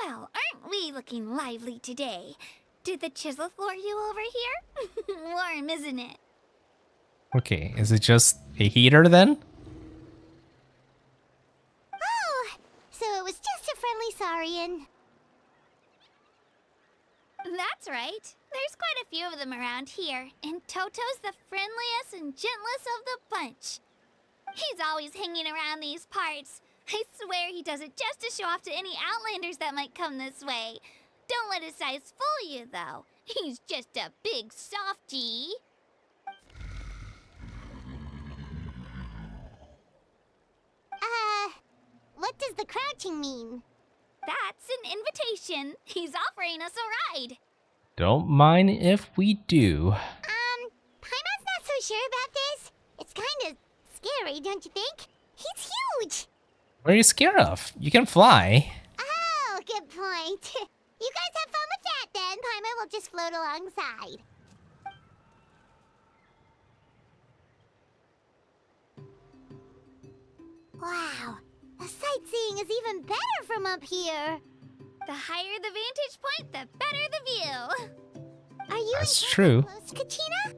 Well, aren't we looking lively today? Did the chisel lure you over here? Warm, isn't it? Okay, is it just a heater then? Oh, so it was just a friendly saurian. That's right. There's quite a few of them around here, and Toto's the friendliest and gentlest of the bunch. He's always hanging around these parts. I swear he does it just to show off to any outlanders that might come this way. Don't let his size fool you, though. He's just a big softie. What does the crouching mean? That's an invitation. He's offering us a ride. Don't mind if we do. Paimon's not so sure about this. It's kind of scary, don't you think? He's huge! What are you scared of? You can fly. Oh, good point. You guys have fun with that then. Paimon will just float alongside. Wow, the sightseeing is even better from up here. The higher the vantage point, the better the view. Are you That's and true. close, Kachina?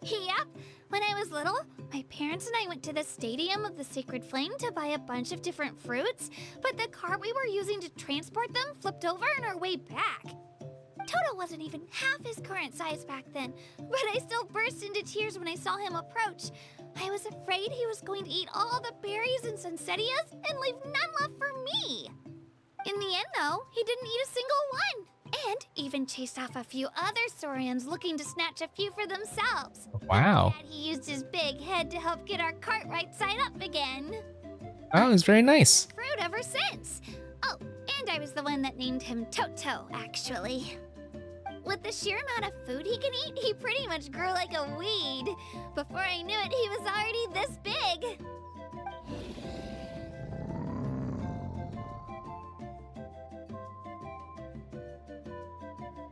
Yep. When I was little, my parents and I went to the Stadium of the Sacred Flame to buy a bunch of different fruits, but the cart we were using to transport them flipped over on our way back. Toto wasn't even half his current size back then, but I still burst into tears when I saw him approach. I was afraid he was going to eat all the berries and sunsettias and leave none left for me. In the end, though, he didn't eat a single one. And even chased off a few other Saurians looking to snatch a few for themselves. Wow. Dad, he used his big head to help get our cart right side up again. Oh, it's very nice. Fruit ever since. Oh, and I was the one that named him Toto, actually. With the sheer amount of food he can eat, he pretty much grew like a weed. Before I knew it, he was already this big.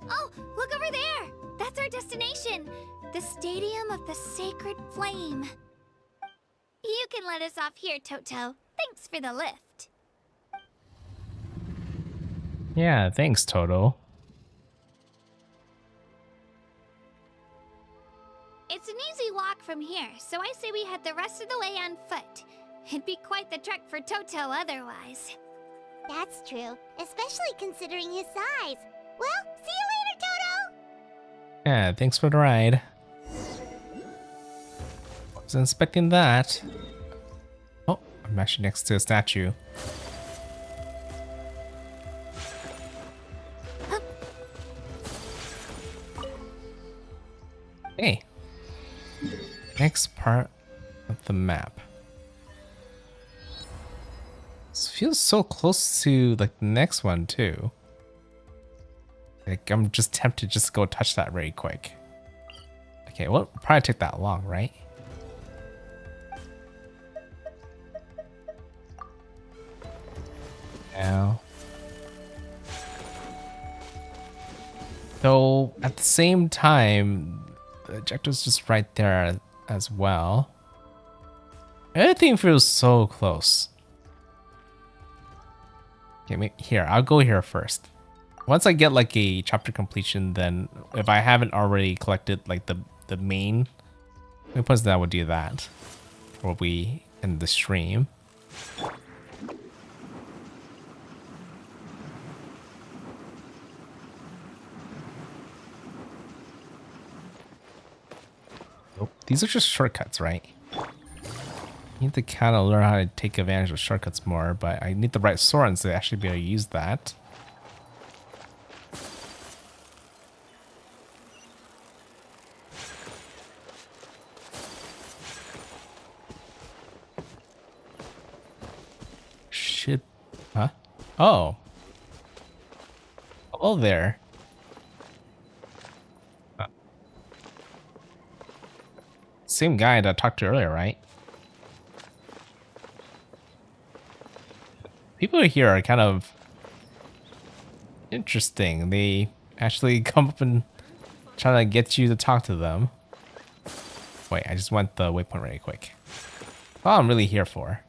Oh, look over there! That's our destination! The Stadium of the Sacred Flame. You can let us off here, Toto. Thanks for the lift. Yeah, thanks, Toto. It's an easy walk from here, so I say we head the rest of the way on foot. It'd be quite the trek for Toto otherwise. That's true, especially considering his size. Well, see you later, Toto! Yeah, thanks for the ride. Wasn't expecting that. Oh, I'm actually next to a statue. Hey. Next part of the map. This feels so close to like the next one too. Like I'm just tempted to just go touch that very quick. Okay, well, it'll probably take that long, right? Now. Though at the same time, the objective's just right there as well. Everything feels so close. Okay, here, I'll go here first. Once I get like a chapter completion, then if I haven't already collected like the main weapons, then I would do that. Probably in the stream. Oh, these are just shortcuts, right? I need to kind of learn how to take advantage of shortcuts more, but I need the right swords to actually be able to use that. Shit. Huh? Oh. Hello there. Same guy that I talked to earlier, right? People here are kind of interesting. They actually come up and try to get you to talk to them. Wait, I just want the waypoint really quick. All I'm really here for.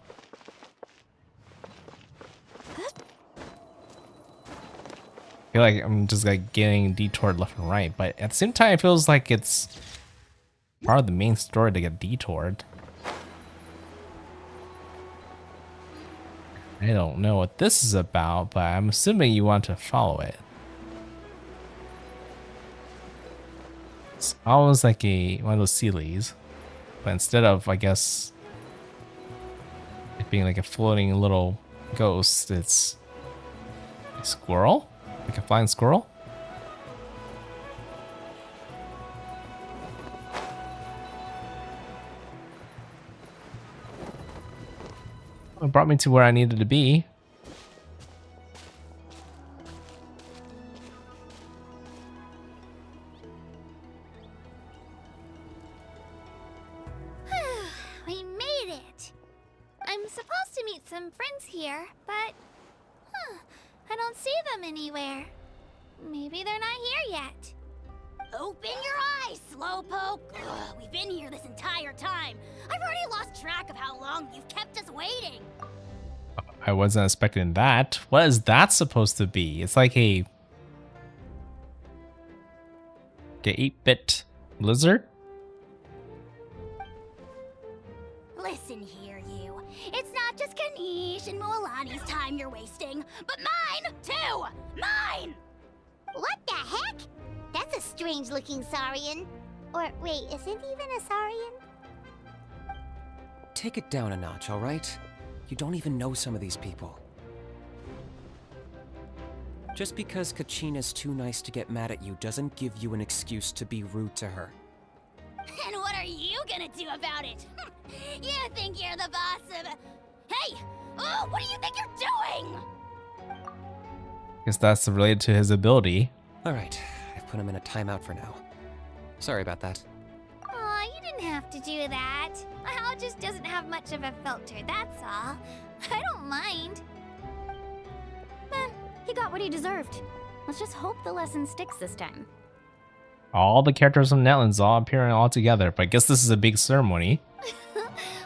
I feel like I'm just like getting detoured left and right, but at the same time, it feels like it's part of the main story to get detoured. I don't know what this is about, but I'm assuming you want to follow it. It's almost like one of those Sealies, but instead of, I guess, it being like a floating little ghost, it's a squirrel? Like a flying squirrel? It brought me to where I needed to be. We made it! I'm supposed to meet some friends here, but I don't see them anywhere. Maybe they're not here yet. Open your eyes, Slowpoke! Ugh, we've been here this entire time. I've already lost track of how long you've kept us waiting. I wasn't expecting that. What is that supposed to be? It's like a Get 8-bit lizard? Listen here, you. It's not just Kanish and Moalani's time you're wasting, but mine, too! Mine! What the heck? That's a strange-looking Saurian. Or, wait, is it even a Saurian? Take it down a notch, alright? You don't even know some of these people. Just because Kachina's too nice to get mad at you doesn't give you an excuse to be rude to her. And what are you gonna do about it? You think you're the boss of... Hey! Oh, what do you think you're doing? Guess that's related to his ability. Alright, I've put him in a timeout for now. Sorry about that. Aw, you didn't have to do that. Hal just doesn't have much of a filter, that's all. I don't mind. He got what he deserved. Let's just hope the lesson sticks this time. All the characters from Natlan's all appearing all together, but I guess this is a big ceremony.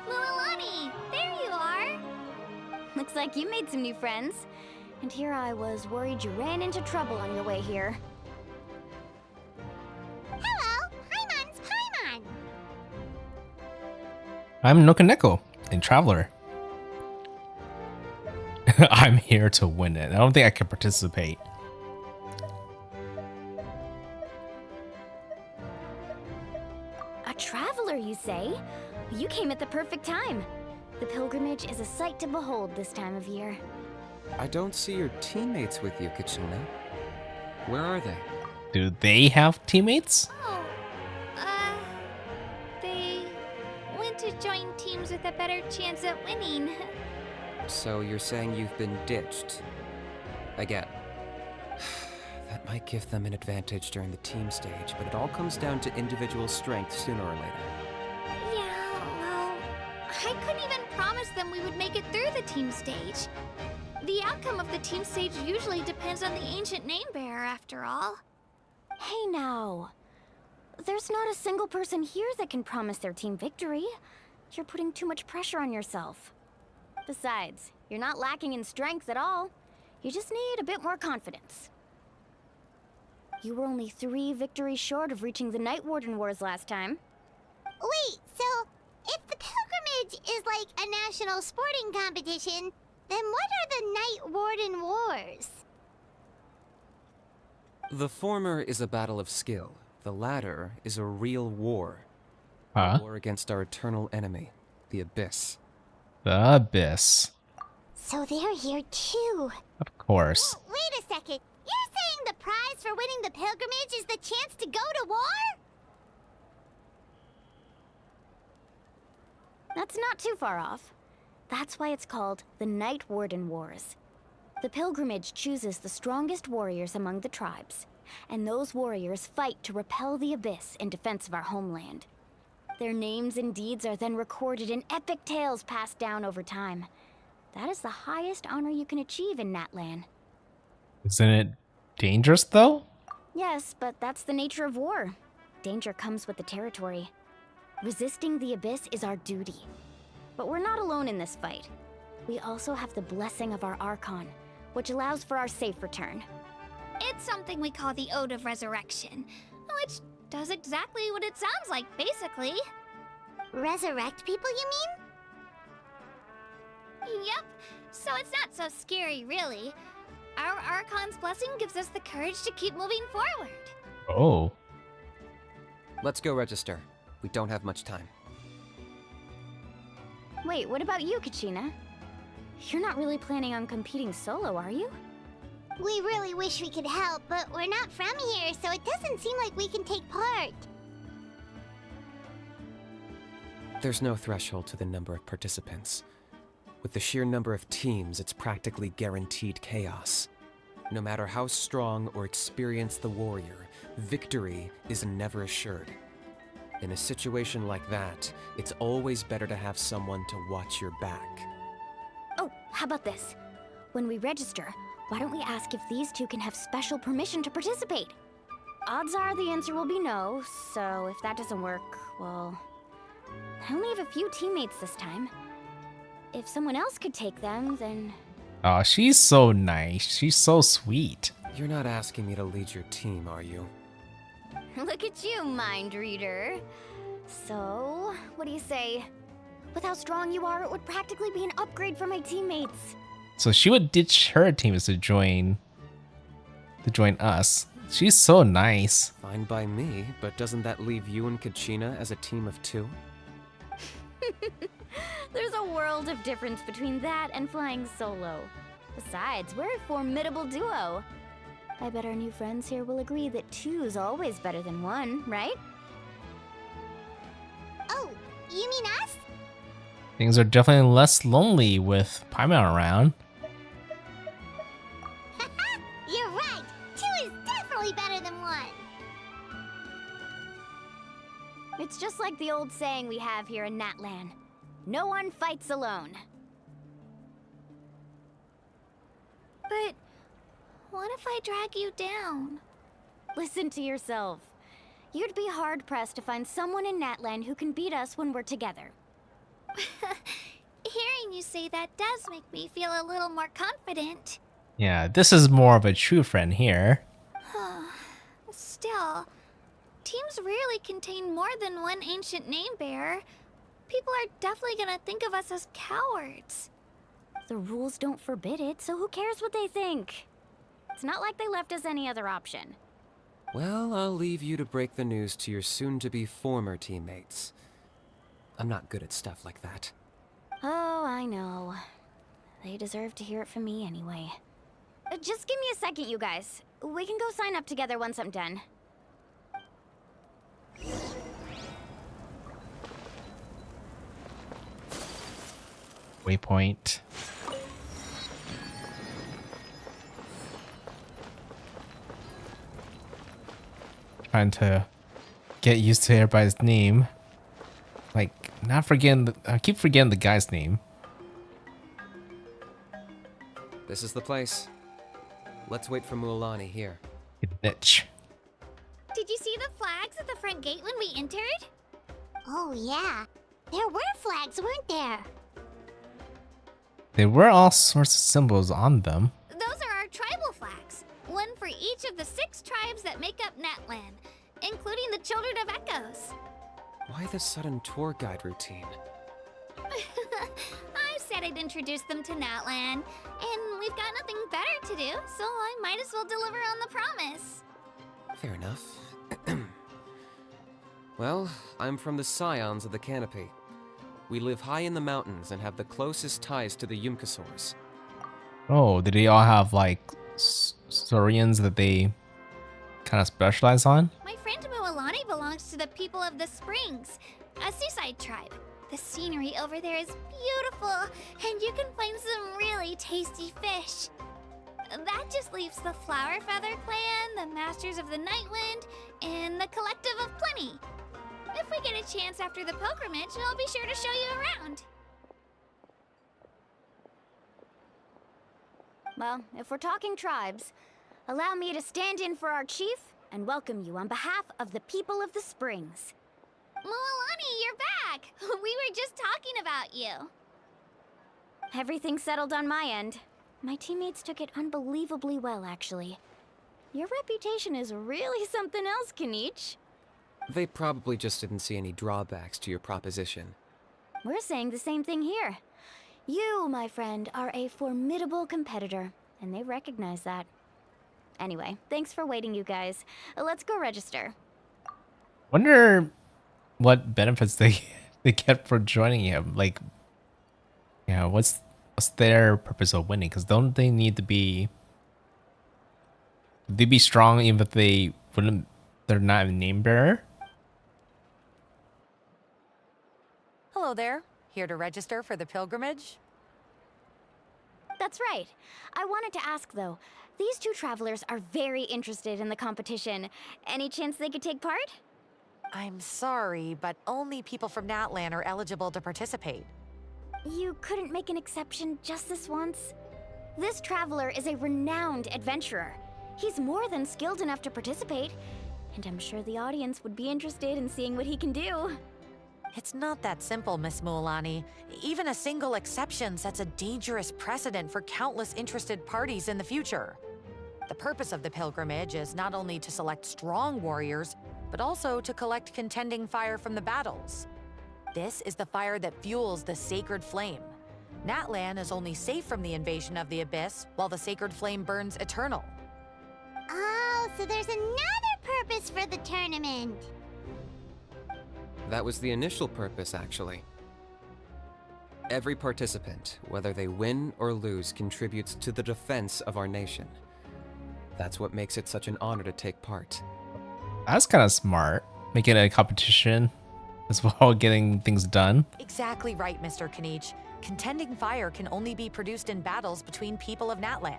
Mualani, there you are. Looks like you made some new friends. And here I was worried you ran into trouble on your way here. Hello, Paimon's Paimon. I'm NoukonNeko, a traveler. I'm here to win it. I don't think I can participate. A traveler, you say? You came at the perfect time. The pilgrimage is a sight to behold this time of year. I don't see your teammates with you, Kachina. Where are they? Do they have teammates? Oh, they went to join teams with a better chance at winning. So you're saying you've been ditched? I get. That might give them an advantage during the team stage, but it all comes down to individual strength sooner or later. Yeah, well, I couldn't even promise them we would make it through the team stage. The outcome of the team stage usually depends on the ancient name bearer, after all. Hey now. There's not a single person here that can promise their team victory. You're putting too much pressure on yourself. Besides, you're not lacking in strength at all. You just need a bit more confidence. You were only 3 victories short of reaching the Night Warden Wars last time. Wait, so if the pilgrimage is like a national sporting competition, then what are the Night Warden Wars? The former is a battle of skill. The latter is a real war. Huh? A war against our eternal enemy, the Abyss. The Abyss. So they're here too. Of course. Oh, wait a second. You're saying the prize for winning the pilgrimage is the chance to go to war? That's not too far off. That's why it's called the Night Warden Wars. The pilgrimage chooses the strongest warriors among the tribes, and those warriors fight to repel the Abyss in defense of our homeland. Their names and deeds are then recorded in epic tales passed down over time. That is the highest honor you can achieve in Natlan. Isn't it dangerous though? Yes, but that's the nature of war. Danger comes with the territory. Resisting the Abyss is our duty. But we're not alone in this fight. We also have the blessing of our Archon, which allows for our safe return. It's something we call the Ode of Resurrection, which does exactly what it sounds like, basically. Resurrect people, you mean? Yep, so it's not so scary, really. Our Archon's blessing gives us the courage to keep moving forward. Oh. Let's go register. We don't have much time. Wait, what about you, Kachina? You're not really planning on competing solo, are you? We really wish we could help, but we're not from here, so it doesn't seem like we can take part. There's no threshold to the number of participants. With the sheer number of teams, it's practically guaranteed chaos. No matter how strong or experienced the warrior, victory is never assured. In a situation like that, it's always better to have someone to watch your back. Oh, how about this? When we register, why don't we ask if these two can have special permission to participate? Odds are the answer will be no, so if that doesn't work, well... I only have a few teammates this time. If someone else could take them, then... Oh, she's so nice. She's so sweet. You're not asking me to lead your team, are you? Look at you, mind reader. So, what do you say? With how strong you are, it would practically be an upgrade for my teammates. So she would ditch her teams to join us. She's so nice. Fine by me, but doesn't that leave you and Kachina as a team of 2? There's a world of difference between that and flying solo. Besides, we're a formidable duo. I bet our new friends here will agree that 2's always better than 1, right? Oh, you mean us? Things are definitely less lonely with Paimon around. You're right. 2 is definitely better than 1. It's just like the old saying we have here in Natlan. No one fights alone. But what if I drag you down? Listen to yourself. You'd be hard-pressed to find someone in Natlan who can beat us when we're together. Hearing you say that does make me feel a little more confident. Yeah, this is more of a true friend here. Still, teams rarely contain more than one ancient name bearer. People are definitely gonna think of us as cowards. The rules don't forbid it, so who cares what they think? It's not like they left us any other option. Well, I'll leave you to break the news to your soon-to-be former teammates. I'm not good at stuff like that. Oh, I know. They deserve to hear it from me anyway. Just give me a second, you guys. We can go sign up together once I'm done. Waypoint. Trying to get used to everybody's name. Like, not forgetting. I keep forgetting the guy's name. This is the place. Let's wait for Mualani here. Niche. Did you see the flags at the front gate when we entered? Oh, yeah. There were flags, weren't there? There were all sorts of symbols on them. Those are our tribal flags. One for each of the 6 tribes that make up Natlan, including the Children of Echoes. Why the sudden tour guide routine? I said I'd introduce them to Natlan, and we've got nothing better to do, so I might as well deliver on the promise. Fair enough. Well, I'm from the Scions of the Canopy. We live high in the mountains and have the closest ties to the Yumkasaurs. Oh, did they all have like saurians that they kind of specialize on? My friend Mualani belongs to the people of the Springs, a seaside tribe. The scenery over there is beautiful, and you can find some really tasty fish. That just leaves the Flower Feather Clan, the Masters of the Nightwind, and the Collective of Plenty. If we get a chance after the pilgrimage, I'll be sure to show you around. Well, if we're talking tribes, allow me to stand in for our chief and welcome you on behalf of the people of the Springs. Mualani, you're back! We were just talking about you. Everything settled on my end. My teammates took it unbelievably well, actually. Your reputation is really something else, Kanich. They probably just didn't see any drawbacks to your proposition. We're saying the same thing here. You, my friend, are a formidable competitor, and they recognize that. Anyway, thanks for waiting, you guys. Let's go register. Wonder what benefits they get for joining him. Like, yeah, what's their purpose of winning? Because don't they need to be? Would they be strong even if they're not a name bearer? Hello there. Here to register for the pilgrimage? That's right. I wanted to ask, though. These 2 travelers are very interested in the competition. Any chance they could take part? I'm sorry, but only people from Natlan are eligible to participate. You couldn't make an exception just this once? This traveler is a renowned adventurer. He's more than skilled enough to participate, and I'm sure the audience would be interested in seeing what he can do. It's not that simple, Miss Mualani. Even a single exception sets a dangerous precedent for countless interested parties in the future. The purpose of the pilgrimage is not only to select strong warriors, but also to collect contending fire from the battles. This is the fire that fuels the sacred flame. Natlan is only safe from the invasion of the Abyss, while the sacred flame burns eternal. Oh, so there's another purpose for the tournament. That was the initial purpose, actually. Every participant, whether they win or lose, contributes to the defense of our nation. That's what makes it such an honor to take part. That's kind of smart. Making it a competition as well, getting things done. Exactly right, Mr. Kanich. Contending fire can only be produced in battles between people of Natlan.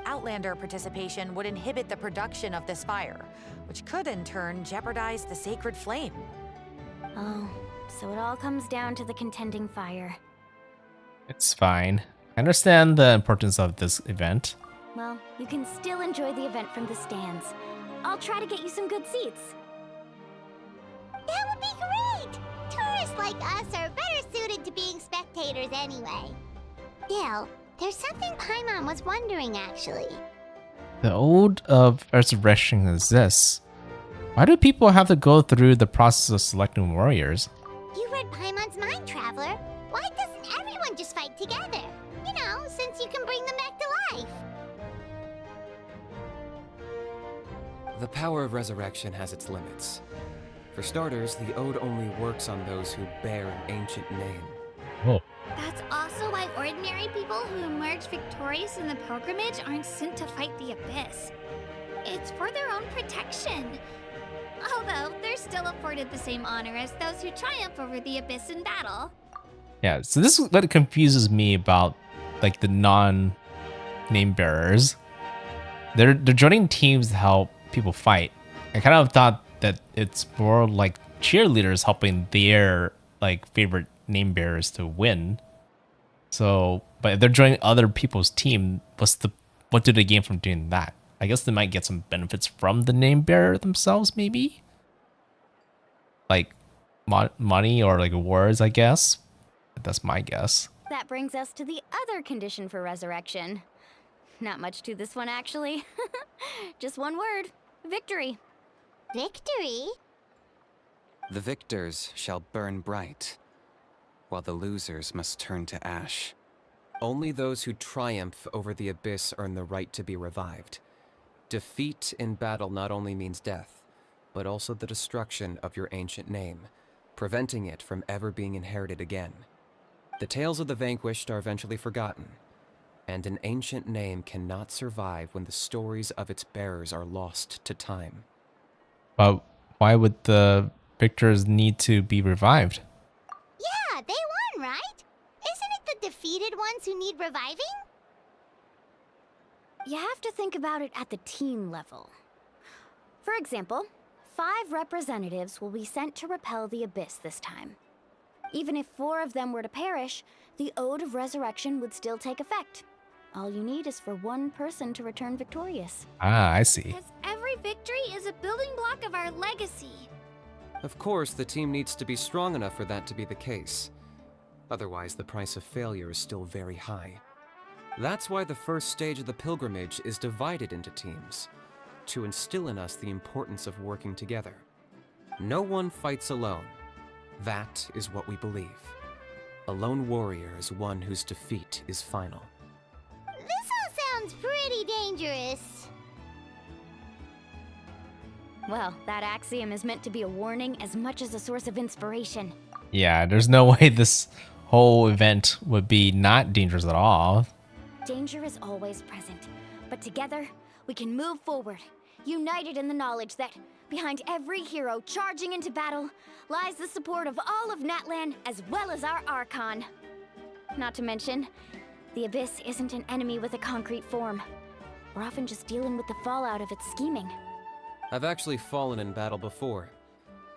Outlander participation would inhibit the production of this fire, which could in turn jeopardize the sacred flame. Oh, so it all comes down to the contending fire. It's fine. I understand the importance of this event. Well, you can still enjoy the event from the stands. I'll try to get you some good seats. That would be great! Tourists like us are better suited to being spectators anyway. Still, there's something Paimon was wondering, actually. The Ode of Resurrection is this. Why do people have to go through the process of selecting warriors? You read Paimon's Mind Traveler. Why doesn't everyone just fight together? You know, since you can bring them back to life. The power of resurrection has its limits. For starters, the Ode only works on those who bear an ancient name. Oh. That's also why ordinary people who emerge victorious in the pilgrimage aren't sent to fight the Abyss. It's for their own protection. Although, they're still afforded the same honor as those who triumph over the Abyss in battle. Yeah, so this is what confuses me about like the non-name bearers. They're joining teams to help people fight. I kind of thought that it's more like cheerleaders helping their like favorite name bearers to win. So, but if they're joining other people's team, what do they gain from doing that? I guess they might get some benefits from the name bearer themselves, maybe? Like money or like awards, I guess. That's my guess. That brings us to the other condition for resurrection. Not much to this one, actually. Just one word. Victory. Victory? The victors shall burn bright, while the losers must turn to ash. Only those who triumph over the Abyss earn the right to be revived. Defeat in battle not only means death, but also the destruction of your ancient name, preventing it from ever being inherited again. The tales of the vanquished are eventually forgotten, and an ancient name cannot survive when the stories of its bearers are lost to time. But why would the victors need to be revived? Yeah, they won, right? Isn't it the defeated ones who need reviving? You have to think about it at the team level. For example, 5 representatives will be sent to repel the Abyss this time. Even if 4 of them were to perish, the Ode of Resurrection would still take effect. All you need is for 1 person to return victorious. Ah, I see. Because every victory is a building block of our legacy. Of course, the team needs to be strong enough for that to be the case. Otherwise, the price of failure is still very high. That's why the first stage of the pilgrimage is divided into teams, to instill in us the importance of working together. No one fights alone. That is what we believe. A lone warrior is one whose defeat is final. This all sounds pretty dangerous. Well, that axiom is meant to be a warning as much as a source of inspiration. Yeah, there's no way this whole event would be not dangerous at all. Danger is always present, but together, we can move forward, united in the knowledge that behind every hero charging into battle lies the support of all of Natlan as well as our Archon. Not to mention, the Abyss isn't an enemy with a concrete form. We're often just dealing with the fallout of its scheming. I've actually fallen in battle before.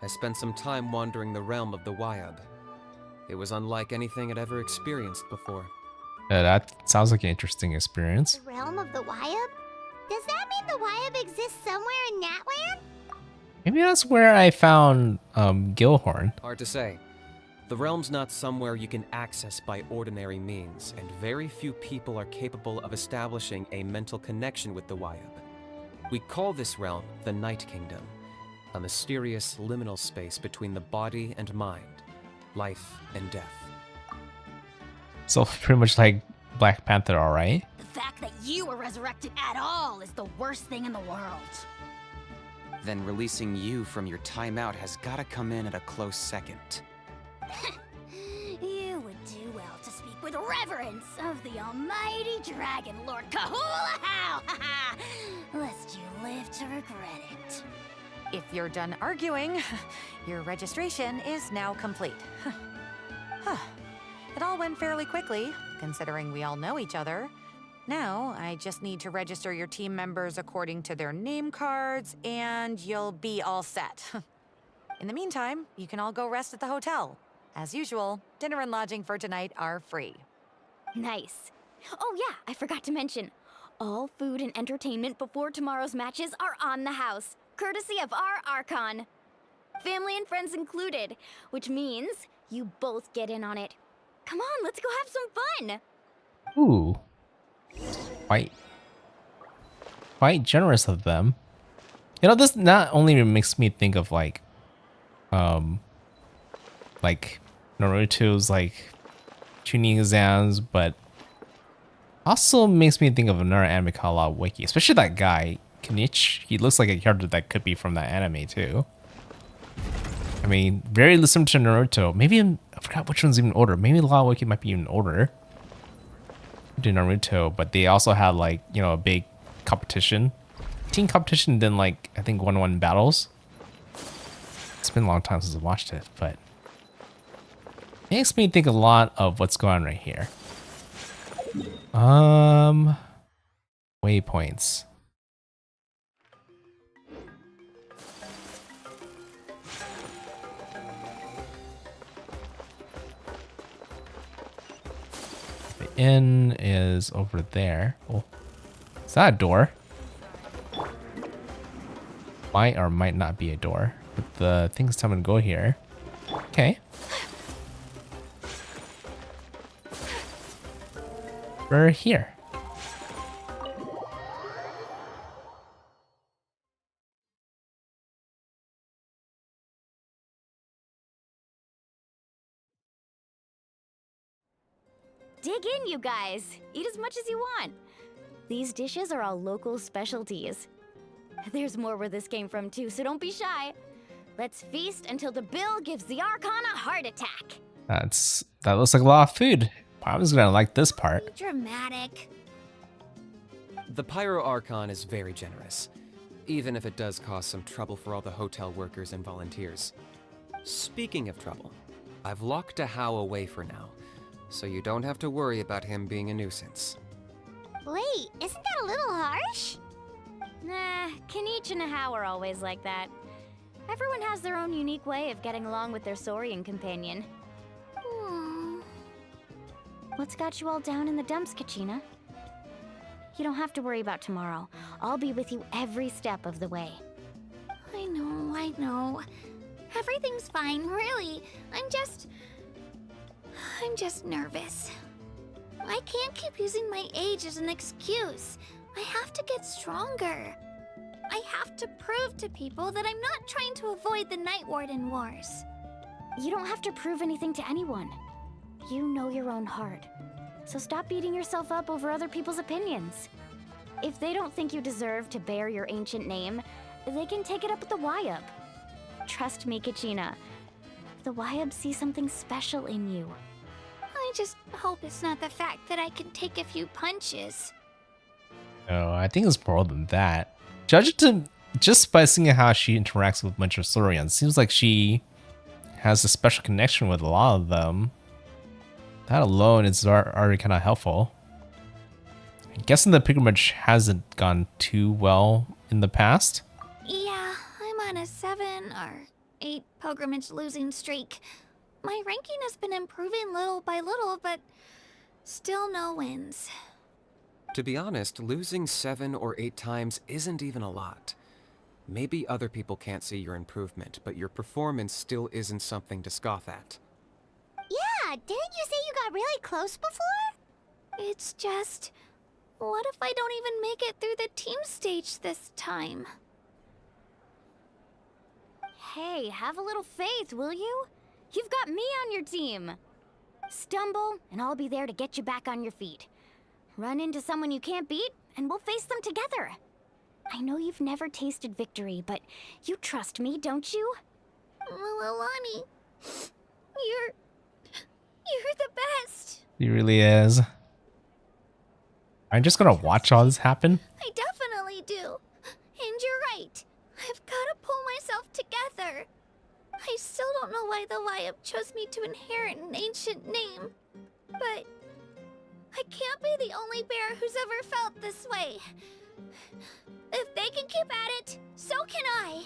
I spent some time wandering the realm of the Wyab. It was unlike anything I'd ever experienced before. That sounds like an interesting experience. The realm of the Wyab? Does that mean the Wyab exists somewhere in Natlan? Maybe that's where I found Gilhorn. Hard to say. The realm's not somewhere you can access by ordinary means, and very few people are capable of establishing a mental connection with the Wyab. We call this realm the Night Kingdom, a mysterious liminal space between the body and mind, life and death. So pretty much like Black Panther, all right? The fact that you were resurrected at all is the worst thing in the world. Then releasing you from your timeout has gotta come in at a close second. You would do well to speak with reverence of the almighty Dragon Lord Kahula-How! Lest you live to regret it. If you're done arguing, your registration is now complete. It all went fairly quickly, considering we all know each other. Now, I just need to register your team members according to their name cards, and you'll be all set. In the meantime, you can all go rest at the hotel. As usual, dinner and lodging for tonight are free. Nice. Oh yeah, I forgot to mention. All food and entertainment before tomorrow's matches are on the house, courtesy of our Archon. Family and friends included, which means you both get in on it. Come on, let's go have some fun! Ooh. Quite generous of them. You know, this not only makes me think of like Naruto's like tuning exams, but also makes me think of another anime called La Wiki, especially that guy, Kenichi. He looks like a character that could be from that anime too. I mean, very similar to Naruto. Maybe I forgot which one's even older. Maybe La Wiki might be even older to Naruto, but they also had like, you know, a big competition. Team competition, then like I think 1-1 battles. It's been a long time since I watched it, but it makes me think a lot of what's going on right here. Waypoints. The inn is over there. Oh, is that a door? Might or might not be a door, but the things tell me to go here. Okay. We're here. Dig in, you guys. Eat as much as you want. These dishes are all local specialties. There's more where this came from too, so don't be shy. Let's feast until the bill gives the Archon a heart attack. That looks like a lot of food. I was gonna like this part. Dramatic. The Pyro Archon is very generous, even if it does cause some trouble for all the hotel workers and volunteers. Speaking of trouble, I've locked a How away for now, so you don't have to worry about him being a nuisance. Wait, isn't that a little harsh? Nah, Kenichi and How are always like that. Everyone has their own unique way of getting along with their Saurian companion. What's got you all down in the dumps, Kachina? You don't have to worry about tomorrow. I'll be with you every step of the way. I know. Everything's fine, really. I'm just nervous. I can't keep using my age as an excuse. I have to get stronger. I have to prove to people that I'm not trying to avoid the Night Warden Wars. You don't have to prove anything to anyone. You know your own heart. So stop beating yourself up over other people's opinions. If they don't think you deserve to bear your ancient name, they can take it up with the Wyub. Trust me, Kachina. The Wyub see something special in you. I just hope it's not the fact that I can take a few punches. No, I think it's more than that. Judging just by seeing how she interacts with bunch of Saurians, seems like she has a special connection with a lot of them. That alone is already kind of helpful. I'm guessing the pilgrimage hasn't gone too well in the past. Yeah, I'm on a 7 or 8 pilgrimage losing streak. My ranking has been improving little by little, but still no wins. To be honest, losing 7 or 8 times isn't even a lot. Maybe other people can't see your improvement, but your performance still isn't something to scoff at. Yeah, didn't you say you got really close before? It's just... what if I don't even make it through the team stage this time? Hey, have a little faith, will you? You've got me on your team. Stumble, and I'll be there to get you back on your feet. Run into someone you can't beat, and we'll face them together. I know you've never tasted victory, but you trust me, don't you? Alani, you're the best. He really is. I'm just gonna watch all this happen. I definitely do. And you're right. I've got to pull myself together. I still don't know why the Lyab chose me to inherit an ancient name. But I can't be the only bear who's ever felt this way. If they can keep at it, so can I.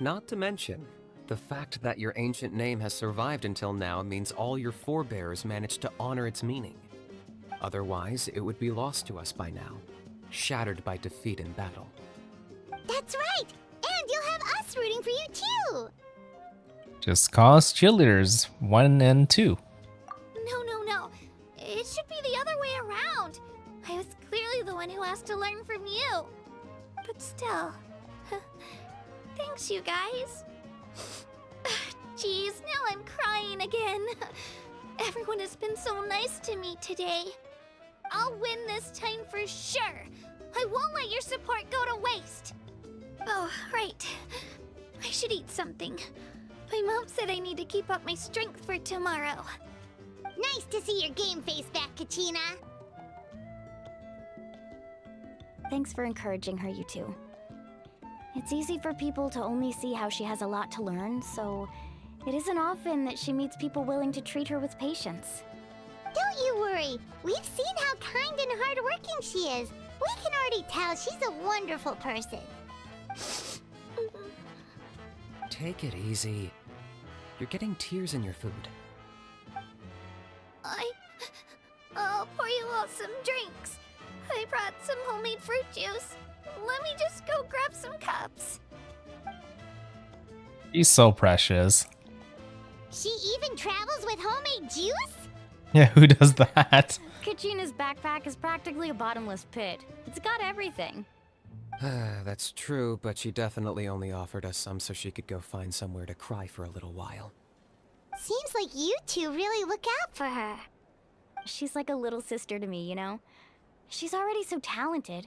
Not to mention, the fact that your ancient name has survived until now means all your forebears managed to honor its meaning. Otherwise, it would be lost to us by now, shattered by defeat in battle. That's right! And you'll have us rooting for you too! Just call us cheerleaders 1 and 2. No. It should be the other way around. I was clearly the one who asked to learn from you. But still, thanks you guys. Jeez, now I'm crying again. Everyone has been so nice to me today. I'll win this time for sure. I won't let your support go to waste. Oh, right. I should eat something. My mom said I need to keep up my strength for tomorrow. Nice to see your game face back, Kachina. Thanks for encouraging her, you two. It's easy for people to only see how she has a lot to learn, so it isn't often that she meets people willing to treat her with patience. Don't you worry. We've seen how kind and hardworking she is. We can already tell she's a wonderful person. Take it easy. You're getting tears in your food. I'll pour you all some drinks. I brought some homemade fruit juice. Let me just go grab some cups. He's so precious. She even travels with homemade juice? Yeah, who does that? Kachina's backpack is practically a bottomless pit. It's got everything. That's true, but she definitely only offered us some so she could go find somewhere to cry for a little while. Seems like you two really look out for her. She's like a little sister to me, you know? She's already so talented.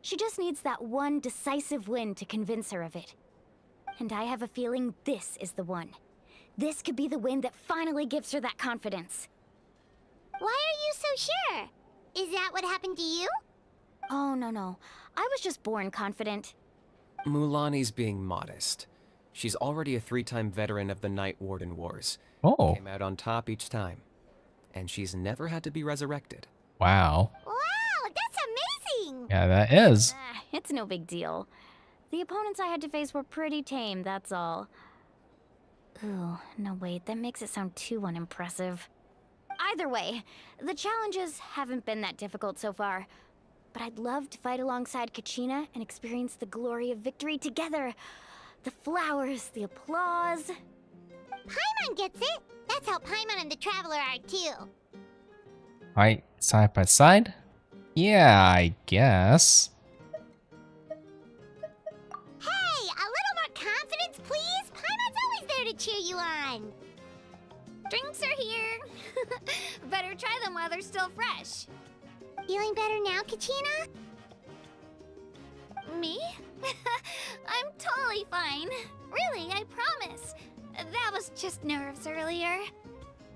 She just needs that one decisive win to convince her of it. And I have a feeling this is the one. This could be the win that finally gives her that confidence. Why are you so sure? Is that what happened to you? Oh, no. I was just born confident. Mulani's being modest. She's already a 3-time veteran of the Night Warden Wars. Oh. Came out on top each time. And she's never had to be resurrected. Wow. Wow, that's amazing! Yeah, that is. It's no big deal. The opponents I had to face were pretty tame, that's all. Ooh, no wait, that makes it sound too unimpressive. Either way, the challenges haven't been that difficult so far. But I'd love to fight alongside Kachina and experience the glory of victory together. The flowers, the applause. Paimon gets it! That's how Paimon and the Traveler are too. Right, side by side? Yeah, I guess. Hey, a little more confidence, please? Paimon's always there to cheer you on. Drinks are here. Better try them while they're still fresh. Feeling better now, Kachina? Me? I'm totally fine. Really, I promise. That was just nerves earlier.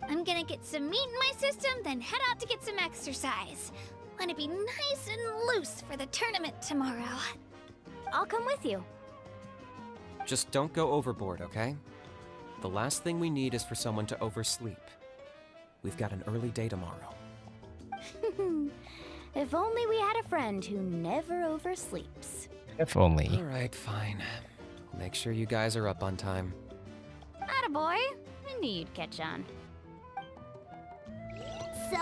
I'm gonna get some meat in my system, then head out to get some exercise. Wanna be nice and loose for the tournament tomorrow. I'll come with you. Just don't go overboard, okay? The last thing we need is for someone to oversleep. We've got an early day tomorrow. If only we had a friend who never oversleeps. If only. Alright, fine. Make sure you guys are up on time. Attaboy. I knew you'd catch on. So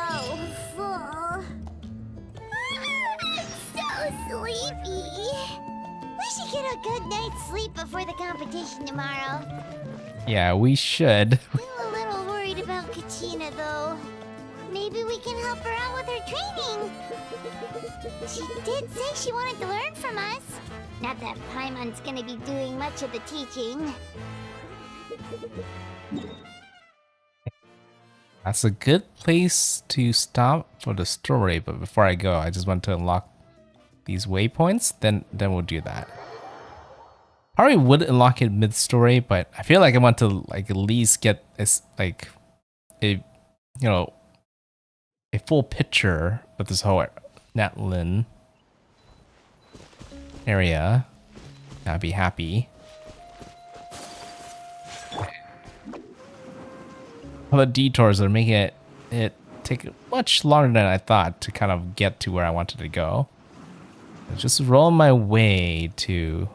full. So sleepy. We should get a good night's sleep before the competition tomorrow. Yeah, we should. I'm a little worried about Kachina, though. Maybe we can help her out with her training. She did say she wanted to learn from us. Not that Paimon's gonna be doing much of the teaching. That's a good place to stop for the story, but before I go, I just want to unlock these waypoints, then we'll do that. Probably would unlock it mid-story, but I feel like I want to like at least get this like a a full picture of this whole Natlan area. I'd be happy. All the detours are making it take much longer than I thought to kind of get to where I wanted to go. I'll just roll my way to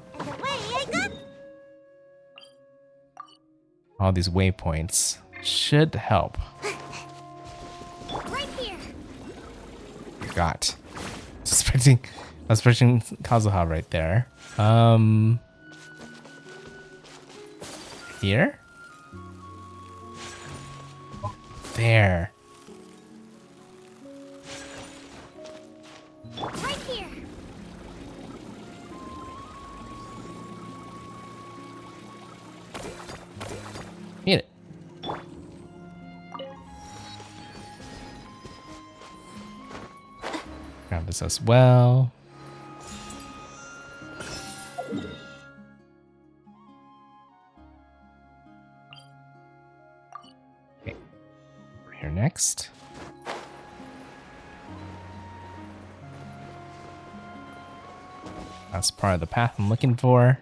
all these waypoints. Should help. Right here. Forgot. I was expecting Kazuha right there. Here? There. Right here. Hit it. Grab this as well. Okay. Over here next. That's part of the path I'm looking for.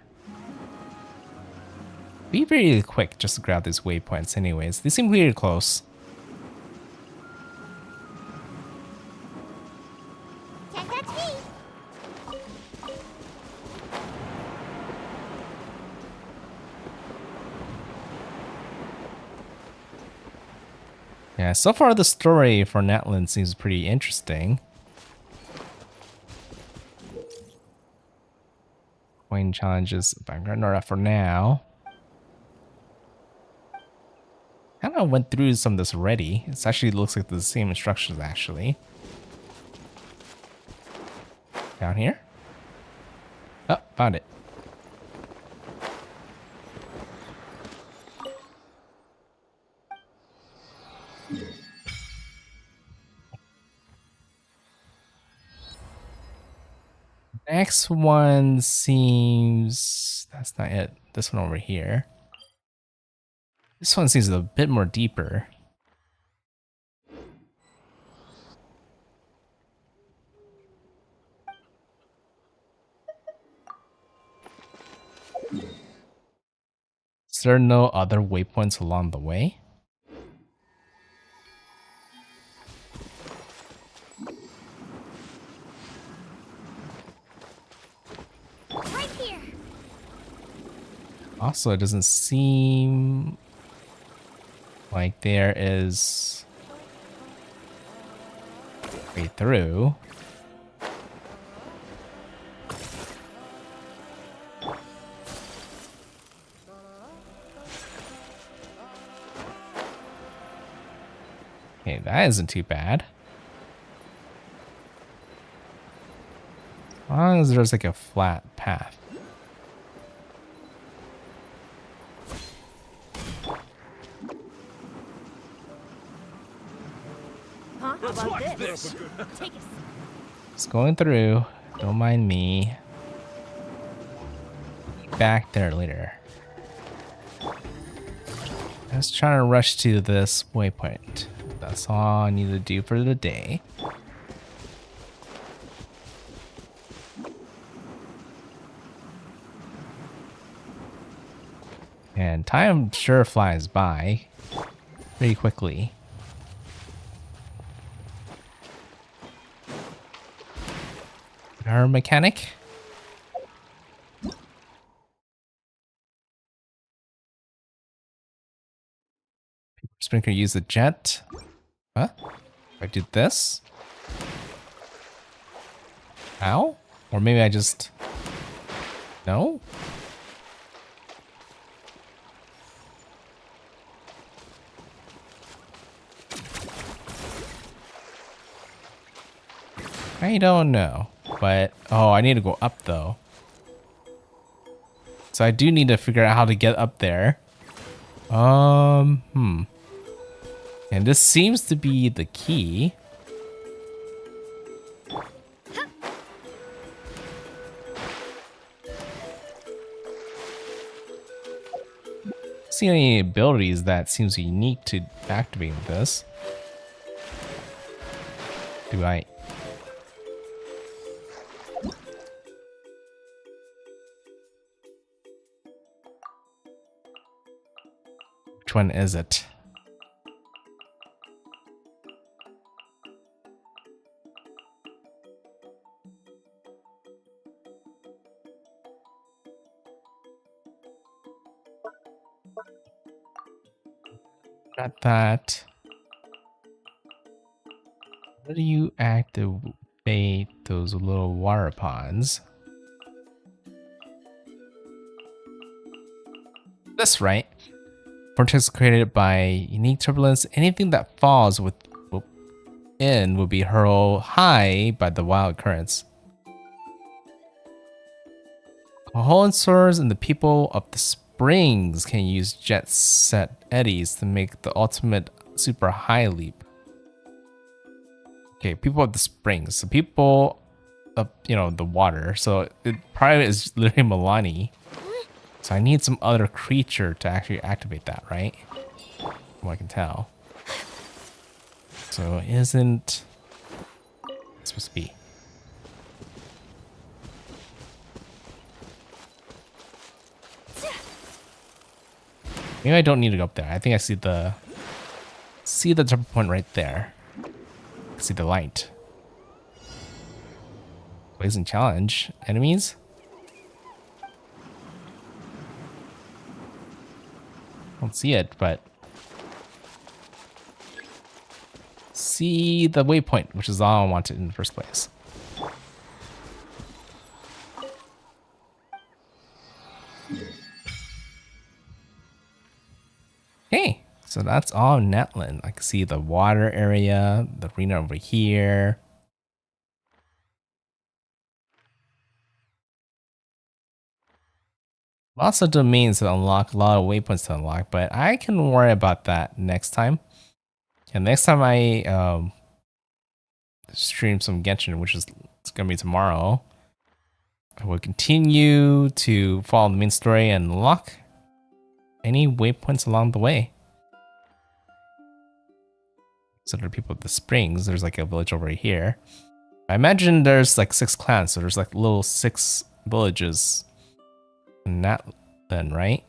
Be really quick just to grab these waypoints anyways. They seem really close. Can't touch me. Yeah, so far the story for Natlan seems pretty interesting. Coin challenges, but I'm gonna ignore that for now. Kind of went through some of this already. It actually looks like the same instructions actually. Down here. Oh, found it. Next one seems... That's not it. This one over here. This one seems a bit more deeper. Is there no other waypoints along the way? Right here. Also, it doesn't seem like there is a way through. Okay, that isn't too bad. As long as there's like a flat path. Huh? How about this? Take it. Just going through. Don't mind me. Back there later. I was trying to rush to this waypoint. That's all I need to do for the day. And time sure flies by pretty quickly. Our mechanic. Sprinkler use the jet. Huh? I did this? Ow? Or maybe I just... No? I don't know. But, oh, I need to go up though. So I do need to figure out how to get up there. And this seems to be the key. See any abilities that seems unique to activating this? Do I? Which one is it? Got that. How do you activate those little water ponds? That's right. Vortex created by unique turbulence. Anything that falls within will be hurled high by the wild currents. Hohenzers and the people of the springs can use jet set eddies to make the ultimate super high leap. Okay, people of the springs. So people of, the water. So it probably is literally Milani. So I need some other creature to actually activate that, right? From what I can tell. So isn't it supposed to be? Maybe I don't need to go up there. I think I see the jump point right there. I see the light. Blazing challenge. Enemies? I don't see it, but see the waypoint, which is all I wanted in the first place. Okay, so that's all Natlan. I can see the water area, the arena over here. Lots of domains to unlock, a lot of waypoints to unlock, but I can worry about that next time. And next time I stream some Genshin, which is going to be tomorrow, I will continue to follow the main story and unlock any waypoints along the way. So there are people at the springs. There's like a village over here. I imagine there's like 6 clans, so there's like little 6 villages in Natlan, right?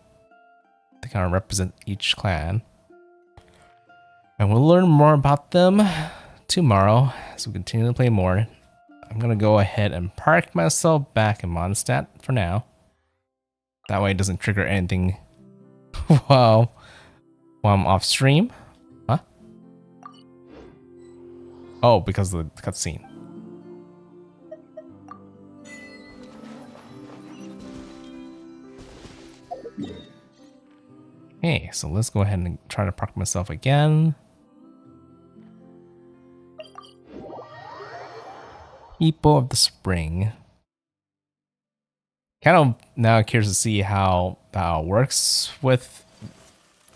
They kind of represent each clan. And we'll learn more about them tomorrow as we continue to play more. I'm gonna go ahead and park myself back in Mondstadt for now. That way it doesn't trigger anything while I'm off stream. Huh? Oh, because of the cutscene. Okay, so let's go ahead and try to park myself again. People of the Spring. Kind of now curious to see how that works with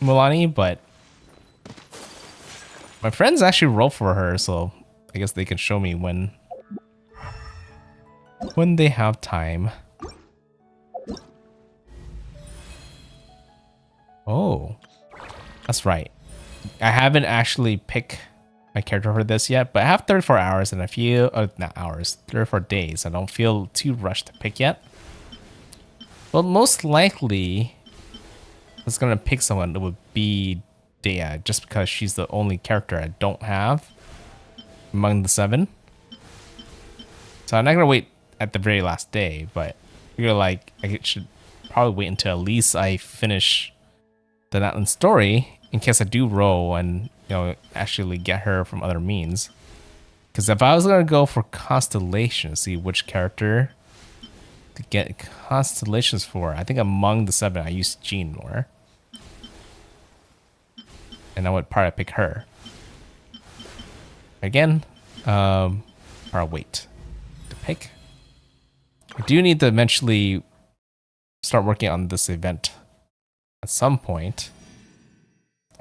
Milani, but my friends actually roll for her, so I guess they can show me when they have time. Oh, that's right. I haven't actually picked my character for this yet, but I have 34 hours and I feel, not hours, 34 days. I don't feel too rushed to pick yet. But most likely, I was gonna pick someone that would be Dea, just because she's the only character I don't have among the 7. So I'm not gonna wait at the very last day, but I feel like I should probably wait until at least I finish the Natlan story in case I do roll and actually get her from other means. Because if I was gonna go for constellation, see which character to get constellations for, I think among the 7 I use Jean more, and I would probably pick her again. Or wait to pick. I do need to eventually start working on this event at some point.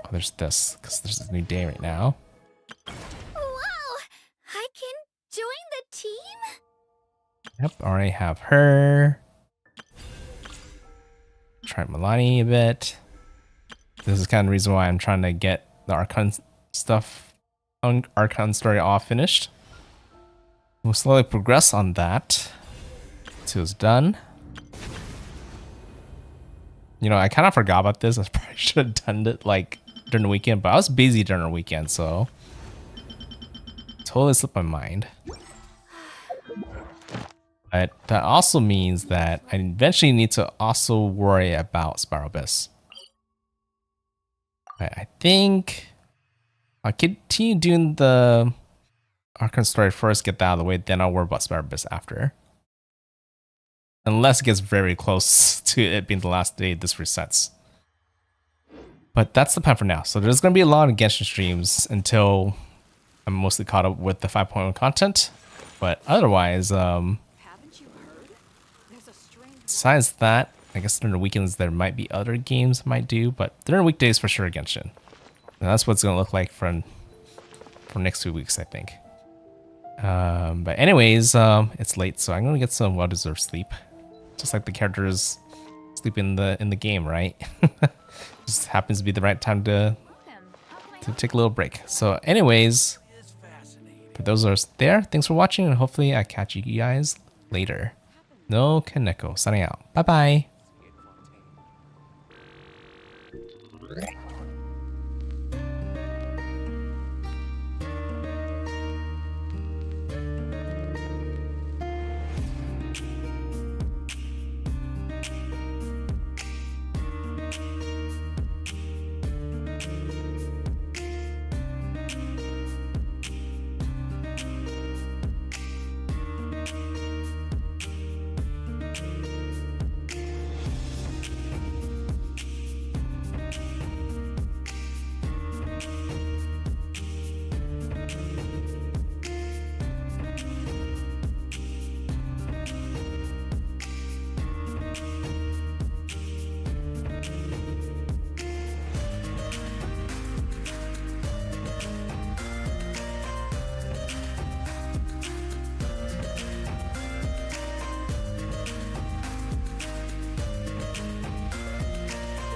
Oh, there's this, because there's a new day right now. Wow! I can join the team? Yep, already have her. Try Milani a bit. This is kind of the reason why I'm trying to get the Archon stuff, Archon story all finished. We'll slowly progress on that till it's done. You know, I kind of forgot about this. I probably should have done it like during the weekend, but I was busy during the weekend, so totally slipped my mind. But that also means that I eventually need to also worry about Spiral Abyss. I think I'll continue doing the Archon story first, get that out of the way, then I'll worry about Spiral Abyss after. Unless it gets very close to it being the last day this resets. But that's the plan for now. So there's going to be a lot of Genshin streams until I'm mostly caught up with the 5.1 content. But otherwise, besides that, I guess during the weekends there might be other games I might do, but during weekdays for sure Genshin. And that's what it's going to look like for next 2 weeks, I think. But anyways, it's late, so I'm going to get some well-deserved sleep. Just like the characters sleep in the game, right? Just happens to be the right time to take a little break. So anyways, for those that are there, thanks for watching, and hopefully I catch you guys later. NoukonNeko signing out. Bye bye.